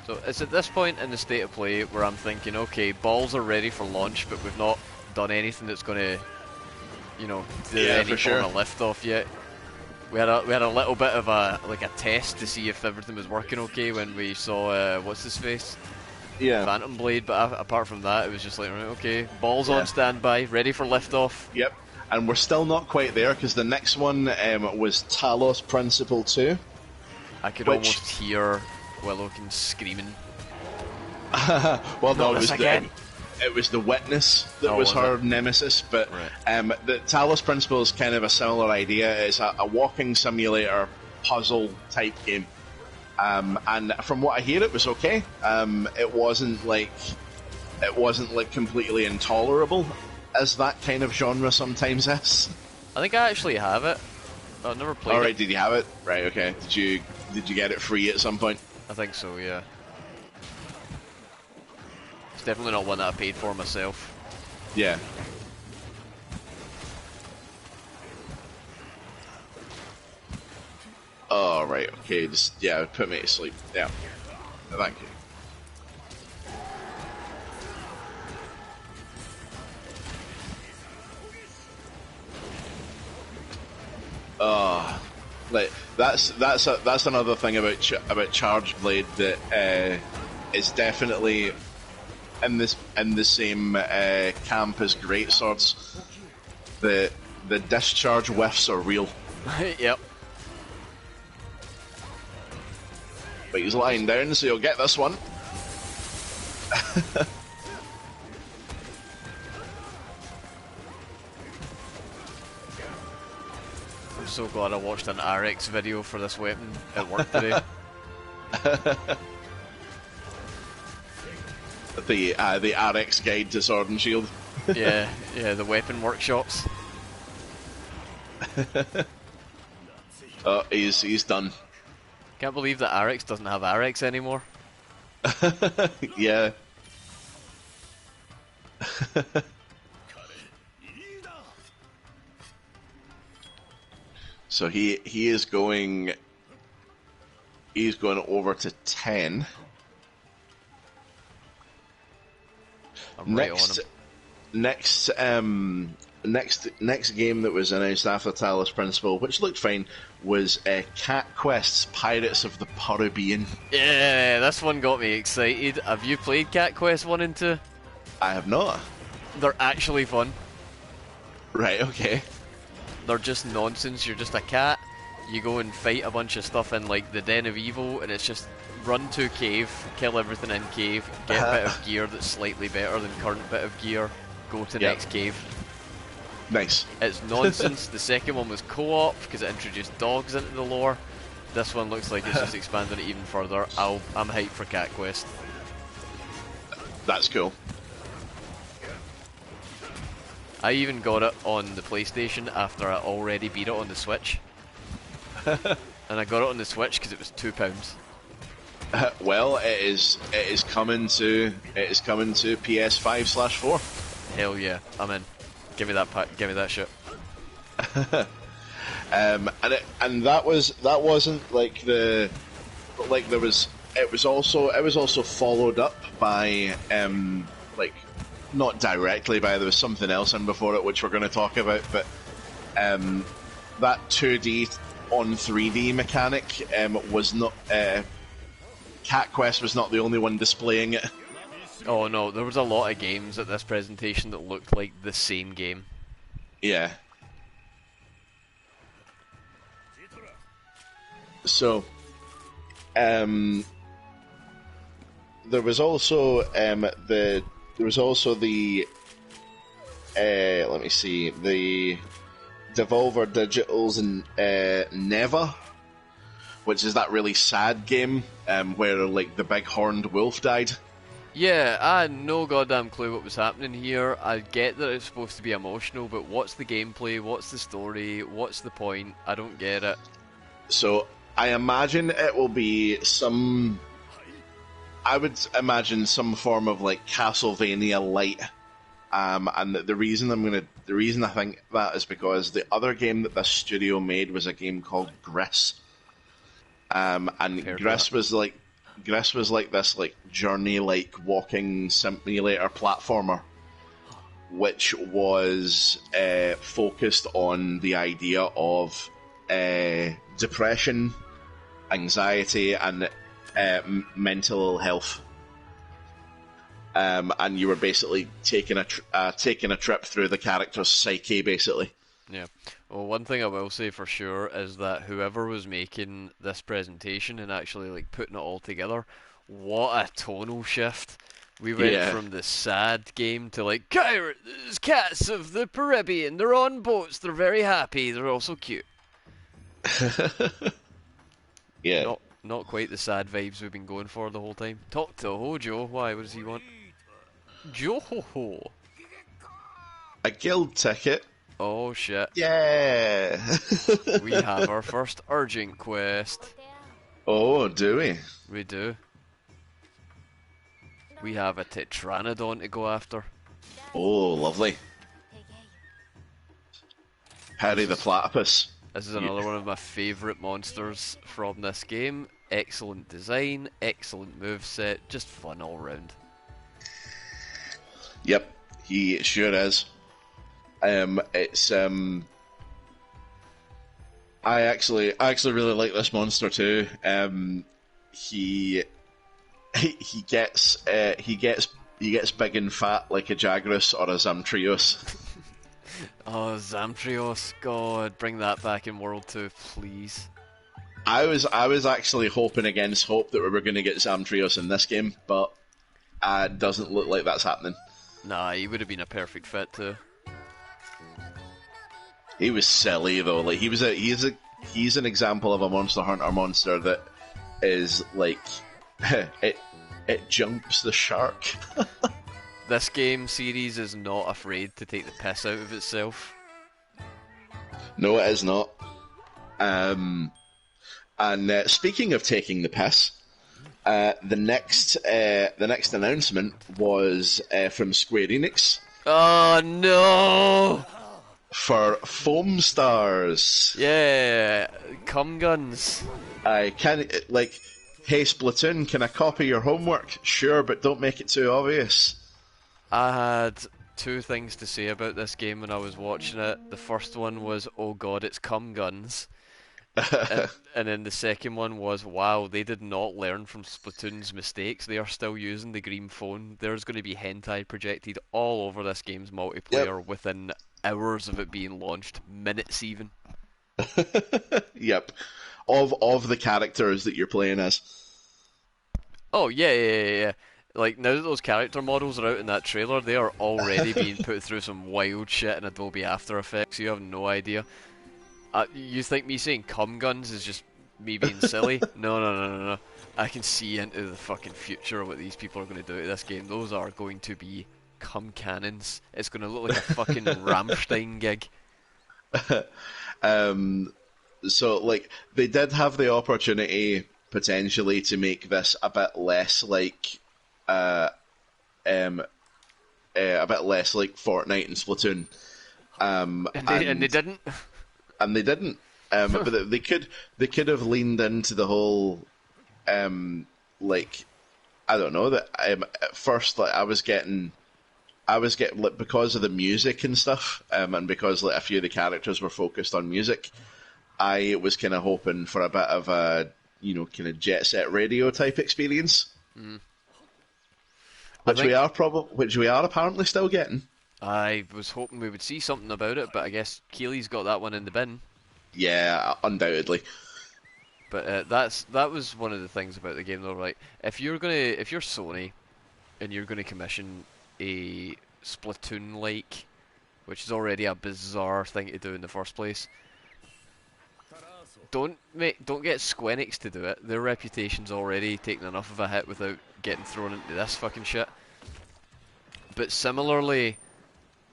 So it's at this point in the state of play where I'm thinking, okay, balls are ready for launch, but we've not done anything that's going to, you know, do any form of lift off yet. We had a little bit of a test to see if everything was working okay when we saw what's his face, Phantom Blade. But apart from that, it was just like, right, okay, balls on standby, ready for liftoff. Yep, and we're still not quite there because the next one was Talos Principle 2. I could almost hear Willowkin screaming. Well, no, it was the Witness that was her nemesis, but the Talos Principle is kind of a similar idea. It's a walking simulator puzzle type game, and from what I hear, it was okay. It wasn't like completely intolerable, as that kind of genre sometimes is. I think I actually have it. I've never played it. Alright, did you have it? Right, okay. Did you get it free at some point? I think so, yeah. It's definitely not one that I paid for myself. Yeah. Oh, right, okay, just, put me to sleep. Yeah. Thank you. Like that's another thing about Charge Blade that is definitely in the same camp as Great Swords. The discharge whiffs are real. Yep. But he's lying down, so you'll get this one. I'm so glad I watched an RX video for this weapon at work today. The RX guide to Sword and Shield. yeah, the weapon workshops. Oh, he's done. Can't believe that RX doesn't have RX anymore. Yeah. So he is going. He's going over to 10. I'm right on him. Next game that was announced after Talos Principle, which looked fine, was Cat Quest's Pirates of the Caribbean. Yeah, this one got me excited. Have you played Cat Quest 1 and 2? I have not. They're actually fun. Right, okay. They're just nonsense. You're just a cat. You go and fight a bunch of stuff in like the Den of Evil, and it's just run to a cave, kill everything in cave, get a bit of gear that's slightly better than current bit of gear, go to next cave. Nice. It's nonsense. The second one was co-op because it introduced dogs into the lore. This one looks like it's just expanding it even further. I'm hyped for Cat Quest. That's cool. I even got it on the PlayStation after I already beat it on the Switch. And I got it on the Switch because it was £2. Well, it is coming to PS5/4. Hell yeah, I'm in. Give me that pack. Give me that shit. And that wasn't like it was also followed up by like not directly by, there was something else in before it which we're going to talk about, but that 2D on 3D mechanic was not Cat Quest was not the only one displaying it. Oh no, there was a lot of games at this presentation that looked like the same game. Yeah. So, there was also the let me see, the Devolver Digital's Neva, which is that really sad game where like the big horned wolf died. Yeah, I had no goddamn clue what was happening here. I get that it's supposed to be emotional, but what's the gameplay? What's the story? What's the point? I don't get it. So I imagine it will be I would imagine some form of like Castlevania light. And the reason I think that is because the other game that this studio made was a game called Gris. And Gris was like this like journey like walking simulator platformer, which was focused on the idea of depression, anxiety, and mental health. And you were basically taking a trip through the character's psyche, basically. Yeah. Well, one thing I will say for sure is that whoever was making this presentation and actually like putting it all together, what a tonal shift. We went from the sad game to like, Pirates, cats of the Caribbean, they're on boats, they're very happy, they're also cute. Yeah. Not quite the sad vibes we've been going for the whole time. Talk to Hojo. Why? What does he want? Joho. A guild ticket. Oh shit. Yeah. We have our first urgent quest. Oh, do we? We do. We have a Tetranodon to go after. Oh, lovely. Harry the Platypus. This is another one of my favourite monsters from this game. Excellent design, excellent moveset, just fun all round. Yep, he sure is. It's I actually really like this monster too. He gets big and fat like a Jagras or a Zamtrios. Oh, Zamtrios, God, bring that back in World 2, please. I was actually hoping against hope that we were going to get Zamtrios in this game, but it doesn't look like that's happening. Nah, he would have been a perfect fit too. He was silly though. Like he's an example of a Monster Hunter monster that is like it jumps the shark. This game series is not afraid to take the piss out of itself. No, it is not. And speaking of taking the piss, the next announcement was from Square Enix. Oh no! For Foam Stars. Yeah, cum guns. I can like, hey Splatoon, can I copy your homework? Sure, but don't make it too obvious. I had two things to say about this game when I was watching it. The first one was, oh god, it's cum guns. and then the second one was, wow, they did not learn from Splatoon's mistakes. They are still using the green phone. There's going to be hentai projected all over this game's multiplayer within hours of it being launched. Minutes even. Yep. Of the characters that you're playing as. Oh, yeah. Like, now that those character models are out in that trailer, they are already being put through some wild shit in Adobe After Effects. You have no idea. You think me saying cum guns is just me being silly? No. I can see into the fucking future of what these people are going to do to this game. Those are going to be cum cannons. It's going to look like a fucking Rammstein gig. So, like, they did have the opportunity, potentially, to make this a bit less like a bit less like Fortnite and Splatoon. And they didn't. And they didn't. But they could have leaned into the whole, like, I don't know, that at first, like, I was getting like, because of the music and stuff, and because like a few of the characters were focused on music, I was kind of hoping for a bit of a, kind of Jet Set Radio type experience. Mm. Which we are apparently still getting. I was hoping we would see something about it, but I guess Keely's got that one in the bin. Yeah, undoubtedly. But that was one of the things about the game, though. Like, if you're Sony, and you're gonna commission a Splatoon-like, which is already a bizarre thing to do in the first place, don't get Squenix to do it. Their reputation's already taken enough of a hit without getting thrown into this fucking shit. But similarly,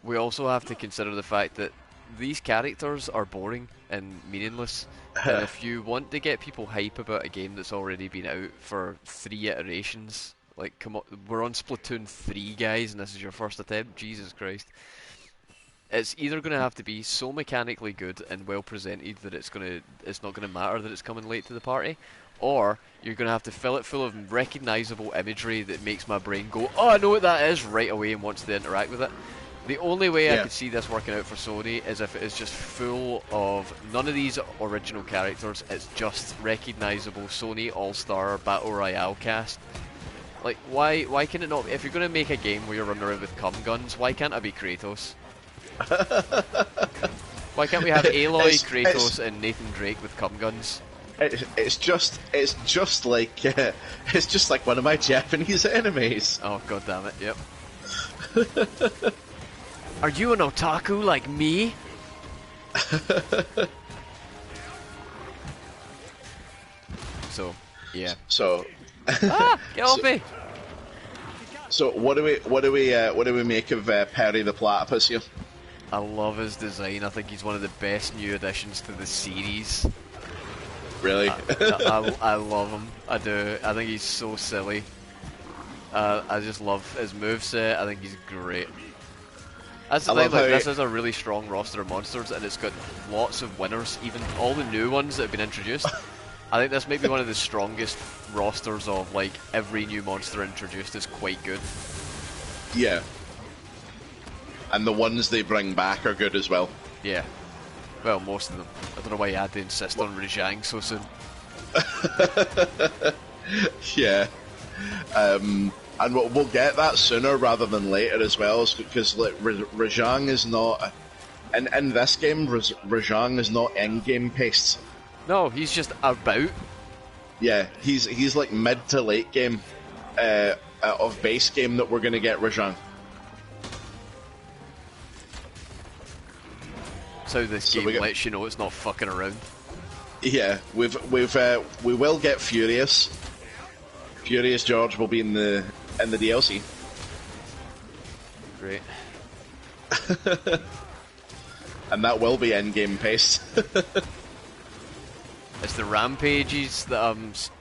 we also have to consider the fact that these characters are boring and meaningless. And if you want to get people hype about a game that's already been out for 3 iterations, like, come on, we're on Splatoon 3, guys, and this is your first attempt? Jesus Christ. It's either going to have to be so mechanically good and well presented that it's not going to matter that it's coming late to the party, or you're going to have to fill it full of recognisable imagery that makes my brain go, oh, I know what that is, right away, and wants to interact with it. The only way I could see this working out for Sony is if it is just full of none of these original characters. It's just recognisable Sony All-Star Battle Royale cast. Like, why can it not? If you're going to make a game where you're running around with cum guns, why can't I be Kratos? Why can't we have Aloy, Kratos, and Nathan Drake with cum guns? It's just like one of my Japanese enemies. Oh, god damn it! Yep. Are you an otaku like me? So, yeah. So, get off me! So, what do we make of Perry the Platypus here? I love his design. I think he's one of the best new additions to the series. Really? I love him. I do. I think he's so silly. I just love his moveset. I think he's great. That's the thing, like, this is a really strong roster of monsters, and it's got lots of winners, even all the new ones that have been introduced. I think this might be one of the strongest rosters of, like, every new monster introduced is quite good. Yeah. And the ones they bring back are good as well. Yeah. Well, most of them. I don't know why you had to insist on Rajang so soon. Yeah. And we'll get that sooner rather than later as well, because like, Rajang is not... In this game, Rajang is not in-game paced. No, he's just about. Yeah, he's like mid to late game of base game that we're gonna get Rajang. That's how this game lets you know it's not fucking around. Yeah, we will get Furious. Furious George will be in the DLC. Great. And that will be end-game paced. It's the rampages that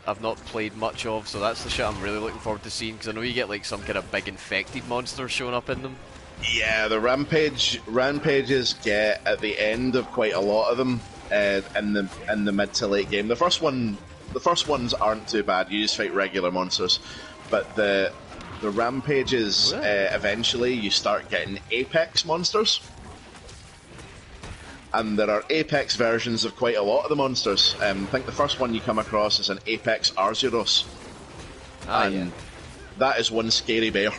I've not played much of, so that's the shit I'm really looking forward to seeing, because I know you get like some kind of big infected monsters showing up in them. Yeah, the rampages get at the end of quite a lot of them in the mid to late game. The first ones aren't too bad. You just fight regular monsters, but the rampages eventually you start getting apex monsters. And there are apex versions of quite a lot of the monsters. I think the first one you come across is an apex Arzuros. And that is one scary bear.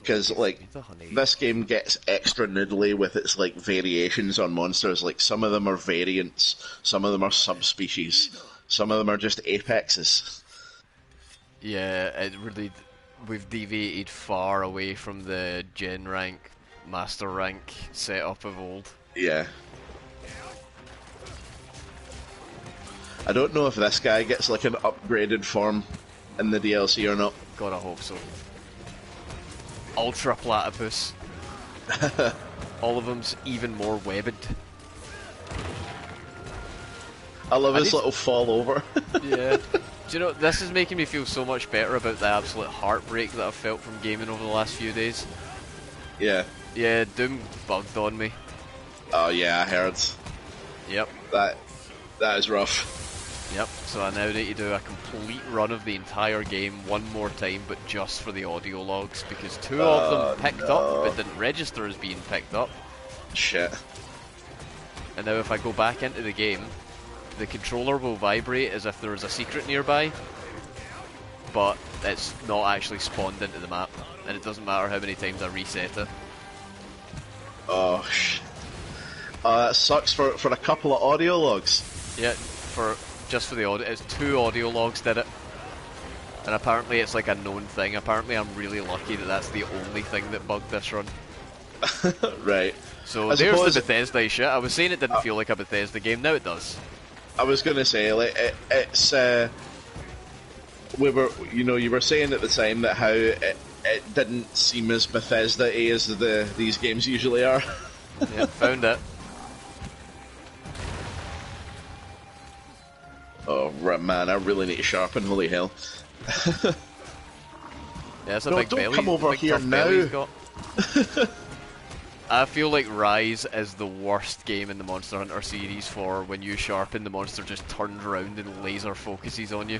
Because, like, this game gets extra noodly with its, like, variations on monsters. Like, some of them are variants, some of them are subspecies, some of them are just apexes. Yeah, it really, we've deviated far away from the gen rank, master rank setup of old. Yeah. I don't know if this guy gets like an upgraded form in the DLC or not. God, I hope so. Ultra Platypus. All of them's even more webbed. I love his little fall over. Yeah. Do you know, this is making me feel so much better about the absolute heartbreak that I've felt from gaming over the last few days. Yeah. Yeah, Doom bugged on me. Oh yeah, I heard. Yep. That is rough. Yep, so I now need to do a complete run of the entire game one more time, but just for the audio logs, because two of them picked up, but didn't register as being picked up. Shit. And now if I go back into the game, the controller will vibrate as if there is a secret nearby, but it's not actually spawned into the map, and it doesn't matter how many times I reset it. Oh, shit. That sucks for a couple of audio logs. Yeah, just for the audio. It's 2 audio logs did it. And apparently it's like a known thing. Apparently I'm really lucky that that's the only thing that bugged this run. Right. So there's the Bethesda shit. I was saying it didn't feel like a Bethesda game, now it does. I was gonna say, like, it's you were saying at the time that how it didn't seem as Bethesda-y as these games usually are. Yeah, found it. Oh man, I really need to sharpen. Holy hell! Yeah, it's a no, big don't belly. come over big here now. I feel like Rise is the worst game in the Monster Hunter series for when you sharpen, the monster just turns around and laser focuses on you.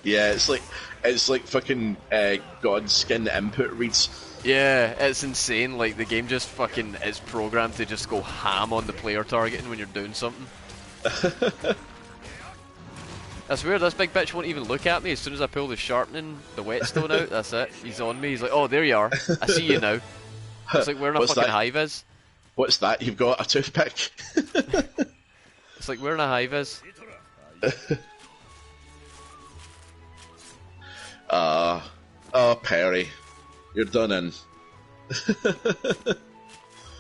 Yeah, it's like fucking Godskin input reads. Yeah, it's insane. Like the game just fucking is programmed to just go ham on the player targeting when you're doing something. That's weird, this big bitch won't even look at me. As soon as I pull the sharpening, the whetstone out, that's it. He's on me. He's like, oh, there you are. I see you now. It's like wearing a fucking high-vis. What's that? You've got a toothpick? It's like wearing a high-vis. Oh, Perry. You're done in.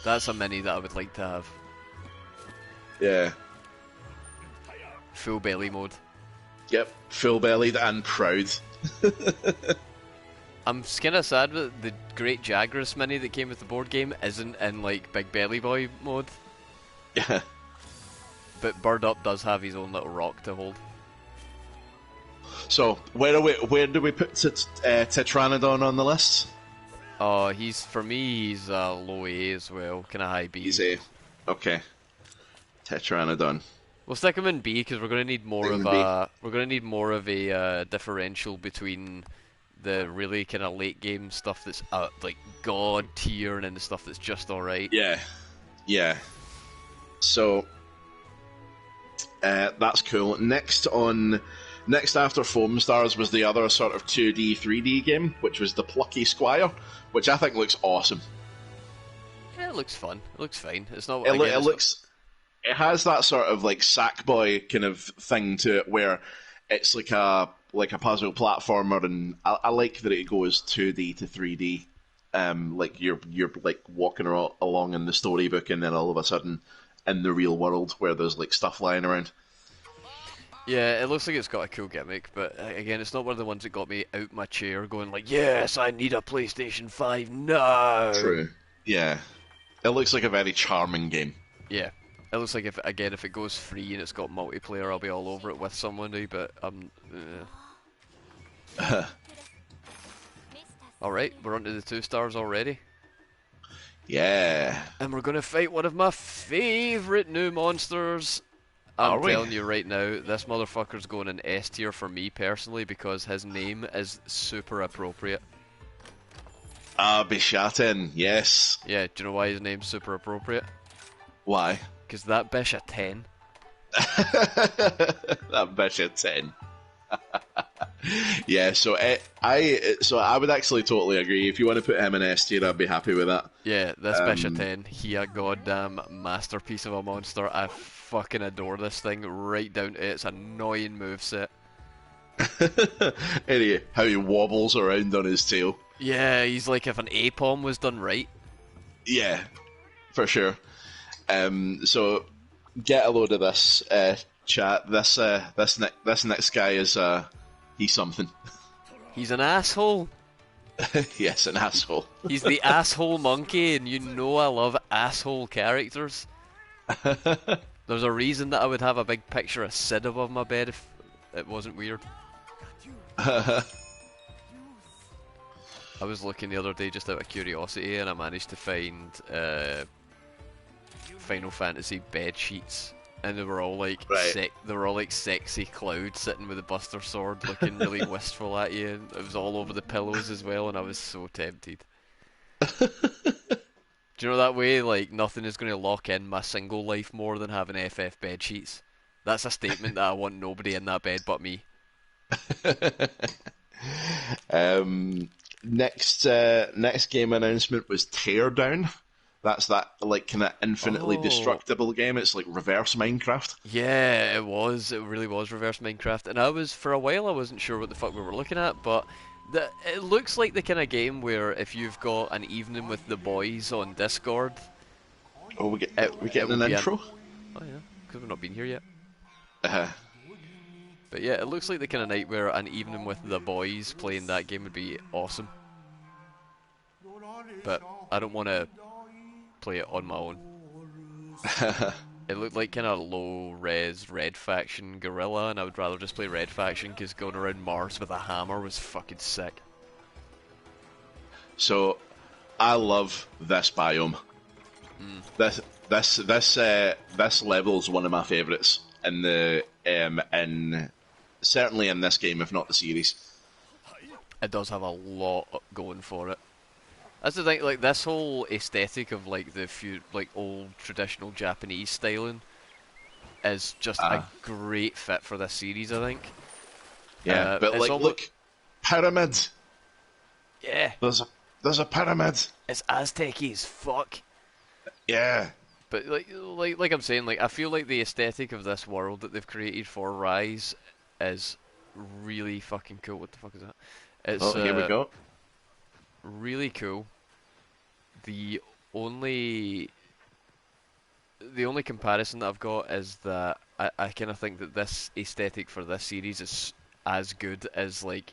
That's a mini that I would like to have. Yeah. Full belly mode. Yep, full-bellied and proud. I'm kind of sad that the Great Jagras mini that came with the board game isn't in, like, Big Belly Boy mode. Yeah. But Bird Up does have his own little rock to hold. So, where do we put Tetranodon on the list? Oh, for me, he's low A as well, kind of high B. He's A. Okay. Tetranodon. We'll stick him in B because we're going to need more of a differential between the really kind of late game stuff that's like god tier and then the stuff that's just alright. Yeah, yeah. So that's cool. Next on Next after Foam Stars was the other sort of 2D, 3D game, which was the Plucky Squire, which I think looks awesome. Yeah, it looks fun. It looks fine. It's not. It looks. It has that sort of like Sackboy kind of thing to it, where it's like a puzzle platformer, and I like that it goes 2D to 3D. Like you're like walking along in the storybook, and then all of a sudden, in the real world, where there's like stuff lying around. Yeah, it looks like it's got a cool gimmick, but again, it's not one of the ones that got me out my chair going like, yes, I need a PlayStation 5 now! True. Yeah. It looks like a very charming game. Yeah. It looks like, if it goes free and it's got multiplayer, I'll be all over it with somebody, but Alright, we're on to the 2 stars already. Yeah. And we're going to fight one of my favourite new monsters. I'm telling you right now, this motherfucker's going in S tier for me personally because his name is super appropriate. Bishaten, yes. Yeah, do you know why his name's super appropriate? Why? Because that bish a 10. That bish a 10. Yeah, so I would actually totally agree. If you want to put him in S tier, I'd be happy with that. Yeah, this bish a 10. He a goddamn masterpiece of a monster. I fucking adore this thing right down to its annoying moveset. Anyway, how he wobbles around on his tail. Yeah, he's like if an A-palm was done right. Yeah, for sure. So get a load of this, chat. This next guy is he's something. He's an asshole. Yes, an asshole. He's the asshole monkey, and you know I love asshole characters. There's a reason that I would have a big picture of Sid above my bed if it wasn't weird. I was looking the other day just out of curiosity, and I managed to find Final Fantasy bed sheets, and they were all like sexy Cloud sitting with a Buster Sword, looking really wistful at you. And it was all over the pillows as well, and I was so tempted. Do you know that way, like, nothing is going to lock in my single life more than having FF bed sheets? That's a statement that I want nobody in that bed but me. Next game announcement was Teardown. That's that like kind of infinitely destructible game. It's like reverse Minecraft. Yeah, it was. It really was reverse Minecraft. And for a while, I wasn't sure what the fuck we were looking at, but it looks like the kind of game where if you've got an evening with the boys on Discord... Oh, we're getting an intro? Oh yeah, because we've not been here yet. Uh-huh. But yeah, it looks like the kind of night where an evening with the boys playing that game would be awesome. But I don't want to play it on my own. It looked like kind of low-res Red Faction Guerrilla, and I would rather just play Red Faction because going around Mars with a hammer was fucking sick. So, I love this biome. This level is one of my favourites in certainly in this game, if not the series. It does have a lot going for it. That's the thing, like this whole aesthetic of like the old traditional Japanese styling is just a great fit for this series, I think. Yeah, but like, look, pyramid. Yeah. There's a pyramid. It's Aztec-y as fuck. Yeah. But like I'm saying, like I feel like the aesthetic of this world that they've created for Rise is really fucking cool. What the fuck is that? It's here we go. Really cool. The only comparison that I've got is that I kind of think that this aesthetic for this series is as good as like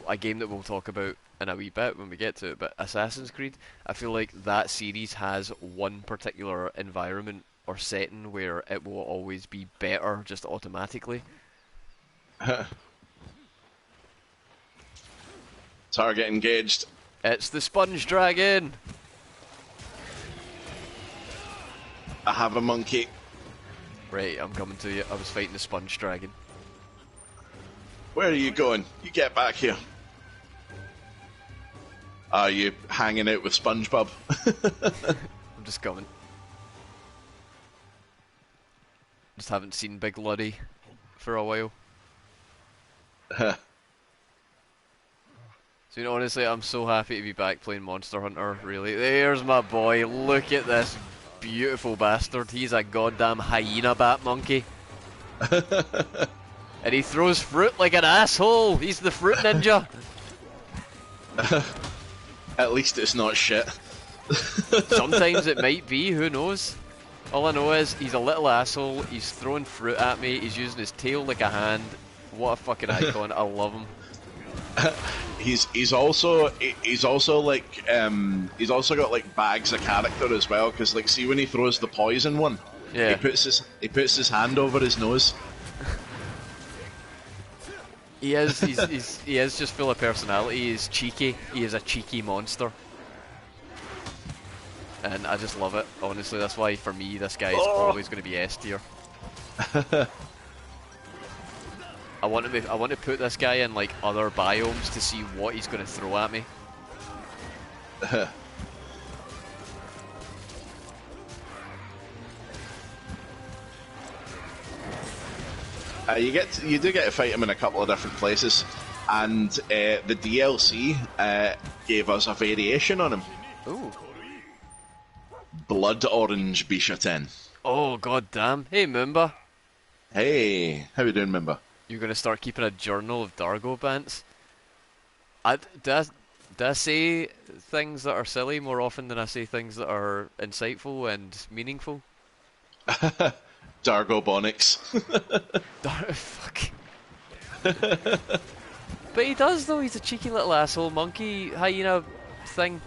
a game that we'll talk about in a wee bit when we get to it, but Assassin's Creed, I feel like that series has one particular environment or setting where it will always be better just automatically. Target engaged. It's the Sponge Dragon! I have a monkey. Right, I'm coming to you. I was fighting the Sponge Dragon. Where are you going? You get back here. Are you hanging out with SpongeBob? I'm just coming. Just haven't seen Big Luddy for a while. So, honestly, I'm so happy to be back playing Monster Hunter, really. There's my boy. Look at this beautiful bastard. He's a goddamn hyena bat monkey. And he throws fruit like an asshole. He's the fruit ninja. At least it's not shit. Sometimes it might be, who knows? All I know is he's a little asshole, he's throwing fruit at me, he's using his tail like a hand. What a fucking icon, I love him. He's also like he's also got like bags of character as well, because like see when he throws the poison one, yeah, he puts his hand over his nose. he is just full of personality. He's cheeky. He is a cheeky monster, and I just love it. Honestly, that's why for me this guy is always going to be S tier. I want to put this guy in like other biomes to see what he's going to throw at me. You do get to fight him in a couple of different places, and the DLC gave us a variation on him. Ooh. Blood Orange Bishaten. Oh god damn! Hey Moomba. Hey, how you doing, Moomba? You're gonna start keeping a journal of Dargo bants? Do I say things that are silly more often than I say things that are insightful and meaningful? Dargo Bonics. Fuck. But he does though, he's a cheeky little asshole monkey hyena thing.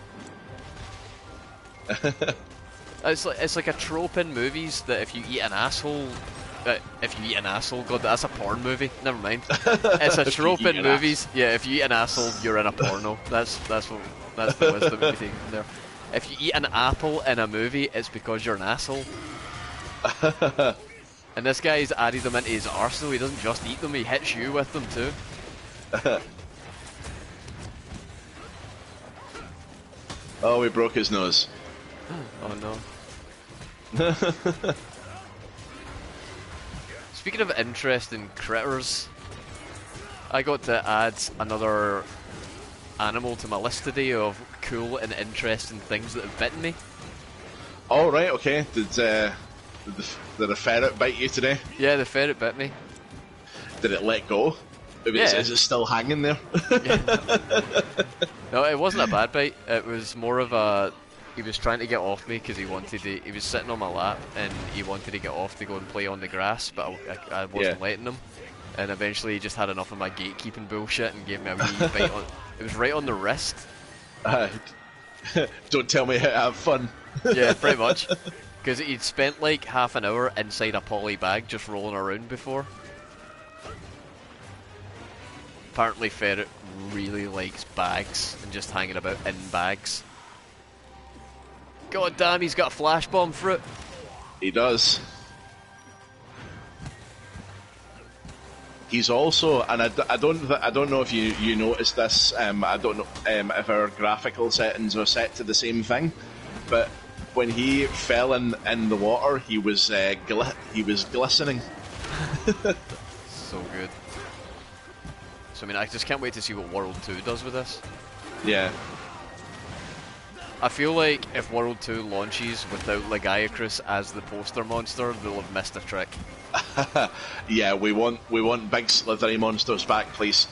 It's like a trope in movies that if you eat an asshole, God, that's a porn movie. Never mind. It's a trope in movies. Yeah, if you eat an asshole, you're in a porno. That's the wisdom to be taken from there. If you eat an apple in a movie, it's because you're an asshole. And this guy's added them into his arsenal. He doesn't just eat them; he hits you with them too. Oh, we broke his nose. Oh no. Speaking of interesting critters, I got to add another animal to my list today of cool and interesting things that have bitten me. Oh right, okay. Did a ferret bite you today? Yeah, the ferret bit me. Did it let go? Is it still hanging there? No, it wasn't a bad bite. It was more of a... He was trying to get off me because he wanted to... He was sitting on my lap and he wanted to get off to go and play on the grass, but I wasn't letting him. And eventually he just had enough of my gatekeeping bullshit and gave me a wee bite on... It was right on the wrist. Don't tell me how to have fun. Yeah, pretty much. Because he'd spent like half an hour inside a poly bag just rolling around before. Apparently ferret really likes bags and just hanging about in bags. God damn, he's got a flash bomb fruit. He does. He's also, and I don't know if you noticed this. I don't know if our graphical settings are set to the same thing, but when he fell in the water, he was glistening. So good. So I mean, I just can't wait to see what World 2 does with this. Yeah. I feel like if World 2 launches without Lagiacrus as the poster monster, they'll have missed a trick. Yeah, we want big slithery monsters back, please.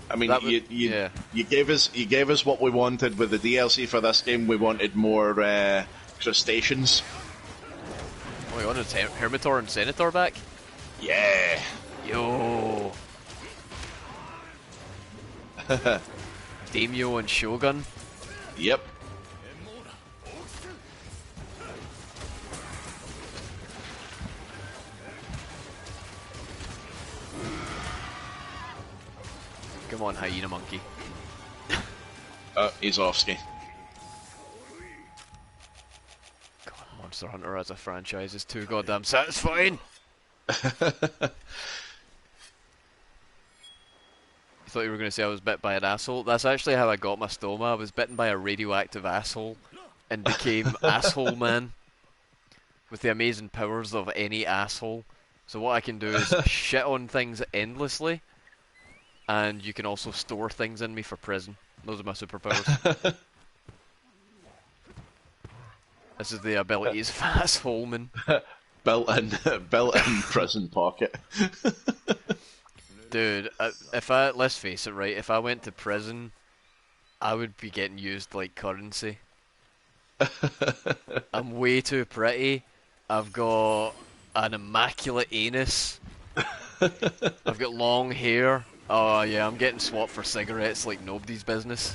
I mean, you gave us what we wanted with the DLC for this game. We wanted more crustaceans. Oh, you wanted Hermitor and Senator back? Yeah. Yo. Daimyo and Shogun. Yep. Come on, hyena monkey. He's offski. God, Monster Hunter as a franchise is too goddamn satisfying. You thought you were going to say I was bit by an asshole? That's actually how I got my stoma. I was bitten by a radioactive asshole and became Asshole Man with the amazing powers of any asshole. So what I can do is shit on things endlessly, and you can also store things in me for prison. Those are my superpowers. This is the abilities Fast Holman. built-in prison pocket. Dude, let's face it, right? If I went to prison, I would be getting used like currency. I'm way too pretty. I've got an immaculate anus. I've got long hair. Oh yeah, I'm getting swapped for cigarettes like nobody's business.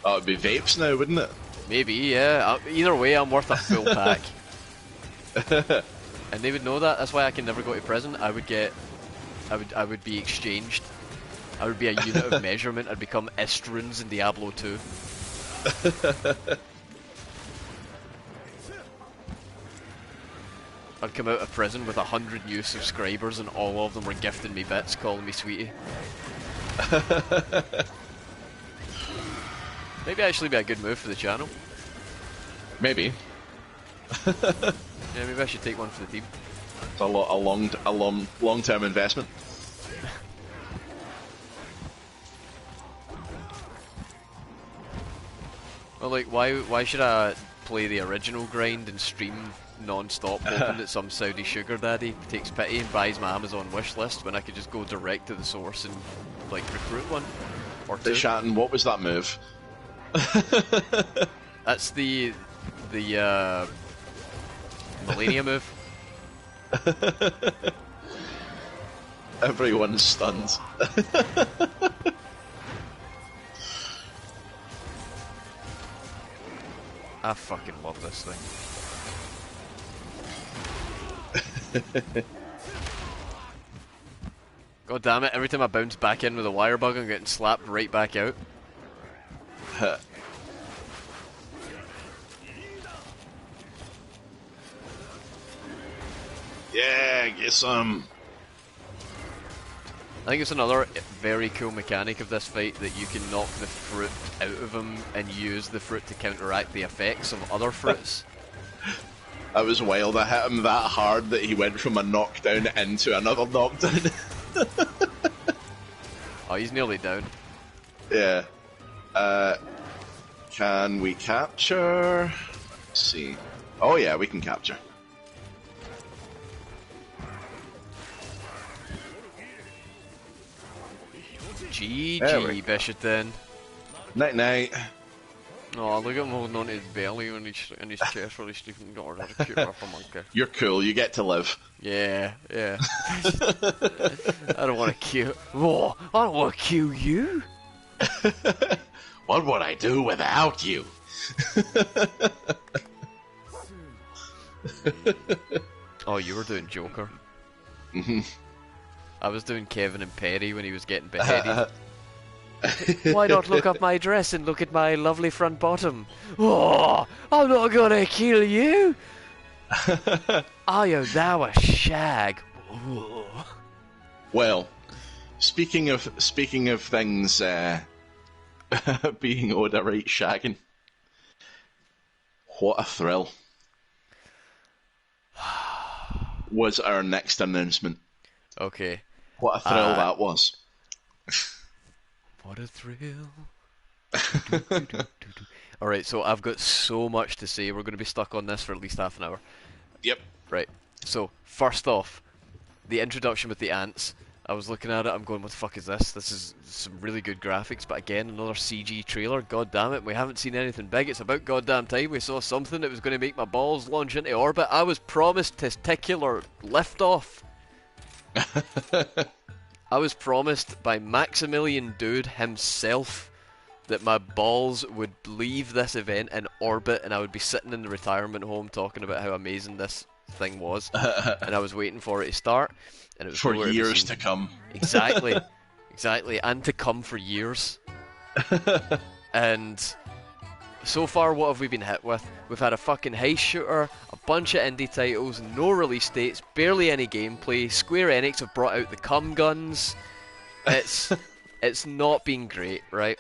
Oh, it'd be vapes now, wouldn't it? Maybe, yeah. Either way, I'm worth a full pack. And they would know that. That's why I can never go to prison. I would be exchanged. I would be a unit of measurement. I'd become estrons in Diablo 2. I'd come out of prison with 100 new subscribers, and all of them were gifting me bits, calling me sweetie. Maybe actually be a good move for the channel. Maybe. Yeah, maybe I should take one for the team. It's a long-term investment. Well, like, why should I play the original grind and stream non-stop, hoping that some Saudi sugar daddy takes pity and buys my Amazon wish list when I could just go direct to the source and like recruit one or two? Shatton, what was that move? That's the Millennia move. Everyone's stunned. I fucking love this thing. God damn it, every time I bounce back in with a wire bug, I'm getting slapped right back out. Yeah, get some. I think it's another very cool mechanic of this fight that you can knock the fruit out of him and use the fruit to counteract the effects of other fruits. That was wild. I hit him that hard that he went from a knockdown into another knockdown. Oh, he's nearly down. Yeah. Can we capture? Let's see. Oh yeah, we can capture. GG, Bishop then. Night night. Oh, look at him holding on to his belly and his chest while he's sleeping. God, what a cute little monkey. You're cool, you get to live. Yeah, yeah. I don't want to kill. Oh, I don't want to kill you. What would I do without you? Oh, you were doing Joker. Mm-hmm. I was doing Kevin and Perry when he was getting beheaded. Why not look up my dress and look at my lovely front bottom? Oh, I'm not gonna kill you. Are you now a shag? Ooh. Well, speaking of things being Oda right shagging, what a thrill was our next announcement. Okay. What a thrill that was. What a thrill. Alright, so I've got so much to say. We're going to be stuck on this for at least half an hour. Yep. Right. So, first off, the introduction with the ants. I was looking at it, I'm going, what the fuck is this? This is some really good graphics, but again, another CG trailer. God damn it, we haven't seen anything big. It's about goddamn time we saw something that was going to make my balls launch into orbit. I was promised testicular liftoff. I was promised by Maximilian Dude himself that my balls would leave this event in orbit and I would be sitting in the retirement home talking about how amazing this thing was. And I was waiting for it to start. And it was for years to come. Exactly. Exactly. And to come for years. And so far, what have we been hit with? We've had a fucking heist shooter, a bunch of indie titles, no release dates, barely any gameplay. Square Enix have brought out the cum guns. It's not been great, right?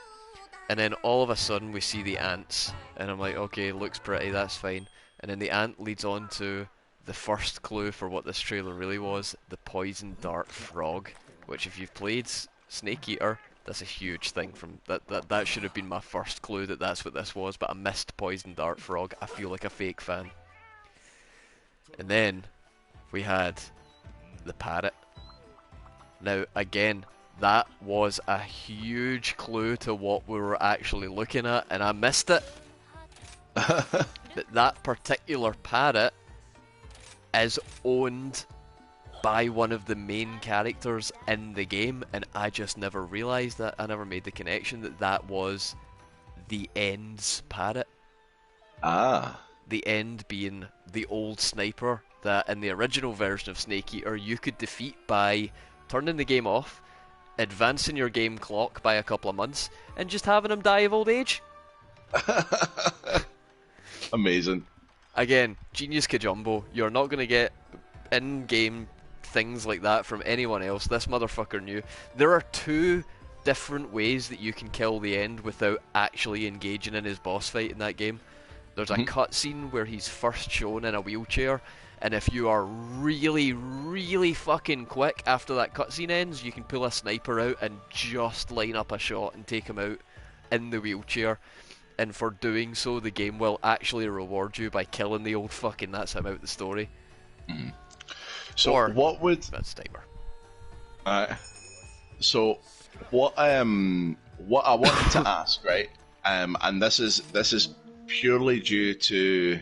And then all of a sudden we see the ants, and I'm like, okay, looks pretty, that's fine. And then the ant leads on to the first clue for what this trailer really was, the poison dart frog, which if you've played Snake Eater, that's a huge thing. From that should have been my first clue that that's what this was, but I missed poison dart frog. I feel like a fake fan. And then we had the parrot. Now again, that was a huge clue to what we were actually looking at, and I missed it. that particular parrot is owned by one of the main characters in the game, and I just never realised that. I never made the connection that that was the End's parrot. Ah. The End being the old sniper that in the original version of Snake Eater you could defeat by turning the game off, advancing your game clock by a couple of months, and just having him die of old age. Amazing. Again, genius Kajumbo. You're not going to get in-game things like that from anyone else. This motherfucker knew. There are 2 different ways that you can kill the End without actually engaging in his boss fight in that game. There's a cutscene where he's first shown in a wheelchair, and if you are really, really fucking quick after that cutscene ends, you can pull a sniper out and just line up a shot and take him out in the wheelchair. And for doing so, the game will actually reward you by killing the old fuck, and that's him out the story. So Or, what would... that's timer. So what I wanted to ask, right? And this is purely due to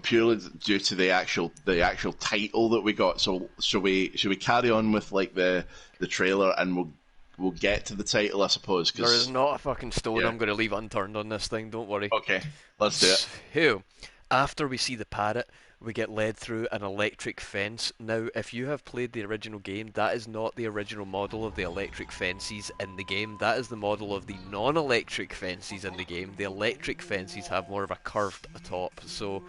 purely due to the actual title that we got. So should we carry on with like the trailer, and we'll get to the title, I suppose. Cause, There is not a fucking stone yeah. I'm going to leave unturned on this thing, don't worry. Okay, let's do it. So, after we see the parrot, we get led through an electric fence. Now, if you have played the original game, that is not the original model of the electric fences in the game. That is the model of the non-electric fences in the game. The electric fences have more of a curved top. So,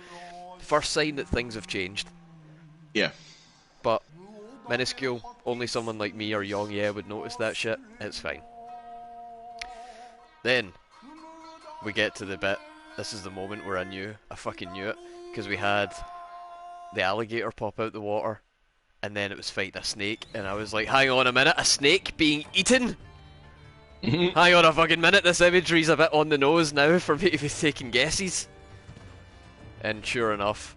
first sign that things have changed. Yeah. But, minuscule, only someone like me or Young Yeah would notice that shit. It's fine. Then, we get to the bit. This is the moment where I fucking knew it. Because we had the alligator pop out the water, and then it was fighting a snake, and I was like, hang on a minute, a snake being eaten? Hang on a fucking minute, this imagery's a bit on the nose now for me to be taking guesses. And sure enough,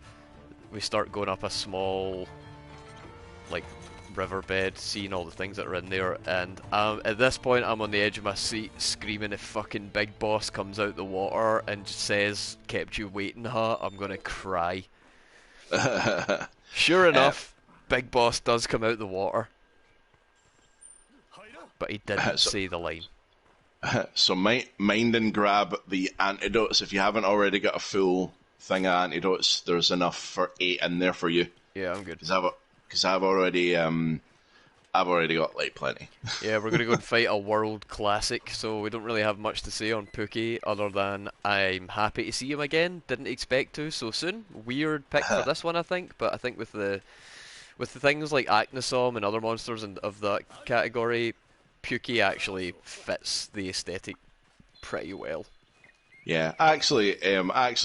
we start going up a small, like, riverbed, seeing all the things that are in there, and at this point I'm on the edge of my seat screaming if fucking Big Boss comes out the water and says, kept you waiting, huh? I'm gonna cry. Sure enough, Big Boss does come out the water, but he didn't say the line. So mind and grab the antidotes. If you haven't already got a full thing of antidotes, there's enough for 8 in there for you. Yeah, I'm good. Because I've already got like plenty. Yeah, we're gonna go and fight a world classic, so we don't really have much to say on Pookie other than I'm happy to see him again. Didn't expect to so soon. Weird pick for this one, I think, but I think with the things like Acnosom and other monsters of that category, Pookie actually fits the aesthetic pretty well. Yeah, I actually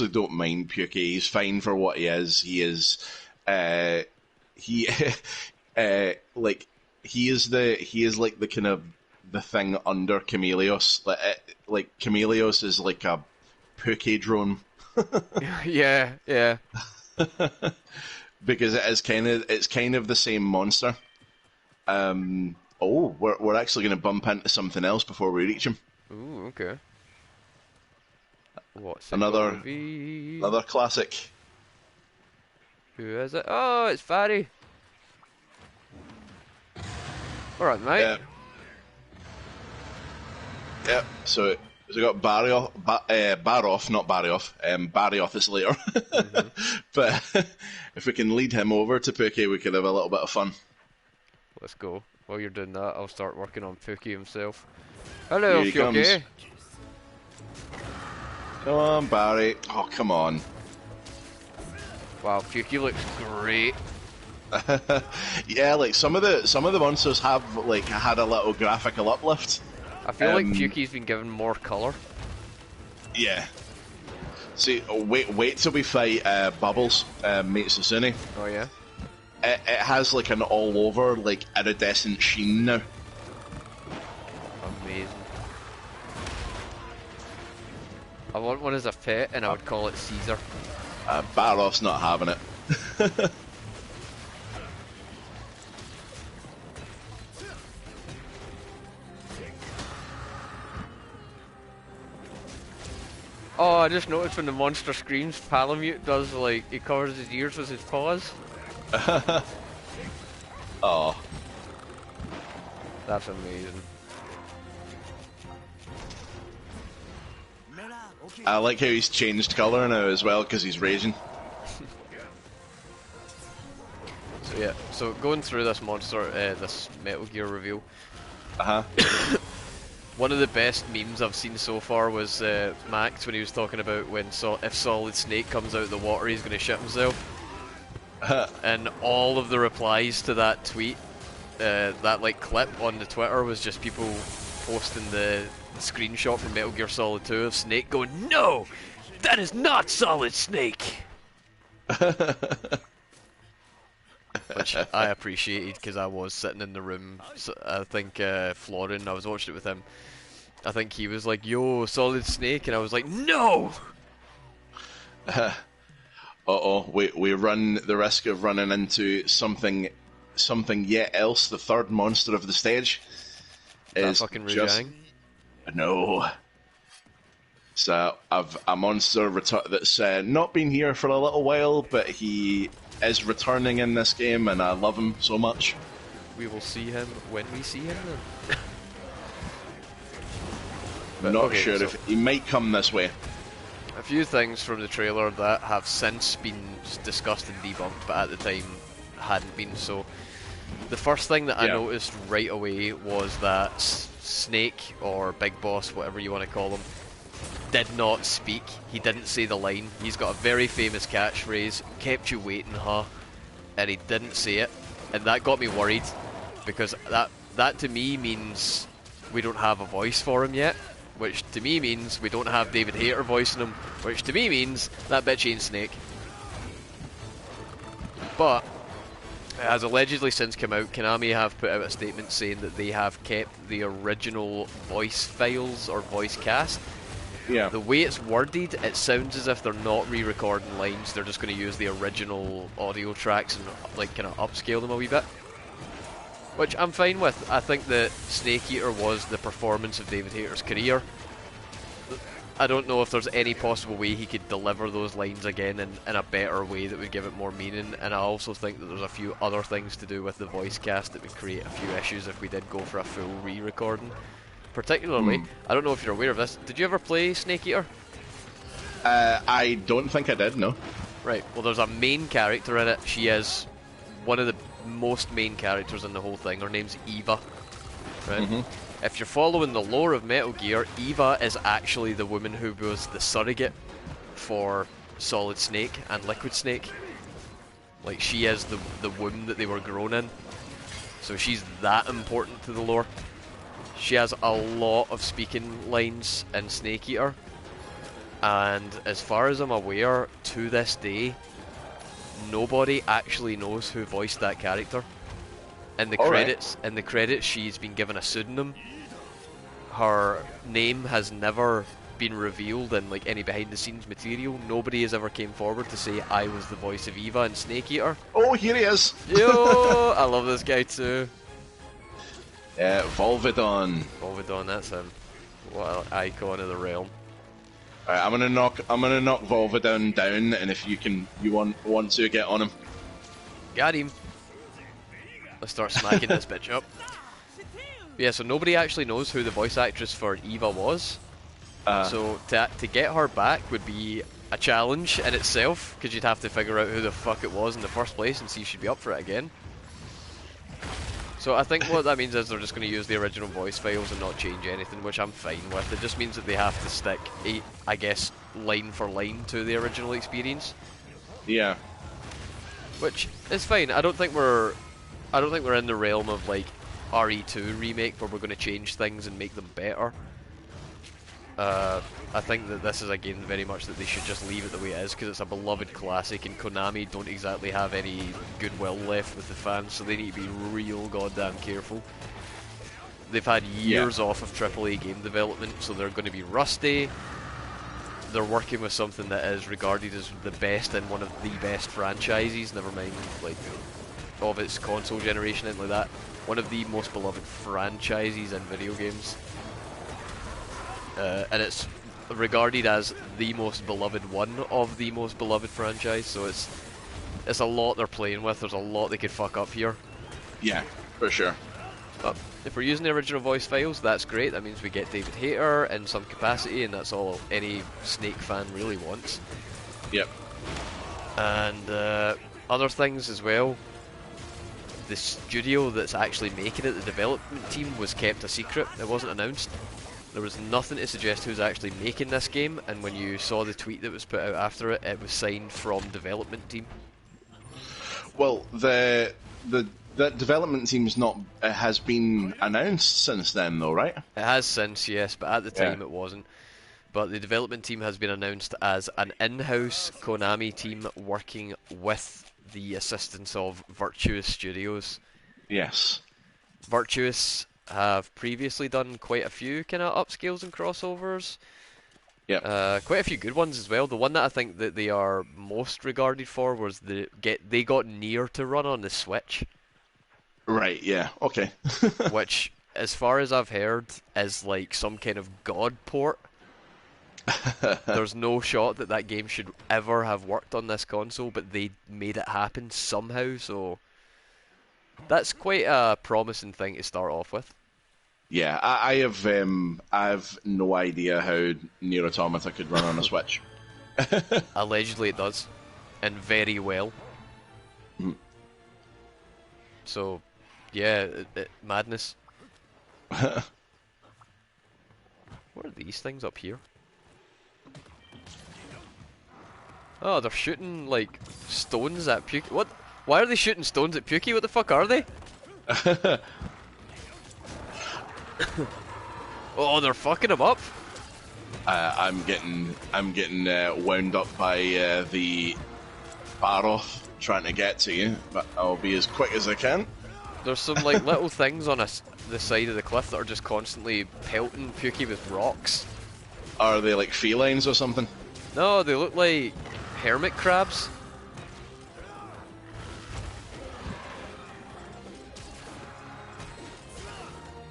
don't mind Pukey. He's fine for what he is. He is, he like he is like the kind of the thing under Chameleos. Like Chameleos is like a Pukey drone. Yeah. Because it's kind of the same monster. We're actually going to bump into something else before we reach him. Ooh, okay. What's it Another gonna be? Another classic. Who is it? Oh, it's Farry. Alright, mate. Yeah. Yeah. So we got Barioth, not Barioth. Barioth is later. But if we can lead him over to Pookie, we could have a little bit of fun. Let's go. While you're doing that, I'll start working on Pookie himself. Hello, Here he comes. Pookie. Come on, Barry. Oh, come on. Wow, Pookie looks great. Yeah, like some of the monsters have like had a little graphical uplift. I feel like Pukie's been given more colour. Yeah. See, wait till we fight Bubbles, Mate Susune. Oh yeah? It has like an all-over, like, iridescent sheen now. Amazing. I want one as a pet, and I would call it Caesar. Barroth's not having it. Oh, I just noticed when the monster screams, Palamute does, like, he covers his ears with his paws. Oh. That's amazing. I like how he's changed colour now as well, because he's raging. So yeah, so going through this monster, this Metal Gear reveal. One of the best memes I've seen so far was Max when he was talking about when if Solid Snake comes out of the water, he's going to shit himself. And all of the replies to that tweet, that like clip on the Twitter, was just people posting the screenshot from Metal Gear Solid 2 of Snake going, "No! That is not Solid Snake!" Which I appreciated, because I was sitting in the room. So I think Florin, I was watching it with him. I think he was like, "Yo, Solid Snake," and I was like, "No!" Uh-oh, we run the risk of running into something yet else. The third monster of the stage is fucking just... Rujang? No. It's a monster that's not been here for a little while, but he is returning in this game, and I love him so much. We will see him when we see him then. Not sure if he might come this way. A few things from the trailer that have since been discussed and debunked, but at the time hadn't been. So the first thing that I noticed right away was that Snake, or Big Boss, whatever you want to call him, did not speak. He didn't say the line. He's got a very famous catchphrase, "Kept you waiting, huh?" And he didn't say it, and that got me worried, because that to me means we don't have a voice for him yet, which to me means we don't have David Hayter voicing him, which to me means that bitch ain't Snake. But it has allegedly since come out, Konami have put out a statement saying that they have kept the original voice files or voice cast. Yeah. The way it's worded, it sounds as if they're not re-recording lines, they're just going to use the original audio tracks and like kind of upscale them a wee bit. Which I'm fine with. I think that Snake Eater was the performance of David Hayter's career. I don't know if there's any possible way he could deliver those lines again in a better way that would give it more meaning, and I also think that there's a few other things to do with the voice cast that would create a few issues if we did go for a full re-recording. Particularly, I don't know if you're aware of this, did you ever play Snake Eater? I don't think I did, no. Right, well there's a main character in it. She is one of the most main characters in the whole thing. Her name's Eva. Right? If you're following the lore of Metal Gear, Eva is actually the woman who was the surrogate for Solid Snake and Liquid Snake. Like, she is the womb that they were grown in. So she's that important to the lore. She has a lot of speaking lines in Snake Eater. And as far as I'm aware, to this day, nobody actually knows who voiced that character. In the credits, she's been given a pseudonym. Her name has never been revealed in like any behind-the-scenes material. Nobody has ever came forward to say I was the voice of Eva in Snake Eater. Oh, here he is! Yo, I love this guy too. Volvidon. Volvidon, that's him. What an icon of the realm. Alright, I'm gonna knock Volvidon down, and if you want to get on him. Got him. Let's start smacking this bitch up. Yeah, so nobody actually knows who the voice actress for Eva was. So to get her back would be a challenge in itself, because you'd have to figure out who the fuck it was in the first place and see if she'd be up for it again. So I think what that means is they're just going to use the original voice files and not change anything, which I'm fine with. It just means that they have to stick, I guess, line for line to the original experience. Yeah. Which is fine. I don't think we're in the realm of like RE2 remake where we're going to change things and make them better. I think that this is a game very much that they should just leave it the way it is, because it's a beloved classic, and Konami don't exactly have any goodwill left with the fans, so they need to be real goddamn careful. They've had years off of AAA game development, so they're going to be rusty. They're working with something that is regarded as the best in one of the best franchises, never mind like of its console generation and like that. One of the most beloved franchises in video games. And it's regarded as the most beloved one of the most beloved franchise, so it's a lot they're playing with. There's a lot they could fuck up here. Yeah, for sure. But if we're using the original voice files, that's great. That means we get David Hayter in some capacity, and that's all any Snake fan really wants. Yep. And other things as well. The studio that's actually making it, the development team, was kept a secret. It wasn't announced. There was nothing to suggest who's actually making this game, and when you saw the tweet that was put out after it, it was signed from development team. Well, that development team's not has been announced since then, though, right? It has since, yes, but at the time it wasn't. But the development team has been announced as an in-house Konami team working with the assistance of Virtuous Studios. Yes. Virtuous have previously done quite a few kind of upscales and crossovers. Yep. Quite a few good ones as well. The one that I think that they are most regarded for was they got Nier to run on the Switch. Right, yeah, okay. Which, as far as I've heard, is like some kind of god port. There's no shot that that game should ever have worked on this console, but they made it happen somehow, so that's quite a promising thing to start off with. Yeah, I have no idea how Nier Automata could run on a Switch. Allegedly it does, and very well. Mm. So, yeah, madness. What are these things up here? Oh, they're shooting, like, stones at Puki. What? Why are they shooting stones at Puki? What the fuck are they? Oh, they're fucking him up. I'm getting wound up by the Baroth trying to get to you, but I'll be as quick as I can. There's some, like, little things on the side of the cliff that are just constantly pelting Puki with rocks. Are they like felines or something? No, they look like hermit crabs.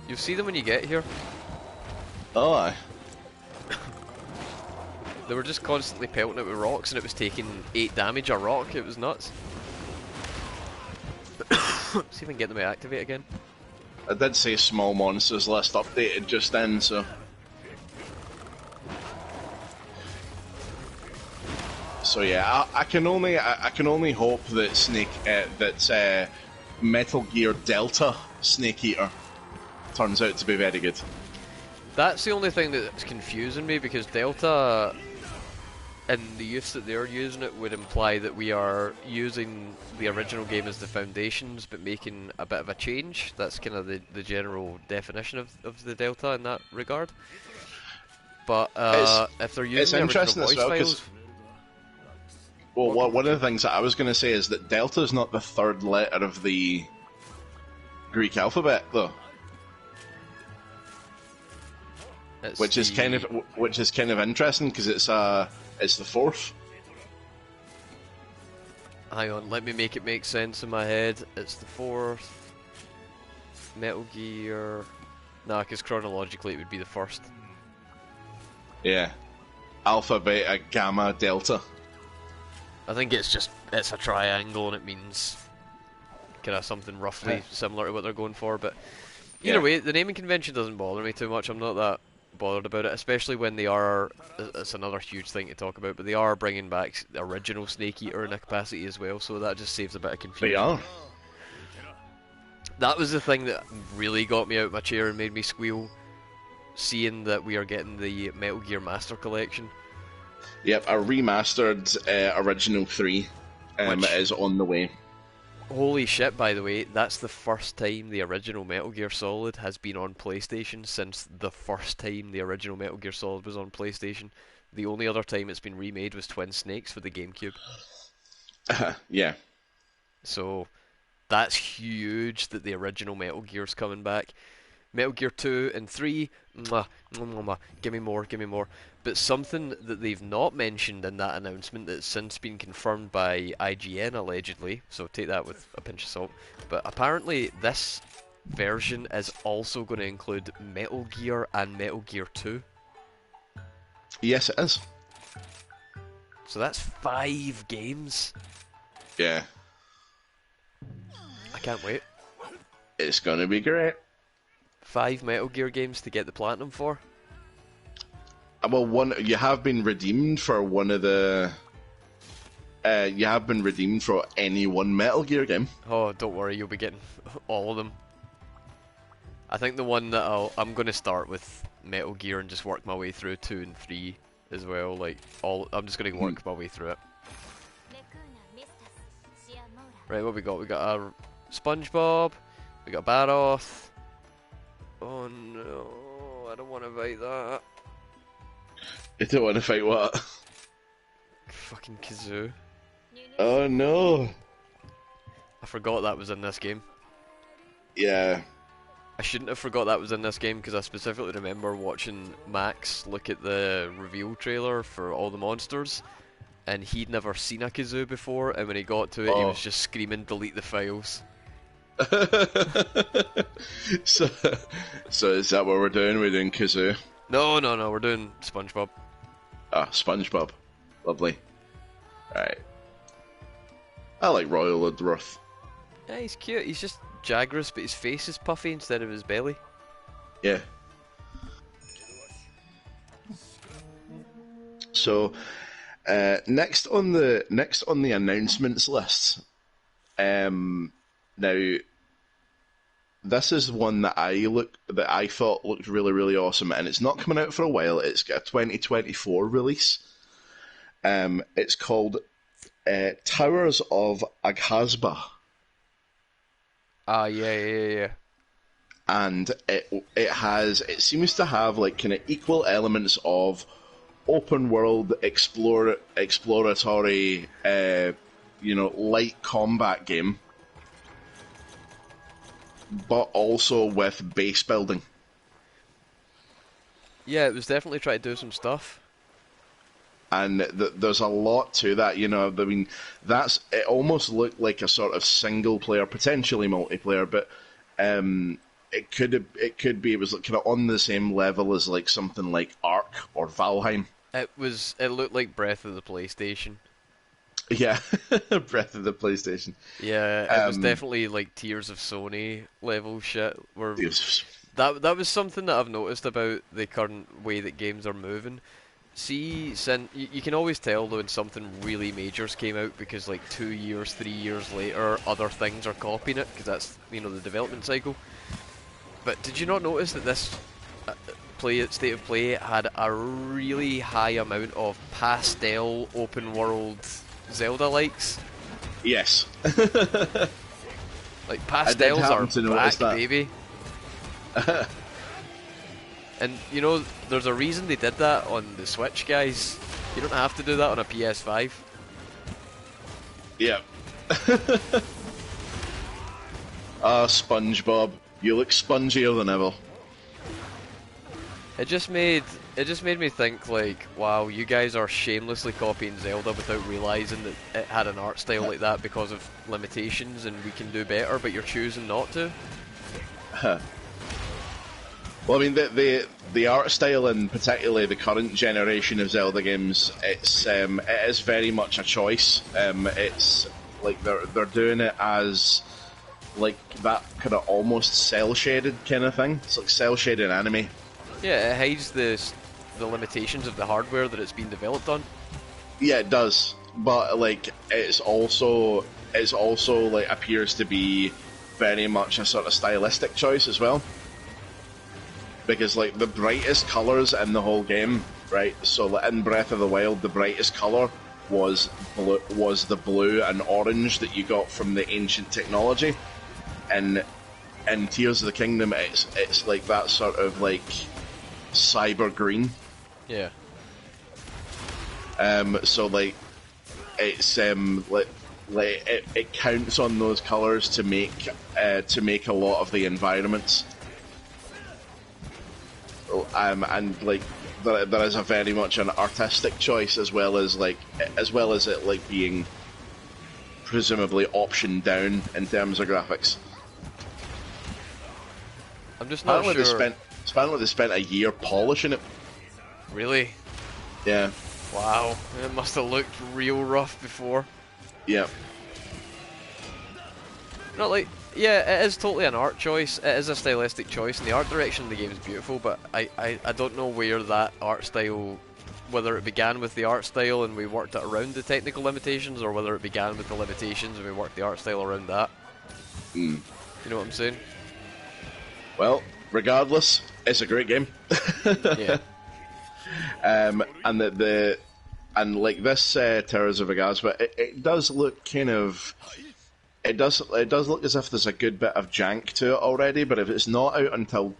You'll see them when you get here. Oh, aye. They were just constantly pelting it with rocks, and it was taking 8 damage a rock. It was nuts. See if I can get them to activate again. I did say small monsters list updated just then, so. So yeah, I can only hope that Metal Gear Delta Snake Eater turns out to be very good. That's the only thing that's confusing me, because Delta and the use that they're using it would imply that we are using the original game as the foundations but making a bit of a change. That's kind of the general definition of the Delta in that regard. But if they're using the original voice files... Well, one of the things that I was going to say is that Delta is not the third letter of the Greek alphabet, though. Which is kind of interesting, because it's the fourth. Hang on, let me make it make sense in my head. It's the fourth. Metal Gear. Nah, because chronologically it would be the first. Yeah. Alpha, Beta, Gamma, Delta. I think it's a triangle, and it means kind of something roughly similar to what they're going for. But either way, the naming convention doesn't bother me too much. I'm not that bothered about it, especially when they are. It's another huge thing to talk about, but they are bringing back the original Snake Eater in a capacity as well, so that just saves a bit of confusion. They are. That was the thing that really got me out of my chair and made me squeal, seeing that we are getting the Metal Gear Master Collection. Yep, a remastered original 3 is on the way. Holy shit, by the way, that's the first time the original Metal Gear Solid has been on PlayStation since the first time the original Metal Gear Solid was on PlayStation. The only other time it's been remade was Twin Snakes for the GameCube. Yeah. So that's huge that the original Metal Gear's coming back. Metal Gear 2 and 3, mwah, mwah, mwah, mwah, give me more, give me more. But something that they've not mentioned in that announcement that's since been confirmed by IGN allegedly, so take that with a pinch of salt, but apparently this version is also going to include Metal Gear and Metal Gear 2. Yes, it is. So that's 5 games. Yeah. I can't wait. It's gonna be great. 5 Metal Gear games to get the platinum for. Well, one you have been redeemed for one of the. You have been redeemed for any one Metal Gear game. Oh, don't worry, you'll be getting all of them. I think the one that I'm going to start with Metal Gear and just work my way through 2 and 3 as well. Like I'm just going to work my way through it. Right, what we got? We got a SpongeBob. We got Barroth. Oh no, I don't want to fight that. You don't want to fight what? Fucking Kazoo. Oh no. I forgot that was in this game. Yeah. I shouldn't have forgot that was in this game because I specifically remember watching Max look at the reveal trailer for all the monsters and he'd never seen a Kazoo before, and when he got to it he was just screaming delete the files. so is that what we're doing? We're doing Kazoo? No, we're doing SpongeBob. Ah, SpongeBob. Lovely. Right. I like Royal Udworth. Yeah, he's cute. He's just Jagras, but his face is puffy instead of his belly. Yeah. So, next on the announcements list, now, this is one that I thought looked really, really awesome, and it's not coming out for a while. It's got a 2024 release. It's called Towers of Aghasba. Ah, yeah. And it seems to have like kind of equal elements of open world exploratory, light combat game, but also with base building. Yeah, it was definitely trying to do some stuff. And there's a lot to that, I mean, it almost looked like a sort of single player, potentially multiplayer, but it was kind of on the same level as like something like Ark or Valheim. It looked like Breath of the PlayStation. Yeah, Breath of the PlayStation. Yeah, it was definitely like Tears of Sony level shit. That was something that I've noticed about the current way that games are moving. See, you can always tell though when something really majors came out because like 2 years, 3 years later, other things are copying it because that's the development cycle. But did you not notice that this State of Play had a really high amount of pastel open world Zelda likes? Yes. Like pastels are back, baby. And there's a reason they did that on the Switch, guys. You don't have to do that on a PS5. Yeah. SpongeBob, you look spongier than ever. It just made me think like, wow, you guys are shamelessly copying Zelda without realizing that it had an art style like that because of limitations, and we can do better, but you're choosing not to. Well, I mean, the art style, and particularly the current generation of Zelda games, it is very much a choice. It's like they're doing it as like that kind of almost cell shaded kind of thing. It's like cell shaded anime. Yeah, it hides the limitations of the hardware that it's been developed on. Yeah, it does, but like it's also like appears to be very much a sort of stylistic choice as well. Because like the brightest colors in the whole game, right? So in Breath of the Wild, the brightest color was the blue and orange that you got from the ancient technology, and in Tears of the Kingdom, it's like that sort of like cyber green. Yeah. So like it's it counts on those colours to make a lot of the environments. And like there is a very much an artistic choice as well as it like being presumably option down in terms of graphics. I'm just not sure. Apparently they spent a year polishing it. Really? Yeah. Wow, it must have looked real rough before. Yeah. Not like, yeah, it is totally an art choice. It is a stylistic choice, and the art direction of the game is beautiful. But I don't know where that art style, whether it began with the art style and we worked it around the technical limitations, or whether it began with the limitations and we worked the art style around that. Mm. You know what I'm saying? Well, regardless, it's a great game. Yeah. And like this Terrors of Agasba, it does look kind of. It does look as if there's a good bit of jank to it already, but if it's not out until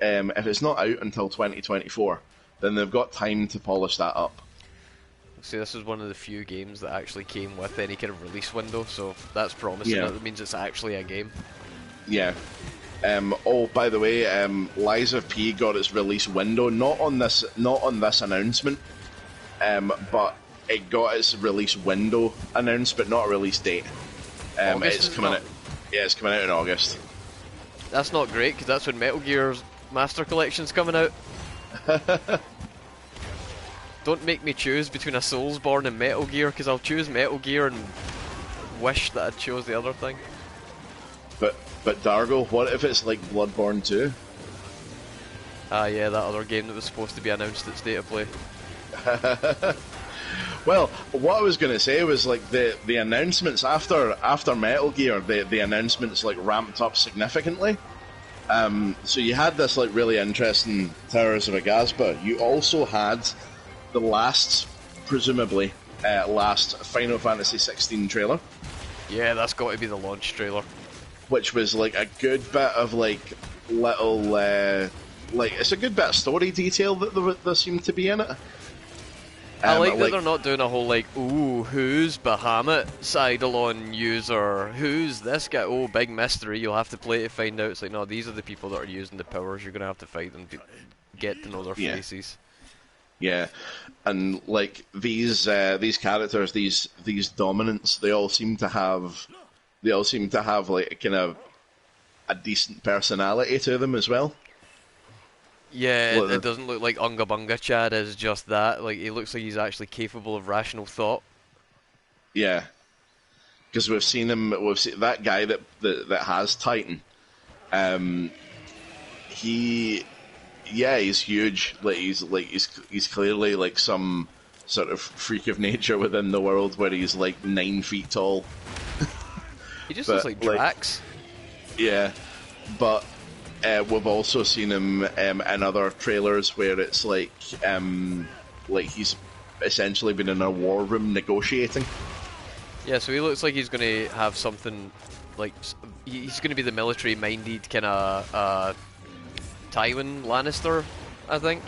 2024, then they've got time to polish that up. See, this is one of the few games that actually came with any kind of release window, so that's promising. Yeah. That means it's actually a game. Yeah. Oh, by the way, Lies of P got its release window not on this announcement, but it got its release window announced, but not a release date. It's coming out. Yeah, it's coming out in August. That's not great because that's when Metal Gear's Master Collection's coming out. Don't make me choose between a Soulsborne and Metal Gear, because I'll choose Metal Gear and wish that I'd chose the other thing. But Dargo, what if it's like Bloodborne 2? Yeah, that other game that was supposed to be announced at State of Play. Well, what I was going to say was like the announcements after Metal Gear, the announcements like ramped up significantly. So you had this like really interesting Towers of Agasba. You also had the presumably last Final Fantasy 16 trailer. Yeah, that's got to be the launch trailer. Which was like a good bit of like little like it's a good bit of story detail that there seemed to be in it. I like that they're not doing a whole like, ooh, who's Bahamut Eidolon user? Who's this guy? Oh, big mystery. You'll have to play to find out. It's like, no, these are the people that are using the powers. You're gonna have to fight them to get to know their faces. Yeah, and like these characters, these dominants, they all seem to have like a kind of a decent personality to them as well. Yeah, it doesn't look like Unga Bunga Chad is just that. Like, he looks like he's actually capable of rational thought. Yeah, because we've seen that guy that has Titan. He's huge. He's clearly like some sort of freak of nature within the world, where he's like 9 feet tall. He just looks like Drax. Yeah, but we've also seen him in other trailers where it's like he's essentially been in a war room negotiating. Yeah, so he looks like he's going to have something like he's going to be the military-minded kind of Tywin Lannister, I think.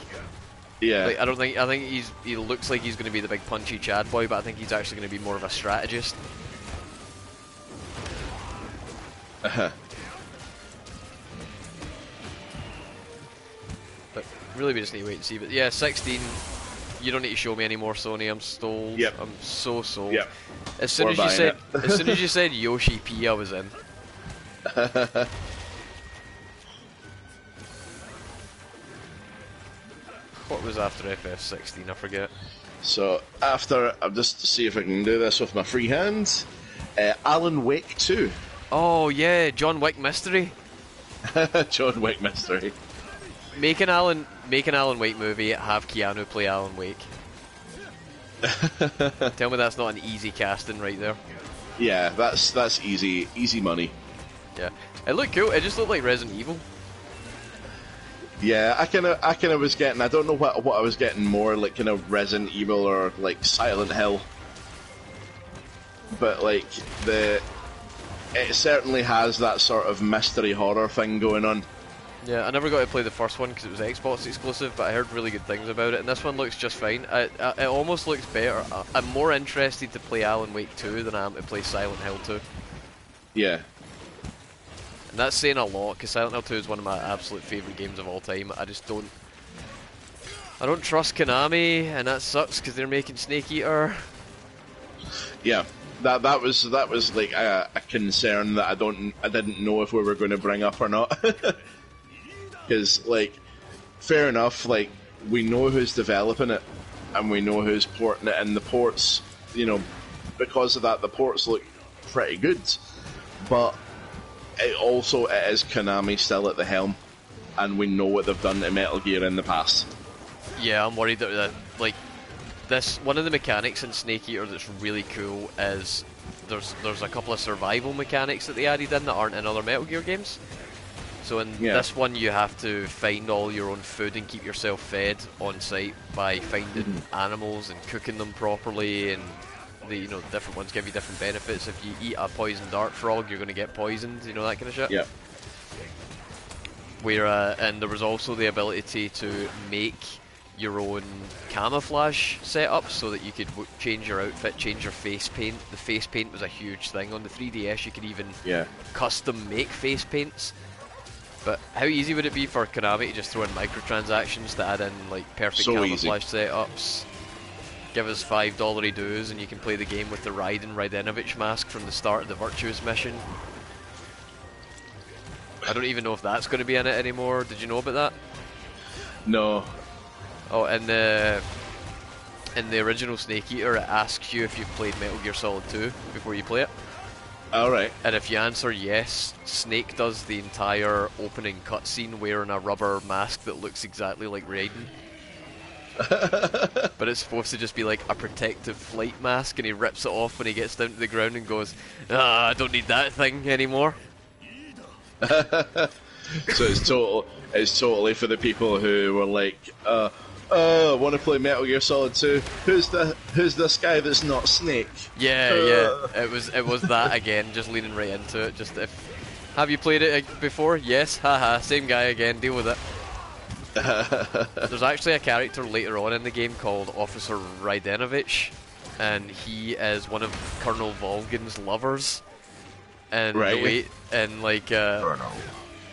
Yeah. Like, I think he looks like he's going to be the big punchy Chad boy, but I think he's actually going to be more of a strategist. But really, we just need to wait and see. But yeah, 16. You don't need to show me anymore, Sony. I'm sold. Yep. I'm so sold. Yep. As soon as you said Yoshi P, I was in. What was after FF16? I forget. So after, I'll just see if I can do this with my free hands. Alan Wake 2. Oh yeah, John Wick mystery. John Wick mystery. Make an Alan Wake movie. Have Keanu play Alan Wake. Tell me that's not an easy casting right there. Yeah, that's easy money. Yeah, it looked cool. It just looked like Resident Evil. Yeah, I kind of was getting. I don't know what I was getting more, like kind of Resident Evil or like Silent Hill. but like it certainly has that sort of mystery horror thing going on. Yeah, I never got to play the first one because it was Xbox exclusive, but I heard really good things about it, and this one looks just fine. It almost looks better. I'm more interested to play Alan Wake 2 than I am to play Silent Hill 2. Yeah. And that's saying a lot, because Silent Hill 2 is one of my absolute favourite games of all time. I don't trust Konami, and that sucks because they're making Snake Eater. Yeah. That was like a concern that I didn't know if we were going to bring up or not. Because, like, fair enough, like, we know who's developing it, and we know who's porting it, and the ports, you know, because of that, the ports look pretty good. But it is Konami still at the helm, and we know what they've done to Metal Gear in the past. Yeah, I'm worried that, like, one of the mechanics in Snake Eater that's really cool is there's a couple of survival mechanics that they added in that aren't in other Metal Gear games. So in this one, you have to find all your own food and keep yourself fed on site by finding animals and cooking them properly, and different ones give you different benefits. If you eat a poisoned dart frog, you're going to get poisoned, that kind of shit. Yeah. And there was also the ability to make your own camouflage setup so that you could change your outfit, change your face paint. The face paint was a huge thing on the 3DS. You could even custom make face paints. But how easy would it be for Konami to just throw in microtransactions to add in like perfect camouflage setups? Give us $5 dues and you can play the game with the Raidenovich mask from the start of the Virtuous mission. I don't even know if that's going to be in it anymore. Did you know about that? No. Oh, and in the original Snake Eater, it asks you if you've played Metal Gear Solid 2 before you play it. Alright. And if you answer yes, Snake does the entire opening cutscene wearing a rubber mask that looks exactly like Raiden. But it's supposed to just be like a protective flight mask, and he rips it off when he gets down to the ground and goes, I don't need that thing anymore. So it's totally for the people who were like, I want to play Metal Gear Solid 2. Who's this guy that's not Snake? Yeah. It was that again, just leaning right into it. Have you played it before? Yes. Haha. Same guy again. Deal with it. There's actually a character later on in the game called Officer Raidenovich, and he is one of Colonel Volgin's lovers. And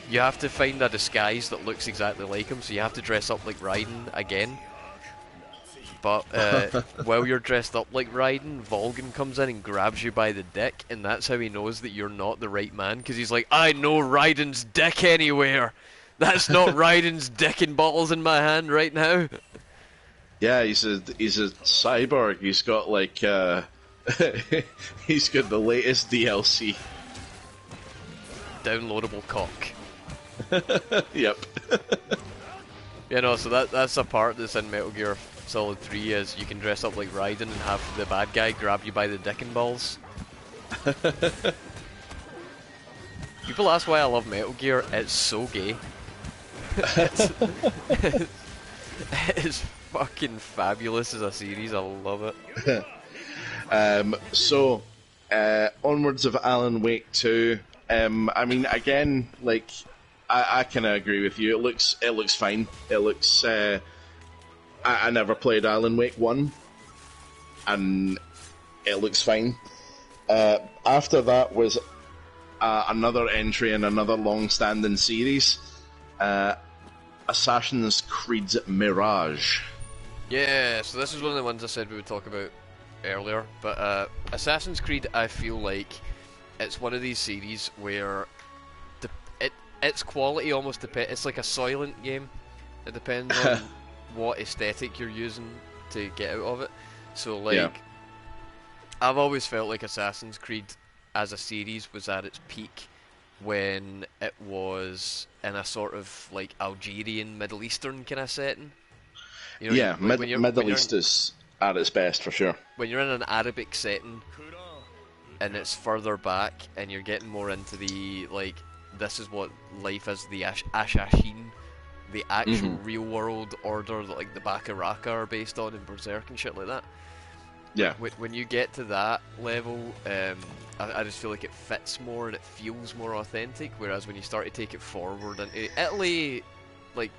you have to find a disguise that looks exactly like him, so you have to dress up like Raiden again. But while you're dressed up like Raiden, Volgin comes in and grabs you by the dick, and that's how he knows that you're not the right man, because he's like, I know Raiden's dick anywhere! That's not Raiden's dick and bottles in my hand right now! Yeah, he's a cyborg. He's got like, he's got the latest DLC. Downloadable cock. Yep. So that's a part that's in Metal Gear Solid 3 is you can dress up like Raiden and have the bad guy grab you by the dick and balls. People ask why I love Metal Gear. It's so gay. It's fucking fabulous as a series. I love it. Onwards of Alan Wake 2. I mean, again, like, I kind of agree with you. It looks fine. It looks. I never played Alan Wake 1, and it looks fine. After that was another entry in another long-standing series, Assassin's Creed Mirage. Yeah, so this is one of the ones I said we would talk about earlier. But Assassin's Creed, I feel like it's one of these series where its quality almost depends. It's like a Soylent game. It depends on what aesthetic you're using to get out of it. So, like, I've always felt like Assassin's Creed as a series was at its peak when it was in a sort of like Algerian, Middle Eastern kind of setting. Middle East is at its best for sure. When you're in an Arabic setting and it's further back and you're getting more into the, like, this is what life is, the Ashashin, the actual real world order that like the Baka Raka are based on in Berserk and shit like that. Yeah. When you get to that level, I just feel like it fits more and it feels more authentic. Whereas when you start to take it forward into Italy, like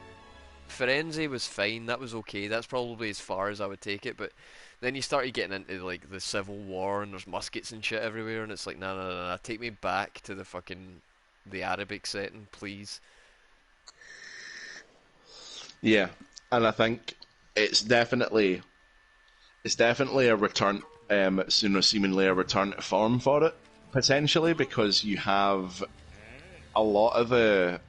Firenze was fine, that was okay. That's probably as far as I would take it. But then you started getting into like the Civil War and there's muskets and shit everywhere, and it's like, no, take me back to the Arabic setting, please. Yeah, and I think it's definitely a return, seemingly a return to form for it potentially, because you have a lot of the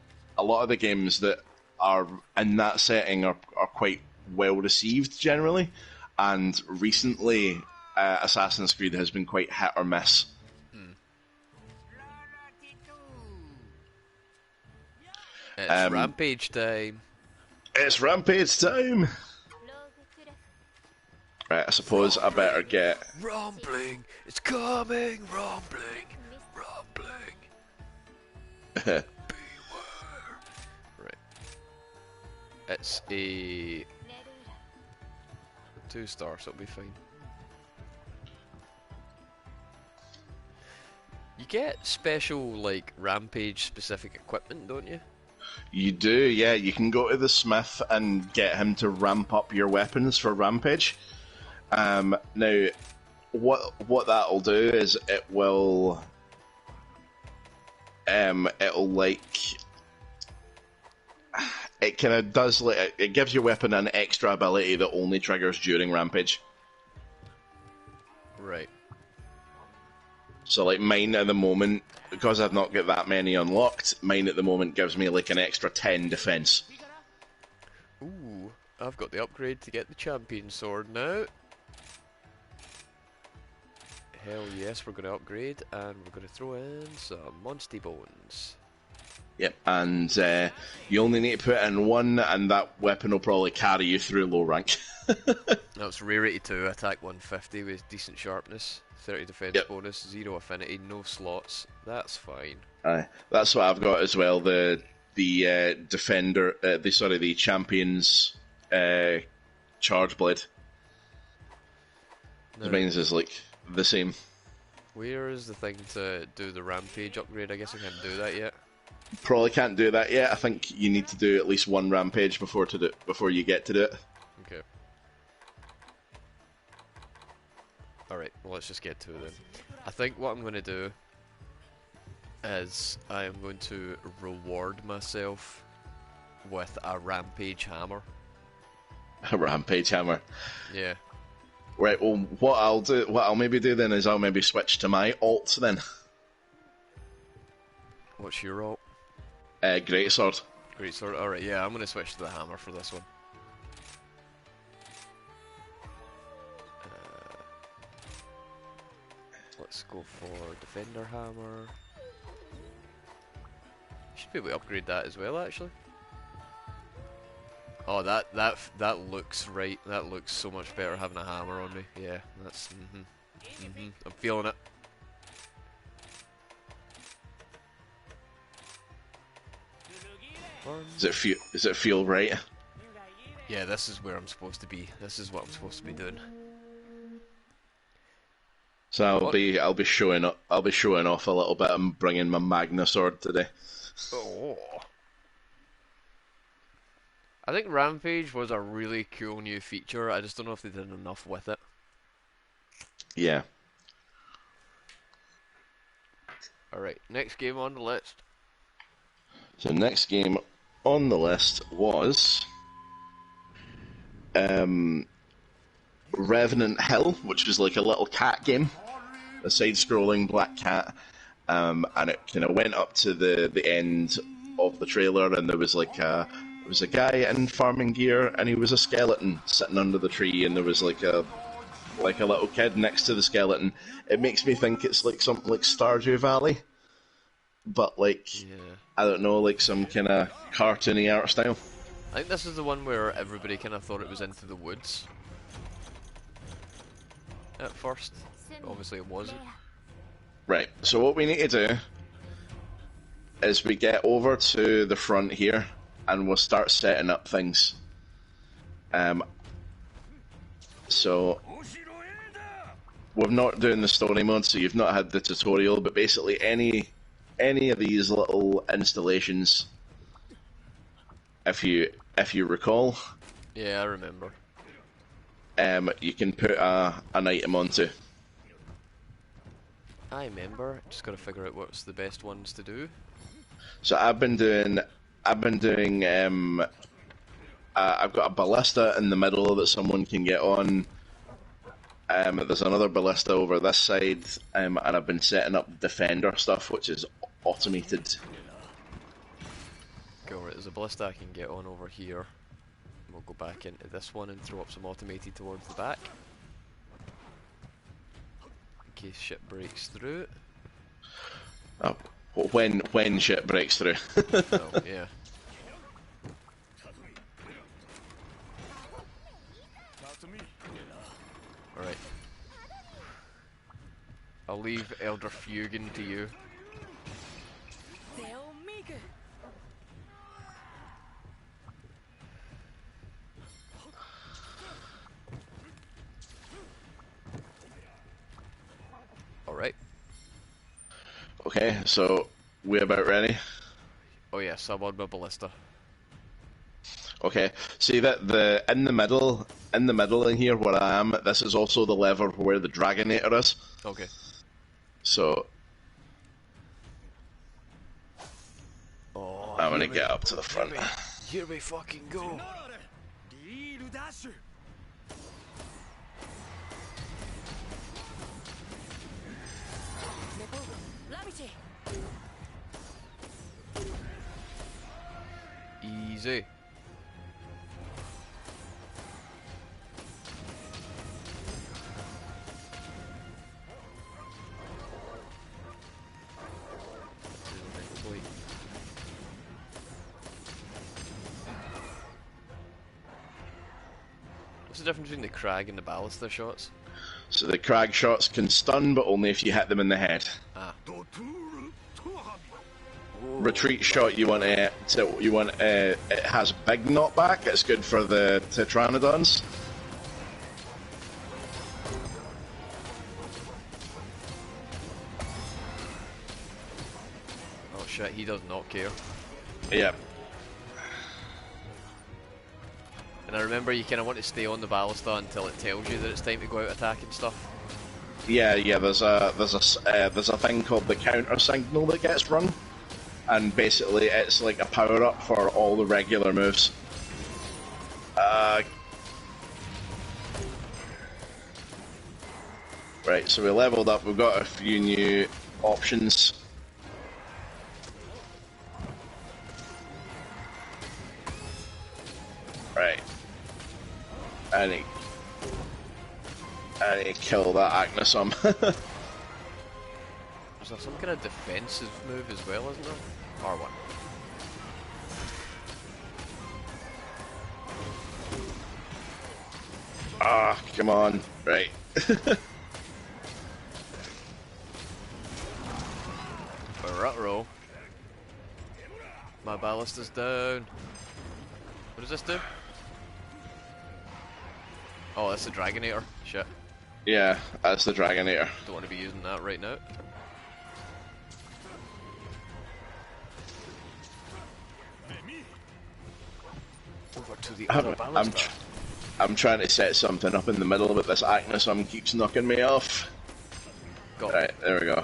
games that are in that setting are quite well received generally, and recently Assassin's Creed has been quite hit or miss. It's Rampage time. It's Rampage time! Right, I suppose I better get... Rumbling! It's coming! Rumbling! Rumbling! Beware! Right. It's a 2-star, so it'll be fine. You get special, like, Rampage specific equipment, don't you? You do, yeah. You can go to the smith and get him to ramp up your weapons for Rampage. Now, what that'll do is it'll like, it kind of does, like, it gives your weapon an extra ability that only triggers during Rampage. Right. So, like, mine at the moment, because I've not got that many unlocked, mine at the moment gives me like an extra 10 defense. Ooh, I've got the upgrade to get the champion sword now. Hell yes, we're going to upgrade, and we're going to throw in some Monsty Bones. Yep, and you only need to put in one, and that weapon will probably carry you through low rank. That's rarity 2, attack 150 with decent sharpness, 30 defense bonus, 0 affinity, no slots. That's fine. That's what I've got as well. The defender, the champion's charge blade. No. Mine is like the same. Where is the thing to do the rampage upgrade? I guess I can't do that yet. Probably can't do that yet. I think you need to do at least one rampage before you get to do it. Okay. Alright, well, let's just get to it then. I think what I'm going to do is I am going to reward myself with a rampage hammer. A rampage hammer? Yeah. Right, well, what I'll maybe do then is I'll maybe switch to my alt then. What's your alt? Greatsword. Greatsword, alright, yeah, I'm going to switch to the hammer for this one. Let's go for Defender Hammer. Should be able to upgrade that as well, actually. Oh, that looks right. That looks so much better having a hammer on me. Yeah, that's I'm feeling it. Does it feel right? Yeah, this is where I'm supposed to be. This is what I'm supposed to be doing. So I'll be showing off a little bit. I'm bringing my Magna sword today. Oh. I think Rampage was a really cool new feature. I just don't know if they did enough with it. Yeah. Alright, next game on the list. So next game on the list was Revenant Hill, which was like a little cat game, a side-scrolling black cat, and it kind of went up to the end of the trailer, and there was like a guy in farming gear, and he was a skeleton sitting under the tree, and there was like a little kid next to the skeleton. It makes me think it's like something like Stardew Valley, but like, yeah. I don't know, like some kind of cartoony art style. I think this is the one where everybody kind of thought it was Into the Woods at first. But obviously it wasn't. Right, so what we need to do is we get over to the front here and we'll start setting up things. So we're not doing the story mode, so you've not had the tutorial. But basically, any of these little installations, if you recall, Yeah, I remember. you can put an item onto. I remember. Just got to figure out what's the best ones to do. So I've been doing. I've got a ballista in the middle that someone can get on. There's another ballista over this side, and I've been setting up defender stuff, which is automated. Go right. There's a ballista I can get on over here. We'll go back into this one and throw up some automated towards the back. In case shit breaks through. Oh, when shit breaks through. Oh, yeah. Alright. I'll leave Elder Fugen to you. Alright. Okay, so we about ready? Oh yes, I'm on my ballista. Okay, see that in the middle in here where I am, this is also the lever where the Dragonator is. Okay. So Oh, I'm gonna get up to the front. Here we fucking go. Easy. What's the difference between the crag and the ballista shots? So the crag shots can stun, but only if you hit them in the head. Ah. Retreat shot, you want it has big knockback. It's good for the Tetranodons. Oh shit, he does not care. Yep. And I remember you kind of want to stay on the ballista until it tells you that it's time to go out attacking stuff. Yeah. There's a thing called the counter signal that gets run, and basically it's like a power up for all the regular moves. Right, so we leveled up. We've got a few new options. Right. I need to kill that Agnesum. There's some kind of defensive move as well, isn't there? R1. Ah, come on. Right. Ruh-roh. My ballista's down. What does this do? Oh, that's the Dragonator. Shit. Yeah, that's the Dragonator. Don't want to be using that right now. Over to the other ballista. I'm trying to set something up in the middle, but this Agnesum keeps knocking me off. Got right, there we go.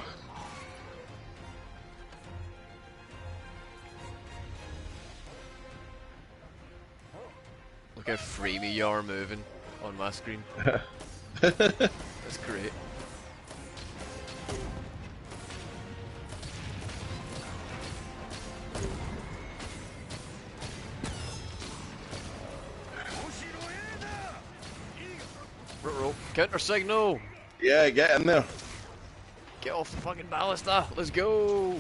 Look how framey you are moving on my screen. That's great. Roll. Counter signal! Yeah, get in there. Get off the fucking ballista! Let's go!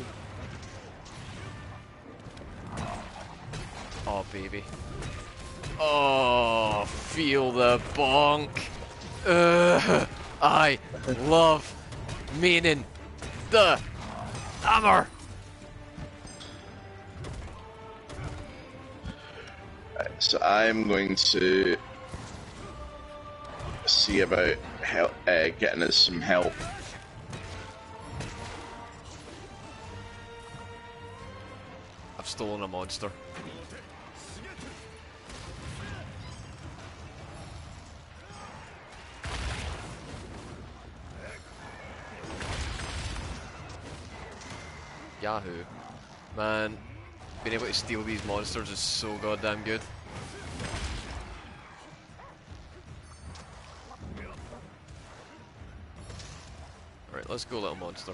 Oh, baby. Oh, feel the bonk. I love meaning the hammer. Right, so I'm going to see about help, getting us some help. I've stolen a monster. Yahoo. Man, being able to steal these monsters is so goddamn good. Alright, let's go, little monster.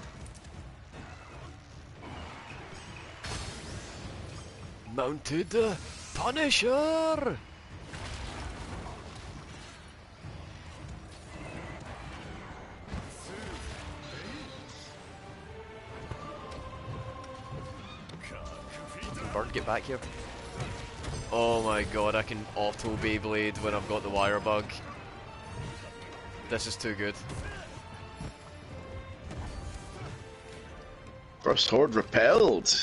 Mounted Punisher! Bird, get back here. Oh my god, I can auto Beyblade when I've got the wire bug. This is too good. First horde repelled.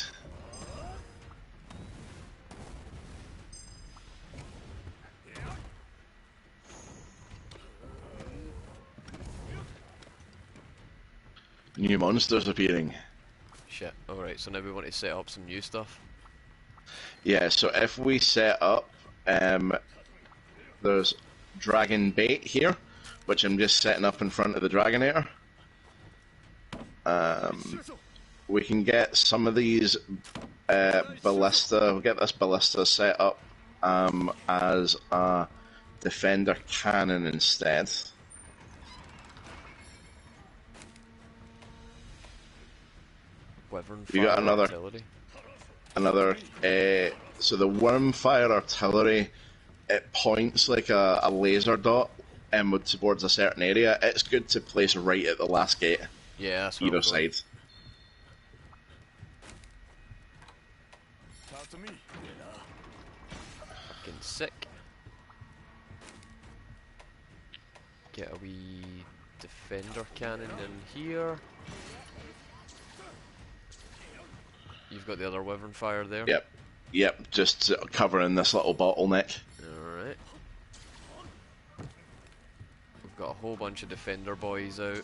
New monsters appearing. Shit, alright, so now we want to set up some new stuff. Yeah, so if we set up, there's dragon bait here, which I'm just setting up in front of the Dragonator. We can get some of these ballista, we'll get this ballista set up as a defender cannon instead. Wyvern You got fire another, artillery. so the wormfire artillery, it points like a laser dot towards a certain area. It's good to place right at the last gate, Yeah, that's what either I'm going. side. Fucking sick. Get a wee defender cannon in here. You've got the other wyvern fire there. Yep, just covering this little bottleneck. Alright. We've got a whole bunch of defender boys out.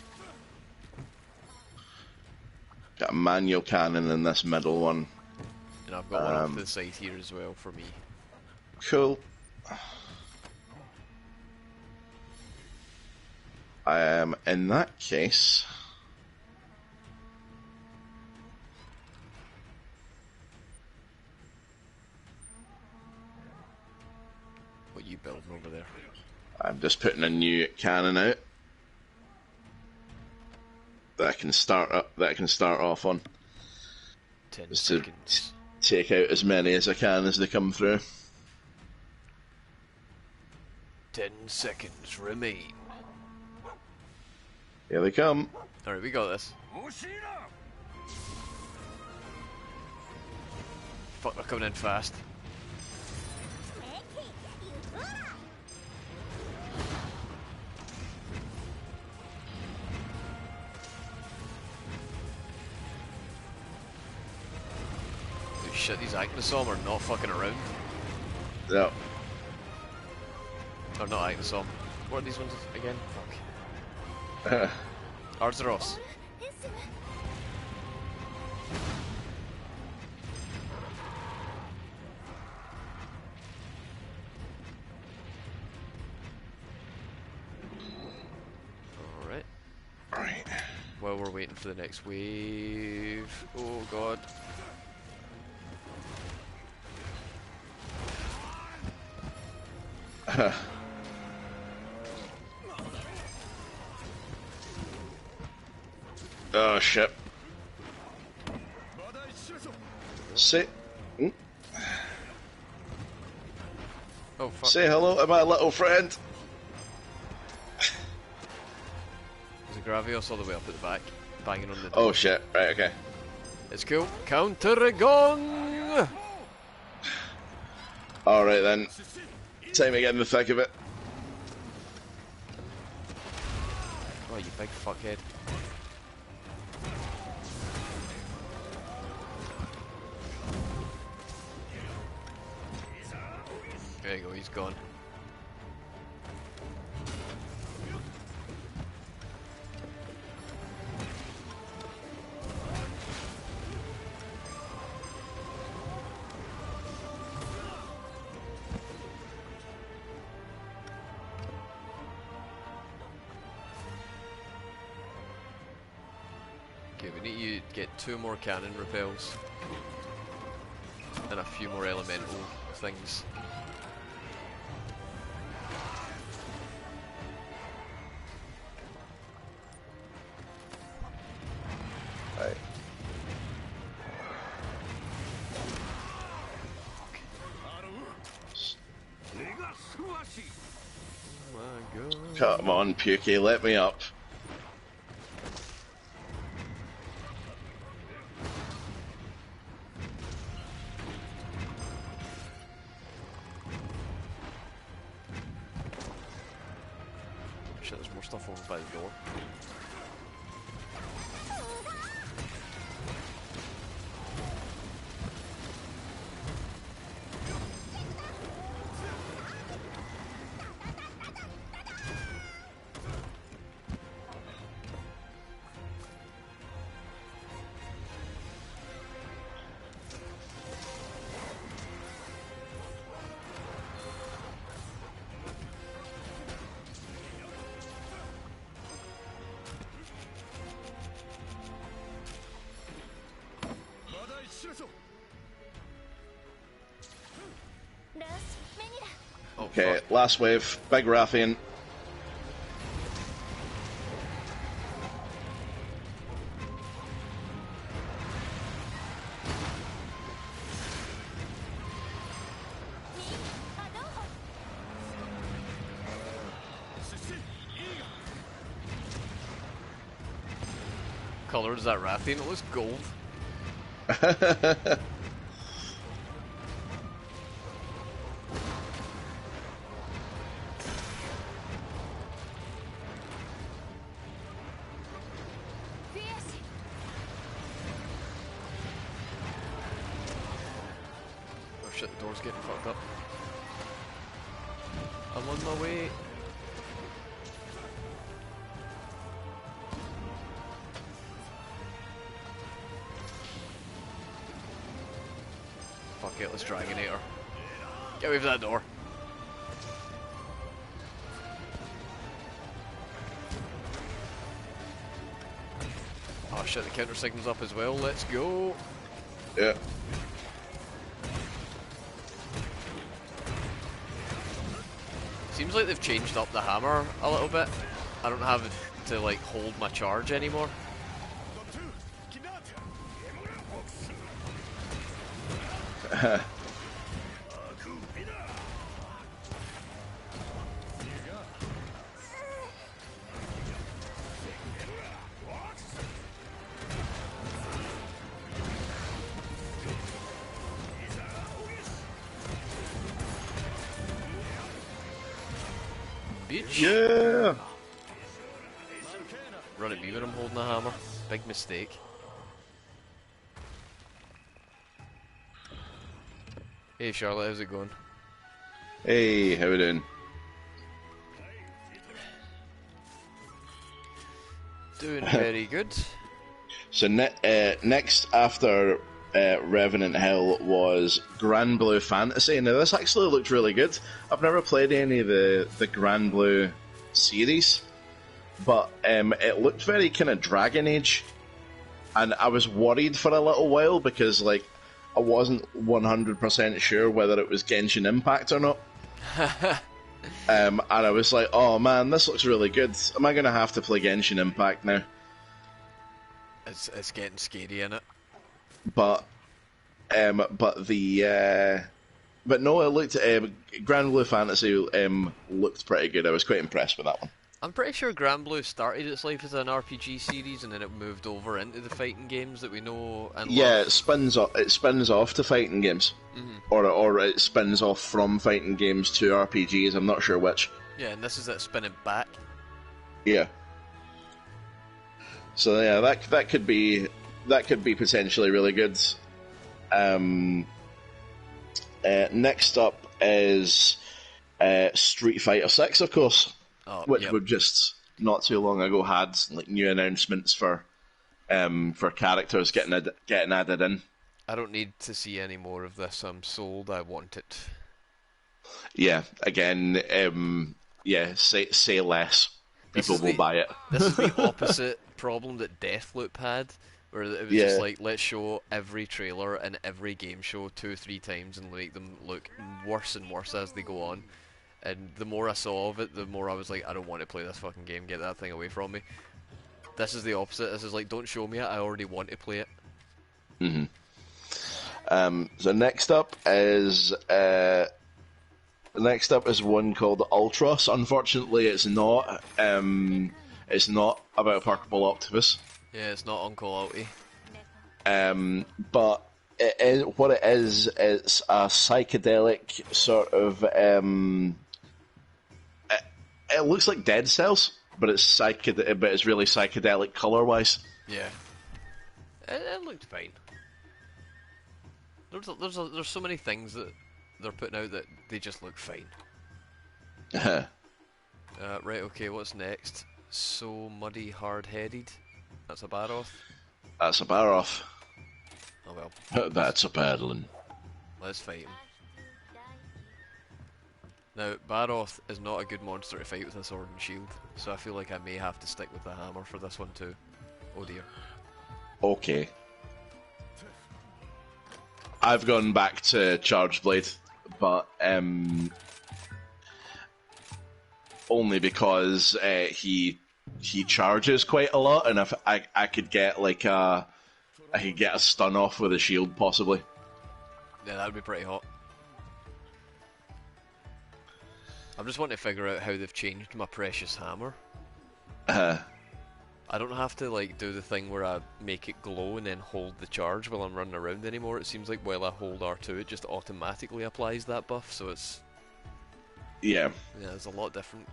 Got a manual cannon in this middle one. And I've got one off to the side here as well for me. Cool. In that case, What you building over there? I'm just putting a new cannon out that I can start up. That I can start off on. 10 Just to seconds. take out as many as I can as they come through. 10 seconds remain. Here they come. Alright, we got this. Fuck, they're coming in fast. Holy shit, these Agnesom are not fucking around. No. Or not Agnesom. What are these ones again? Fuck. Arzuros. Alright. Right. While we're waiting for the next wave. Oh god. Oh shit. Say, Oh fuck. say hello to my little friend. There's a Gravios all the way up at the back, banging on the door. Oh shit. Right. Okay. It's cool. Counter-a-gong! All right then. Time to get in the thick of it. Oh, you big fuckhead. There you go, he's gone. Okay, we need to get 2 more cannon repels. And a few more elemental things. Right. Oh my god. Come on, Pukey, let me up. Shit, there's more stuff over by the door. Oh, Okay, fuck. last wave, big Rathian. Colour is that Rathian? It looks gold. Oh shit, the door's getting fucked up. I'm on my way. Fuck it, let's Dragonate her. Get away from that door. Oh shit, the counter signal's up as well, let's go. Yeah. Seems like they've changed up the hammer a little bit. I don't have to like hold my charge anymore. Bitch. Yeah. Run at me when I'm holding a hammer. Big mistake. Hey Charlotte, how's it going? Hey, how we doing? Doing very good. So next after Revenant Hill was Grand Blue Fantasy. Now this actually looked really good. I've never played any of the Grand Blue series, but it looked very kind of Dragon Age, and I was worried for a little while because like I wasn't 100% sure whether it was Genshin Impact or not. And I was like, oh man, this looks really good. Am I going to have to play Genshin Impact now? It's getting scary in it. But no, it looked Grand Blue Fantasy looked pretty good. I was quite impressed with that one. I'm pretty sure Grand Blue started its life as an RPG series and then it moved over into the fighting games that we know and Yeah, love. it spins off to fighting games, or it spins off from fighting games to RPGs. I'm not sure which. Yeah, and this is it spinning back. Yeah. So yeah, that could be potentially really good. Next up is Street Fighter 6, of course, which Yep. we've just not too long ago had like new announcements for characters getting added in. I don't need to see any more of this. I'm sold. I want it. Yeah, again, say less. People will buy it. This is the opposite problem that Deathloop had, where it was just Yeah. like, let's show every trailer and every game show 2 or 3 times and make them look worse and worse as they go on. And the more I saw of it, the more I was like, I don't want to play this fucking game. Get that thing away from me. This is the opposite. This is like, don't show me it. I already want to play it. So next up is one called Ultros. Unfortunately, it's not. It's not about a purple octopus. Yeah, it's not on Call Outy. But what it is, it's a psychedelic sort of. It looks like Dead Cells, but it's but it's really psychedelic color-wise. Yeah, it looked fine. There's so many things that they're putting out that they just look fine. Right, okay, what's next? So muddy, hard-headed. That's a Baroth. That's a Baroth. Oh well. That's a paddling. Let's fight him. Now, Baroth is not a good monster to fight with a sword and shield, so I feel like I may have to stick with the hammer for this one too. Oh dear. Okay. I've gone back to Charged Blade, but only because he charges quite a lot, and if I could get like I could get a stun off with a shield possibly. Yeah, that would be pretty hot. I'm just wanting to figure out how they've changed my precious hammer. I don't have to like do the thing where I make it glow and then hold the charge while I'm running around anymore. It seems like while I hold R2 it just automatically applies that buff, so it's... Yeah, it's a lot different.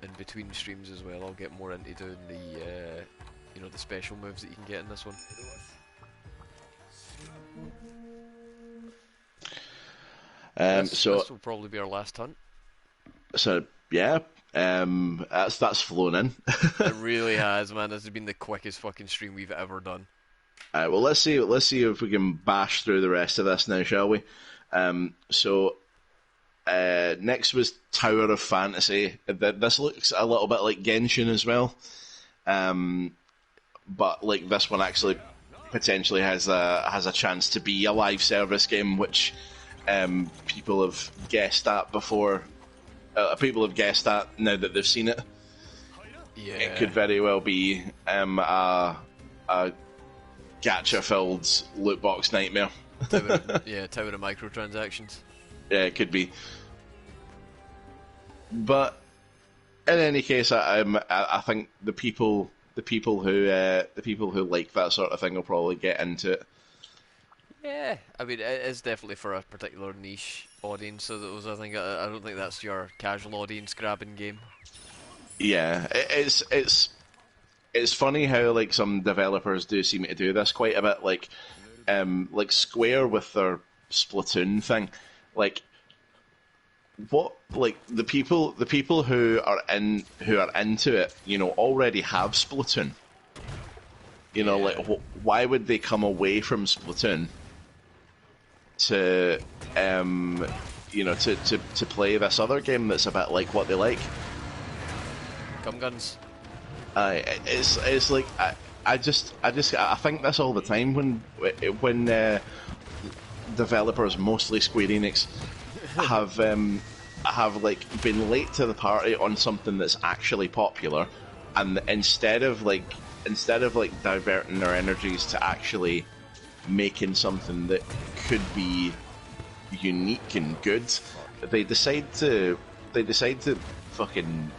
In between streams as well, I'll get more into doing the, the special moves that you can get in this one. This will probably be our last hunt. So yeah, that's flown in. It really has, man. This has been the quickest fucking stream we've ever done. Well, let's see if we can bash through the rest of this now, shall we? Next was Tower of Fantasy. This looks a little bit like Genshin as well, but like this one actually potentially has a chance to be a live service game, which people have guessed at before. People have guessed at now that they've seen it. Yeah, it could very well be a gacha-filled loot box nightmare. Tower of microtransactions. Yeah, it could be. But in any case, I think the people who like that sort of thing will probably get into it. Yeah, I mean, it is definitely for a particular niche audience. So I don't think that's your casual audience grabbing game. Yeah, it's funny how like some developers do seem to do this quite a bit. Like Square with their Splatoon thing. Like the people who are into it, already have Splatoon. Why would they come away from Splatoon to to play this other game that's a bit like what they like? Gum guns. It's like I think this all the time when developers, mostly Square Enix, have like been late to the party on something that's actually popular, and instead of diverting their energies to actually making something that could be unique and good, they decide to fucking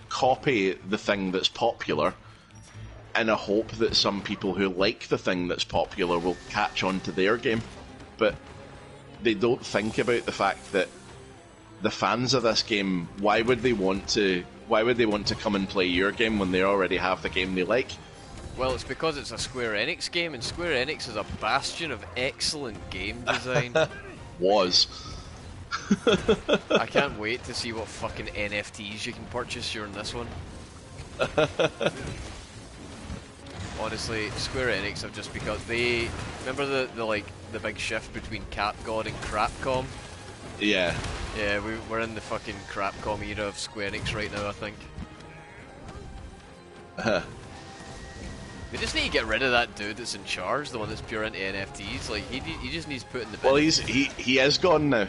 copy the thing that's popular in a hope that some people who like the thing that's popular will catch on to their game. But they don't think about the fact that the fans of this game, why would they want to come and play your game when they already have the game they like? Well, it's because it's a Square Enix game, and Square Enix is a bastion of excellent game design. Was. I can't wait to see what fucking NFTs you can purchase during this one. Honestly, Square Enix have just because they remember the big shift between Capcom and Crapcom. Yeah. Yeah, we're in the fucking Crapcom era of Square Enix right now, I think. We just need to get rid of that dude that's in charge, the one that's pure into NFTs. Like he just needs put in the bin. Well, he is gone now.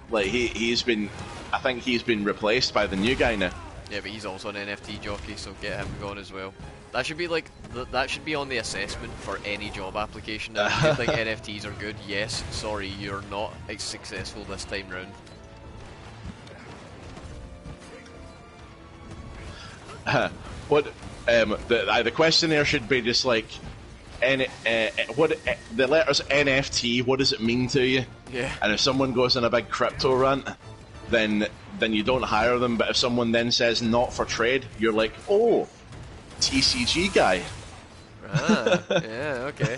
Like he's been, I think he's been replaced by the new guy now. Yeah, but he's also an NFT jockey, so get him gone as well. That should be like that should be on the assessment for any job application. Now, if you think NFTs are good, yes. Sorry, you're not successful this time round. What? The question there should be just like, what the letters NFT? What does it mean to you? Yeah. And if someone goes on a big crypto rant, then you don't hire them. But if someone then says not for trade, you're like, oh, TCG guy. Ah, yeah, okay.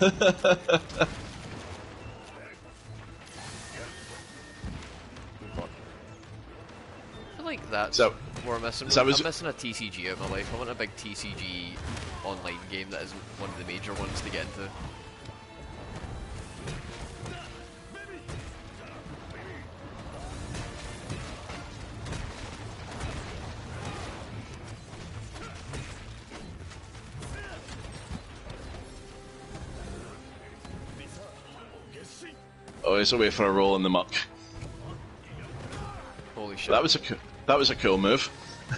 I like that. So, where I'm missing. so I'm missing a TCG out of my life. I want a big TCG online game that isn't one of the major ones to get into. oh, he's away for a roll in the muck. Holy shit! That was a cool move.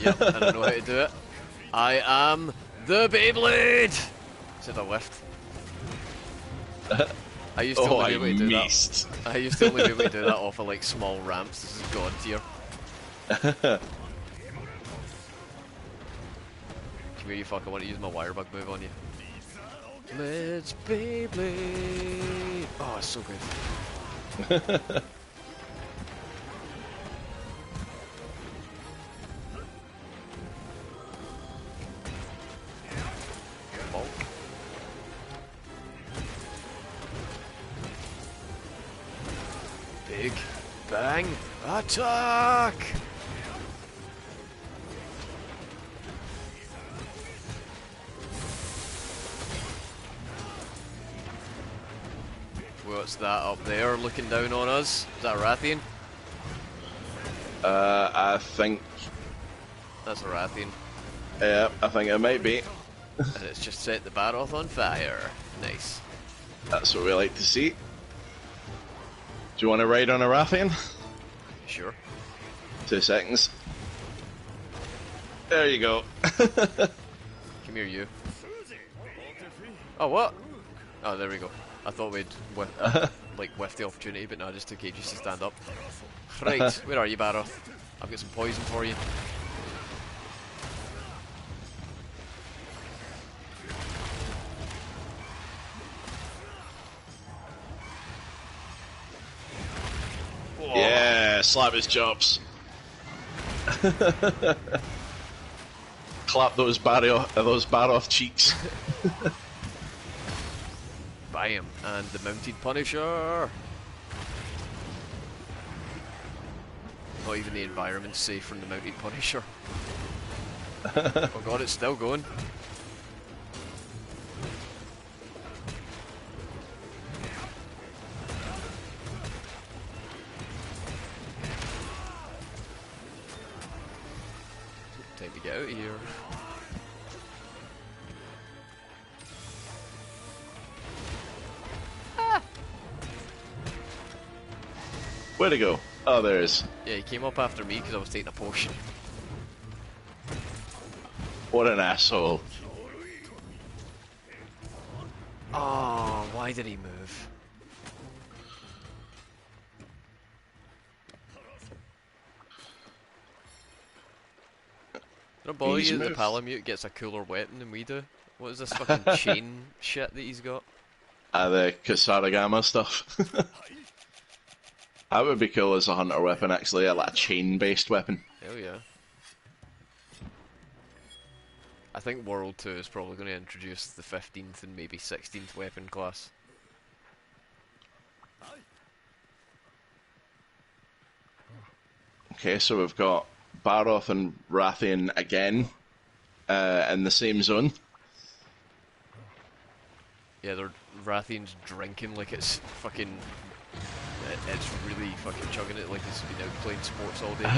Yep, and I know how to do it. I am the Beyblade! Said I whiffed. I used to only be able to do missed. that. I used to only be able to do that off of like small ramps. This is god tier. Come here, you fuck, I want to use my wirebug move on you. Let's Beyblade! Oh, it's so good. Big bang attack! What's that up there looking down on us? Is that a Rathian? I think. That's a Rathian. Yeah, I think it might be. And it's just set the Baroth on fire. Nice. That's what we like to see. Do you want to ride on a Rathian? Sure. 2 seconds. There you go. Come here, you. Oh, what? Oh, there we go. I thought we'd like whiff the opportunity, but no, I just took ages to stand up. Right, where are you, Baroth? I've got some poison for you. Yeah, slap his chops. Clap those Baroth cheeks. Bam! And the mounted Punisher! Not even the environment's safe from the mounted Punisher. Oh god, it's still going. Time to get out of here. Where'd he go? Oh, there he is. Yeah, he came up after me because I was taking a potion. What an asshole. Oh, why did he move? Don't bother Easy you that the move. Palamute gets a cooler weapon than we do. What is this fucking chain shit that he's got? The Kasaragama stuff. That would be cool as a hunter weapon, actually, like a chain-based weapon. Hell yeah. I think World 2 is probably going to introduce the 15th and maybe 16th weapon class. Okay, so we've got Baroth and Rathian again in the same zone. Yeah, Rathian's drinking like it's fucking... It's really fucking chugging it like it's been out playing sports all day.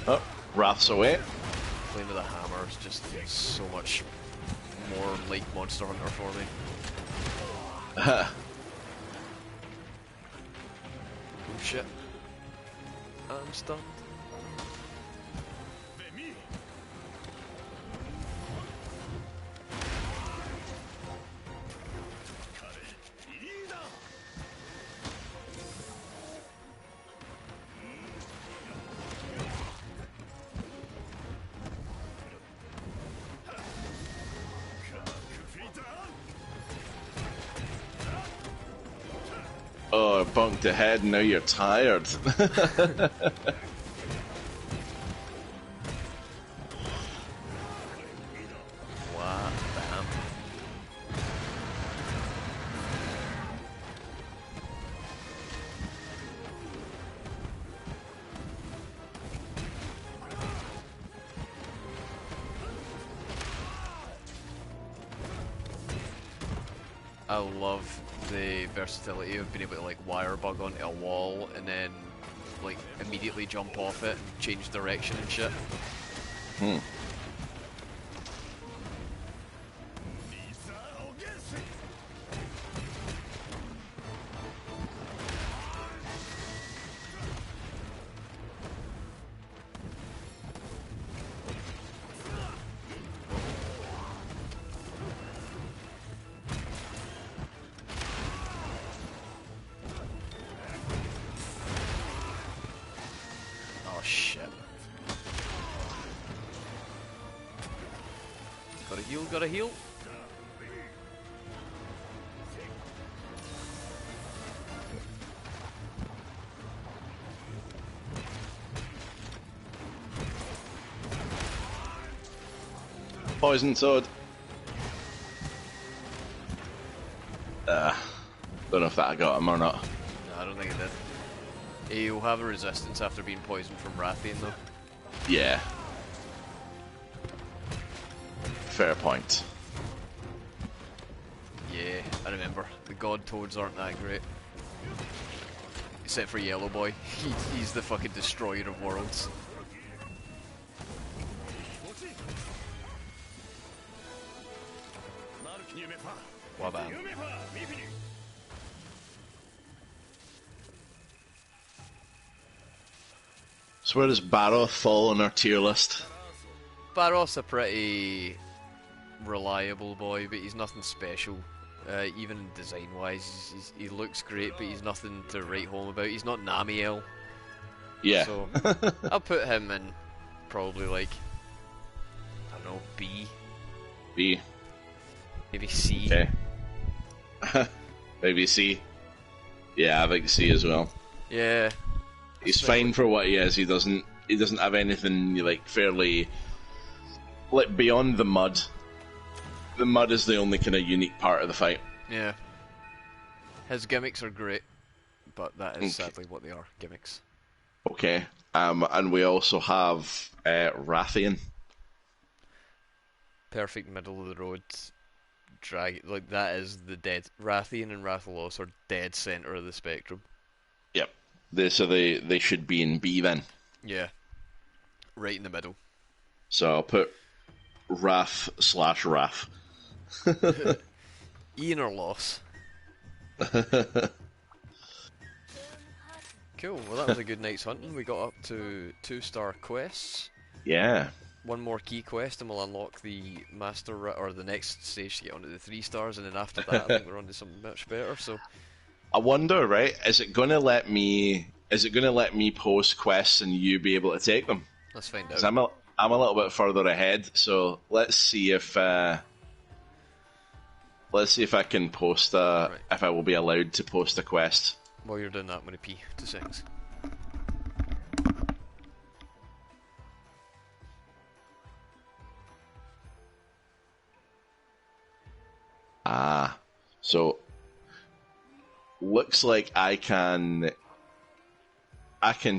Oh, Wrath's away. Playing with a hammer is just so much more like Monster Hunter for me. Oh shit. I'm stunned. Oh, bunked ahead, now you're tired. Wow, bam. I love the versatility of being able to like wire bug onto a wall and then like immediately jump off it and change direction and shit. Hmm. Oh shit. Gotta heal. Poison sword. Don't know if that got him or not. No, I don't think it did. He'll have a resistance after being poisoned from Rathian though. Yeah. Fair point. Yeah, I remember. The god toads aren't that great. Except for Yellow Boy. He's the fucking destroyer of worlds. Wabam. So where does Baroth fall on our tier list? Baroth's a pretty reliable boy, but he's nothing special. Even design-wise, he looks great, but he's nothing to write home about. He's not Namiel. Yeah. So, I'll put him in probably like, I don't know, B. B. Maybe C. Okay. Maybe C. Yeah, I think C as well. Yeah. He's fine for what he is. He doesn't have anything like fairly like beyond the mud. The mud is the only kind of unique part of the fight. Yeah. His gimmicks are great, but that is sadly what they are, gimmicks. Okay. And we also have Rathian. Perfect middle of the road. Like that is the dead. Rathian and Rathalos are dead center of the spectrum. Yep. They should be in B then. Yeah. Right in the middle. So I'll put Wrath/Wrath. Ian or loss. Cool, well that was a good night's hunting. We got up to 2-star quests. Yeah. One more key quest and we'll unlock the master or the next stage to get onto the 3 stars, and then after that I think we're on to something much better. So I wonder, right, is it gonna let me post quests and you be able to take them? let's find 'Cause out. I'm a little bit further ahead, so let's see if I can post if I will be allowed to post a quest. While you're doing that, I'm going to pee. 2 seconds. Ah, so looks like I can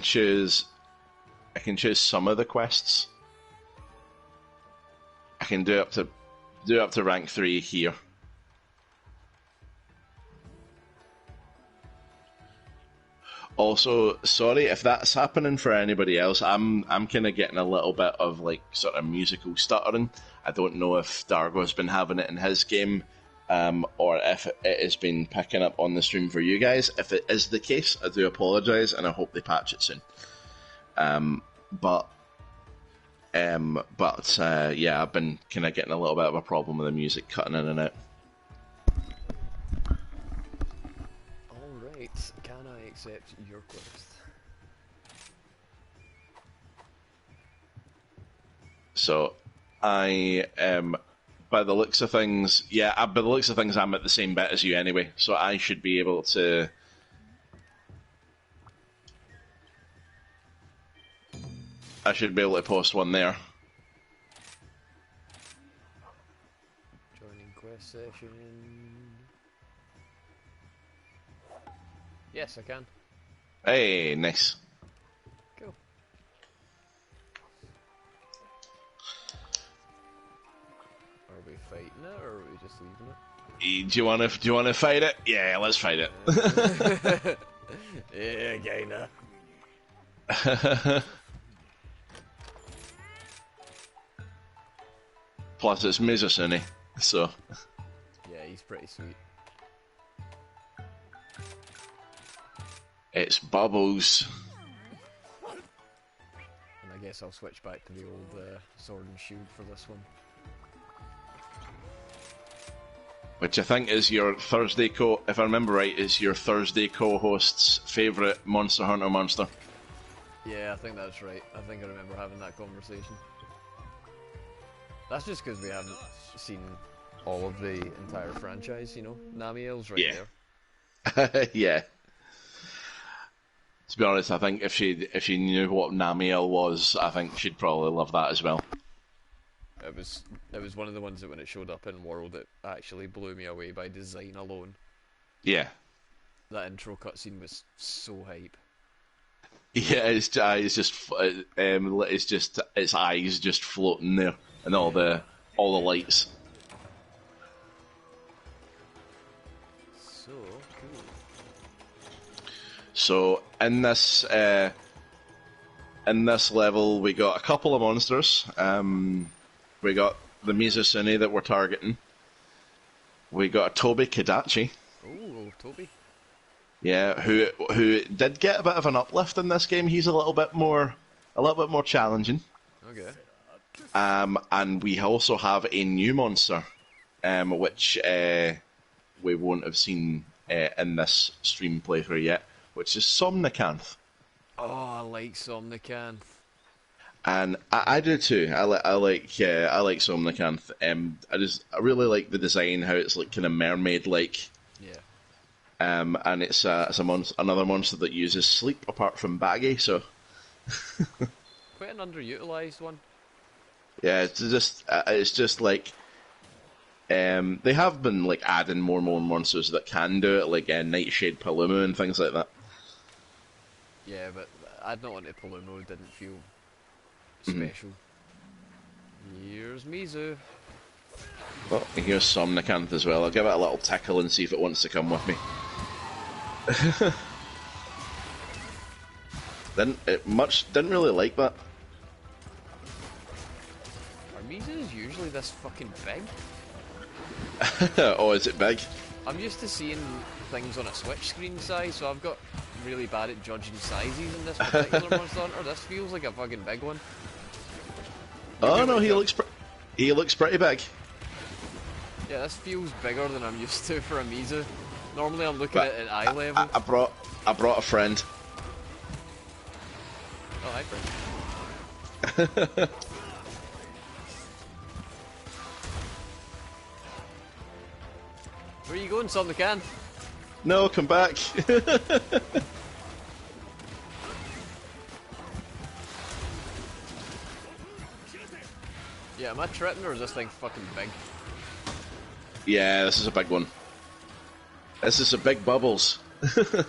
choose some of the quests. I can do up to rank 3 here. Also, sorry if that's happening for anybody else. I'm kind of getting a little bit of like sort of musical stuttering. I don't know if Dargo's been having it in his game, or if it has been picking up on the stream for you guys. If it is the case, I do apologise, and I hope they patch it soon. But yeah, I've been kind of getting a little bit of a problem with the music cutting in and out. Alright, can I accept your quest? So, I by the looks of things, by the looks of things, I'm at the same bit as you anyway, so I should be able to. I should be able to post one there. Joining quest session. Yes, I can. Hey, nice. Cool. Are we fighting it, or are we just leaving it? Do you want to fight it? Yeah, let's fight it. Yeah, kinda. Plus, it's Mizusune, so. Yeah, he's pretty sweet. It's Bubbles. And I guess I'll switch back to the old sword and shield for this one. Which I think is your Thursday if I remember right, is your Thursday co-host's favourite Monster Hunter monster. Yeah, I think that's right. I think I remember having that conversation. That's just because we haven't seen all of the entire franchise, you know? Namiel's right there. Yeah. To be honest, I think if she knew what Namiel was, I think she'd probably love that as well. It was one of the ones that when it showed up in World, it actually blew me away by design alone. Yeah. That intro cutscene was so hype. Yeah, its eyes just floating there, and all the lights. So cool. So in this level, we got a couple of monsters. We got the Mizusune that we're targeting. We got a Toby Kadachi. Oh, Toby. Yeah, who did get a bit of an uplift in this game. He's a little bit more challenging. Okay. And we also have a new monster, which we won't have seen in this stream playthrough yet, which is Somnicanth. Oh, I like Somnicanth. And I do too. I like Somnicanth. I really like the design, how it's like kind of mermaid like. Yeah. And it's another monster that uses sleep apart from Baggy, so. Quite an underutilized one. Yeah, it's just like. They have been like adding more monsters that can do it, like Nightshade Palumu and things like that. Yeah, but adding it onto Palumu didn't feel special. Here's Mizu. Oh, and here's Somnicanth as well. I'll give it a little tickle and see if it wants to come with me. Didn't really like that. Are Mizus usually this fucking big? Oh, is it big? I'm used to seeing things on a Switch screen size, so I've got really bad at judging sizes in this particular Monster Hunter. This feels like a fucking big one. Oh no, he looks pretty big. Yeah, this feels bigger than I'm used to for a Mizu. Normally I'm looking at it at eye level. I brought a friend. Oh, hi friend. Where are you going, Somnicanth? No, come back. Yeah, am I tripping or is this thing fucking big? Yeah, this is a big one. This is a big Bubbles. Well,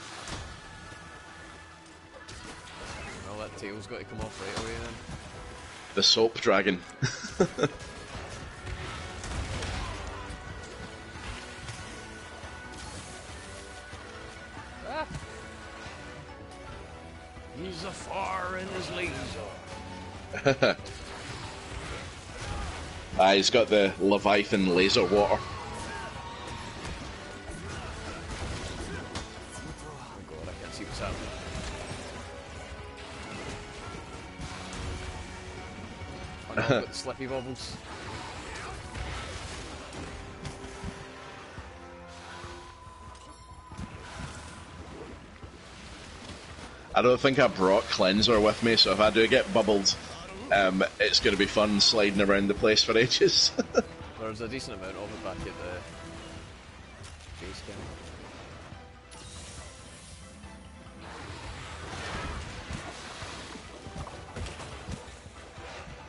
that tail's got to come off right away then. The soap dragon. Ah. sees afar in his laser. He's got the Leviathan laser water. Oh god, I can't see what's happening. Oh no, I've got the slippy bubbles. I don't think I brought cleanser with me, so if I do get bubbled, it's going to be fun sliding around the place for ages. There's a decent amount of it back at the base camp.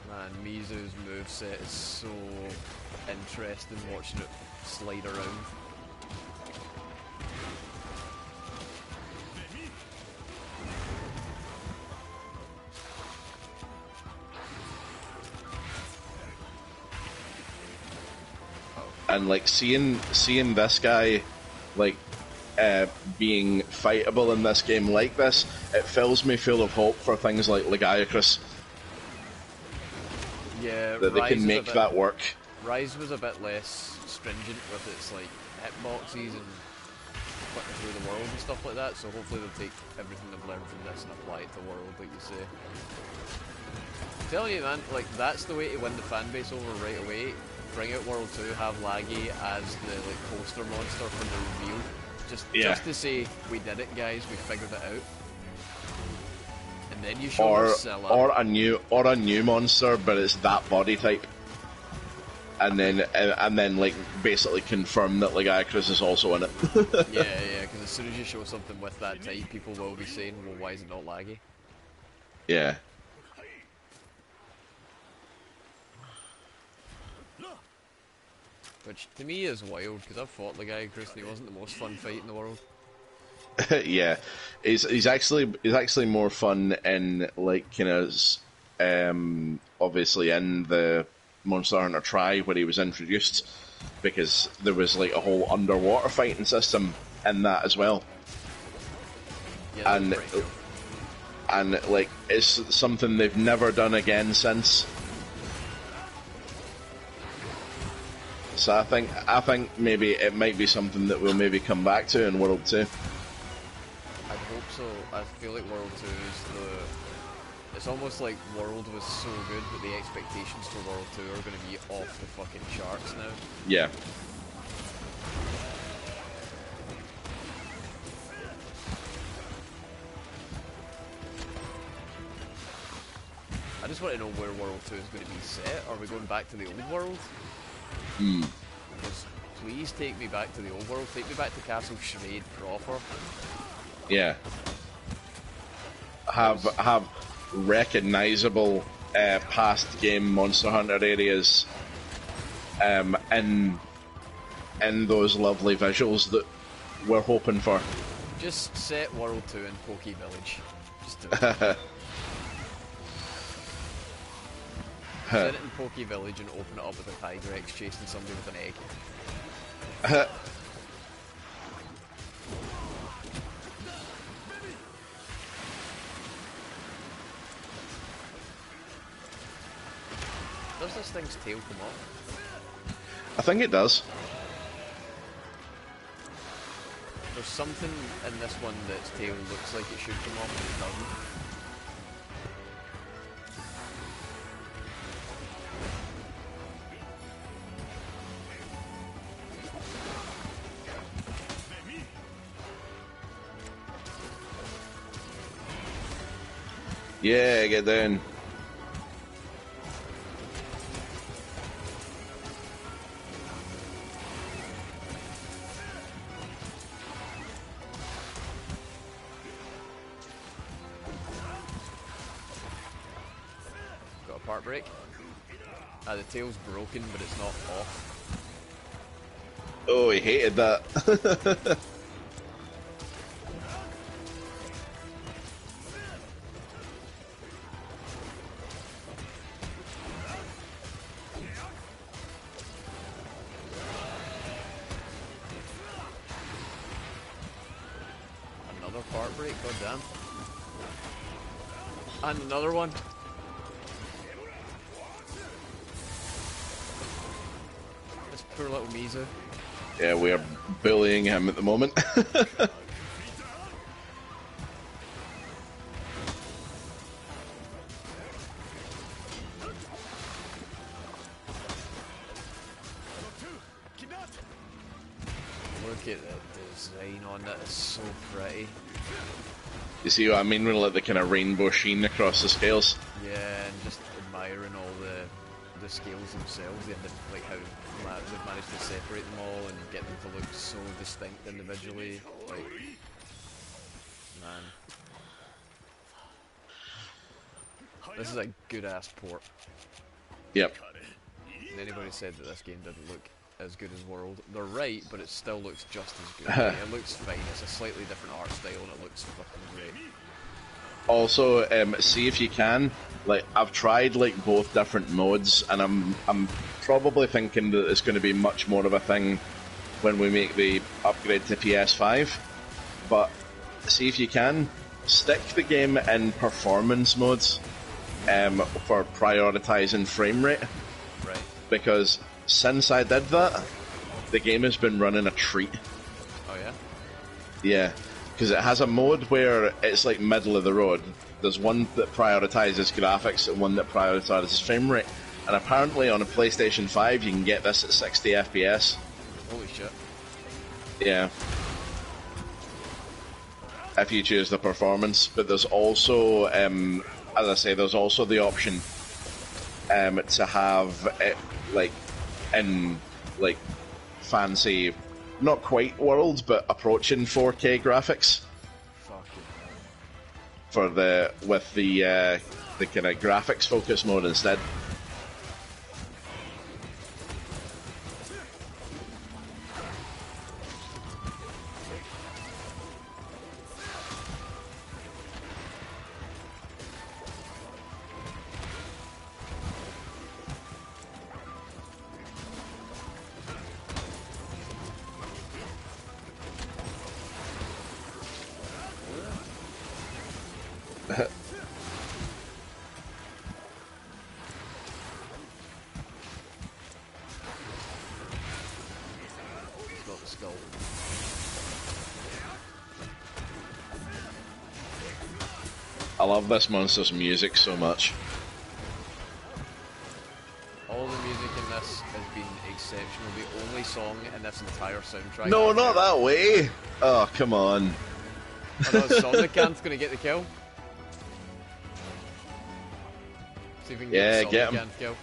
Man, Mizu's moveset is so interesting watching it slide around. And like seeing this guy like being fightable in this game like this, it fills me full of hope for things like Legiacrus. Yeah, That they can make that work. Rise was a bit less stringent with its like hitboxes and flicking through the world and stuff like that, so hopefully they'll take everything they've learned from this and apply it to World, like you say. I'm telling you, man, like that's the way to win the fan base over right away. Bring out World 2, have Laggy as the like poster monster from the reveal. Just to say, we did it guys, we figured it out. And then you show Marcella. Or a new monster, but it's that body type. And then like basically confirm that Legiacrus is also in it. yeah, because as soon as you show something with that type, people will be saying, well, why is it not Laggy? Yeah. Which to me is wild, because I've fought Legiacrus and he wasn't the most fun fight in the world. Yeah, he's actually more fun in like kind of obviously in the Monster Hunter Tri where he was introduced, because there was like a whole underwater fighting system in that as well. Yeah, and like it's something they've never done again since. So I think maybe it might be something that we'll maybe come back to in World 2. I hope so. I feel like World 2 is it's almost like World was so good that the expectations for World 2 are going to be off the fucking charts now. Yeah. I just want to know where World 2 is going to be set. Are we going back to the old world? Because please take me back to the old world. Take me back to Castle Shrade proper. Yeah. Have recognizable past game Monster Hunter areas in those lovely visuals that we're hoping for. Just set World 2 in Poke Village. Just do it. Set it in Poke Village and open it up with a Tigrex chasing somebody with an egg. Does this thing's tail come off? I think it does. There's something in this one that's tail looks like it should come off and it doesn't. Yeah, get down. Got a part break. The tail's broken, but it's not off. Oh, he hated that. Another part break, goddamn. And another one. This poor little Mizu. Yeah, we are bullying him at the moment. Look at the design on that, it's so pretty. You see what I mean? With like the kind of rainbow sheen across the scales. Yeah, and just admiring all the scales themselves, and like how they've managed to separate them all and get them to look so distinct individually. Like, man, this is a good ass port. Yep. And anybody said that this game didn't look as good as World, they're right, but it still looks just as good. Like, it looks fine. It's a slightly different art style, and it looks fucking great. Also, see if you can. Like, I've tried like both different modes, and I'm probably thinking that it's going to be much more of a thing when we make the upgrade to PS5. But see if you can stick the game in performance modes for prioritizing frame rate. Right. Because since I did that, the game has been running a treat. Oh yeah? Yeah, because it has a mode where it's like middle of the road. There's one that prioritizes graphics and one that prioritizes frame rate. And apparently on a PlayStation 5 you can get this at 60 FPS. Holy shit. Yeah. If you choose the performance. But there's also, as I say, there's also the option to have it like in like fancy, not quite world, but approaching 4K graphics. Fucking hell. For the with the kind of graphics focus mode instead. I love this monster's music so much. All the music in this has been exceptional. The only song in this entire soundtrack. No, not that way! Oh, come on. Oh no, Sonicant's gonna get the kill. See if we can get get him. Sonicant kill.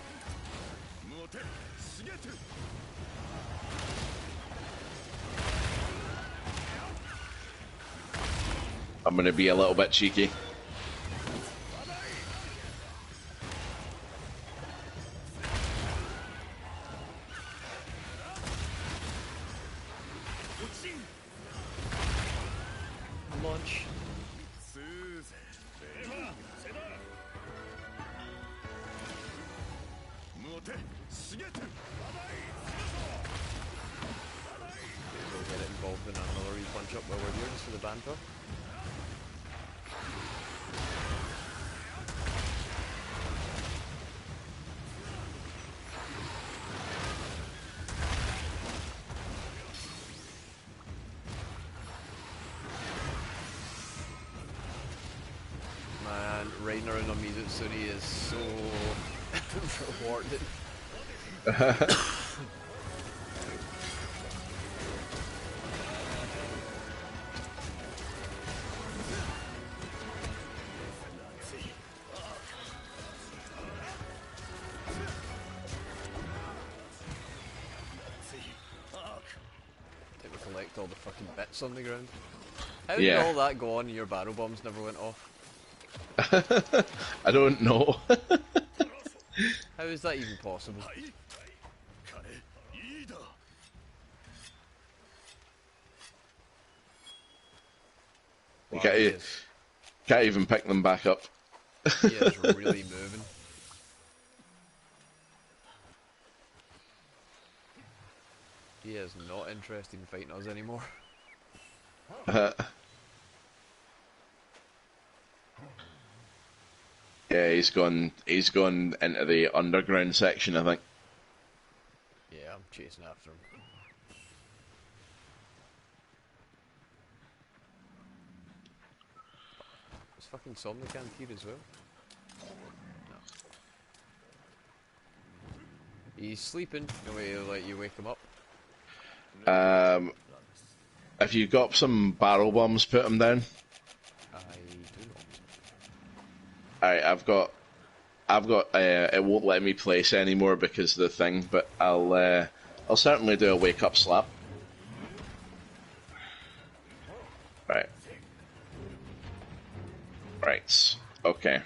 I'm gonna be a little bit cheeky. Launch. We'll get it involved in another punch up while we're here, just for the banter. Man, riding around on Mizutsuri is so rewarding. Take we collect all the fucking bits on the ground. How did all that go on and your barrel bombs never went off? I don't know. How is that even possible? Wow, can't even pick them back up. He is really moving. He is not interested in fighting us anymore. Yeah, he's gone. He's gone into the underground section, I think. Yeah, I'm chasing after him. Is fucking Somnicant here as well? No. He's sleeping. No way to let you wake him up. If you got some barrel bombs, put them down. I do not. Alright, I've got. It won't let me place anymore because of the thing, but I'll certainly do a wake up slap. Right. Right. Okay.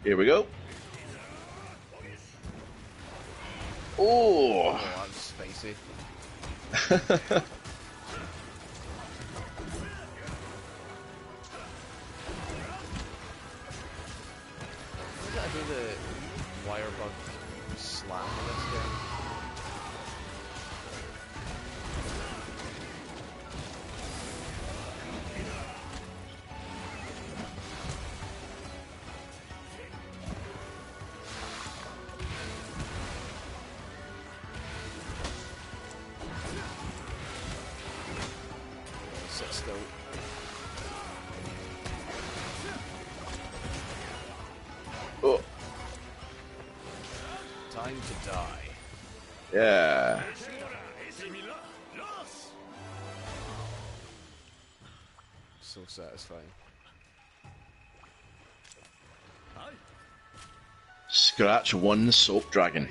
Here we go. Oh! Oh, that was spicy. Why did I do the wire bug slam in this game? Sit still. Oh. Time to die. Yeah. So satisfying. Scratch one soap dragon.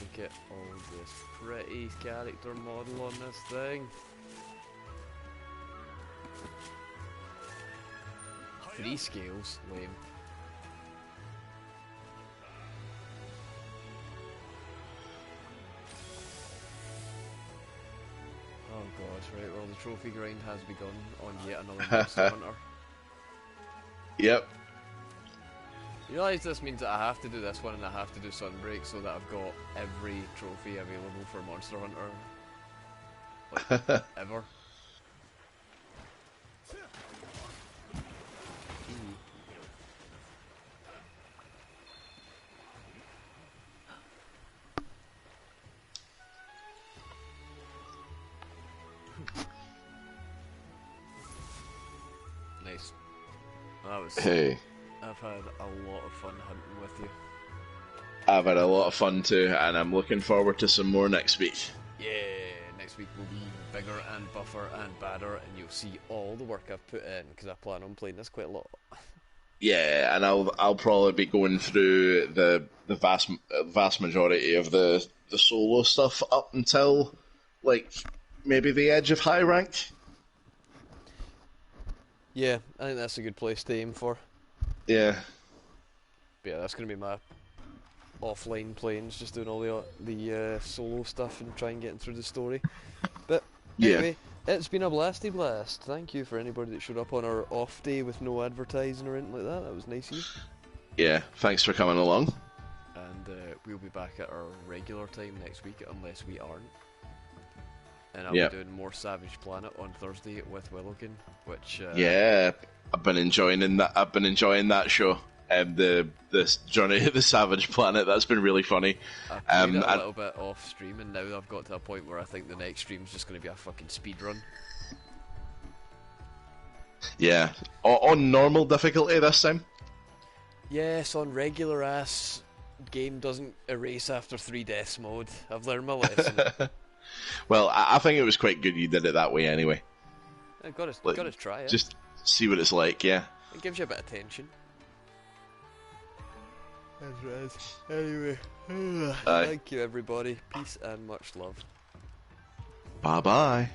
Look at all this pretty character model on this thing. 3 scales, lame. Oh god, right, well the trophy grind has begun on yet another Monster Hunter. Yep. You realise this means that I have to do this one and I have to do Sunbreak so that I've got every trophy available for Monster Hunter, like, ever. Nice. That was. Hey. I've had a lot of fun hunting with you. I've had a lot of fun too, and I'm looking forward to some more next week. Yeah, next week will be bigger and buffer and badder, and you'll see all the work I've put in because I plan on playing this quite a lot. Yeah, and I'll probably be going through the vast majority of the solo stuff up until like maybe the edge of high rank. Yeah, I think that's a good place to aim for. Yeah. But yeah, that's going to be my offline planes, just doing all the solo stuff and trying getting through the story. But anyway, it's been a blasty blast. Thank you for anybody that showed up on our off day with no advertising or anything like that. That was nice of you. Yeah, thanks for coming along. And we'll be back at our regular time next week, unless we aren't. And I'll be doing more Savage Planet on Thursday with Willokin, which yeah, I've been enjoying that. I've been enjoying that show. This Journey to the Savage Planet. That's been really funny. I played it a little bit off stream, and now I've got to a point where I think the next stream's just going to be a fucking speed run. Yeah, on normal difficulty this time. Yes, on regular ass game doesn't erase after 3 deaths mode. I've learned my lesson. Well, I think it was quite good you did it that way anyway. I've got to try it. Just see what it's like, yeah. It gives you a bit of tension. That's right. Anyway, thank you everybody. Peace and much love. Bye bye.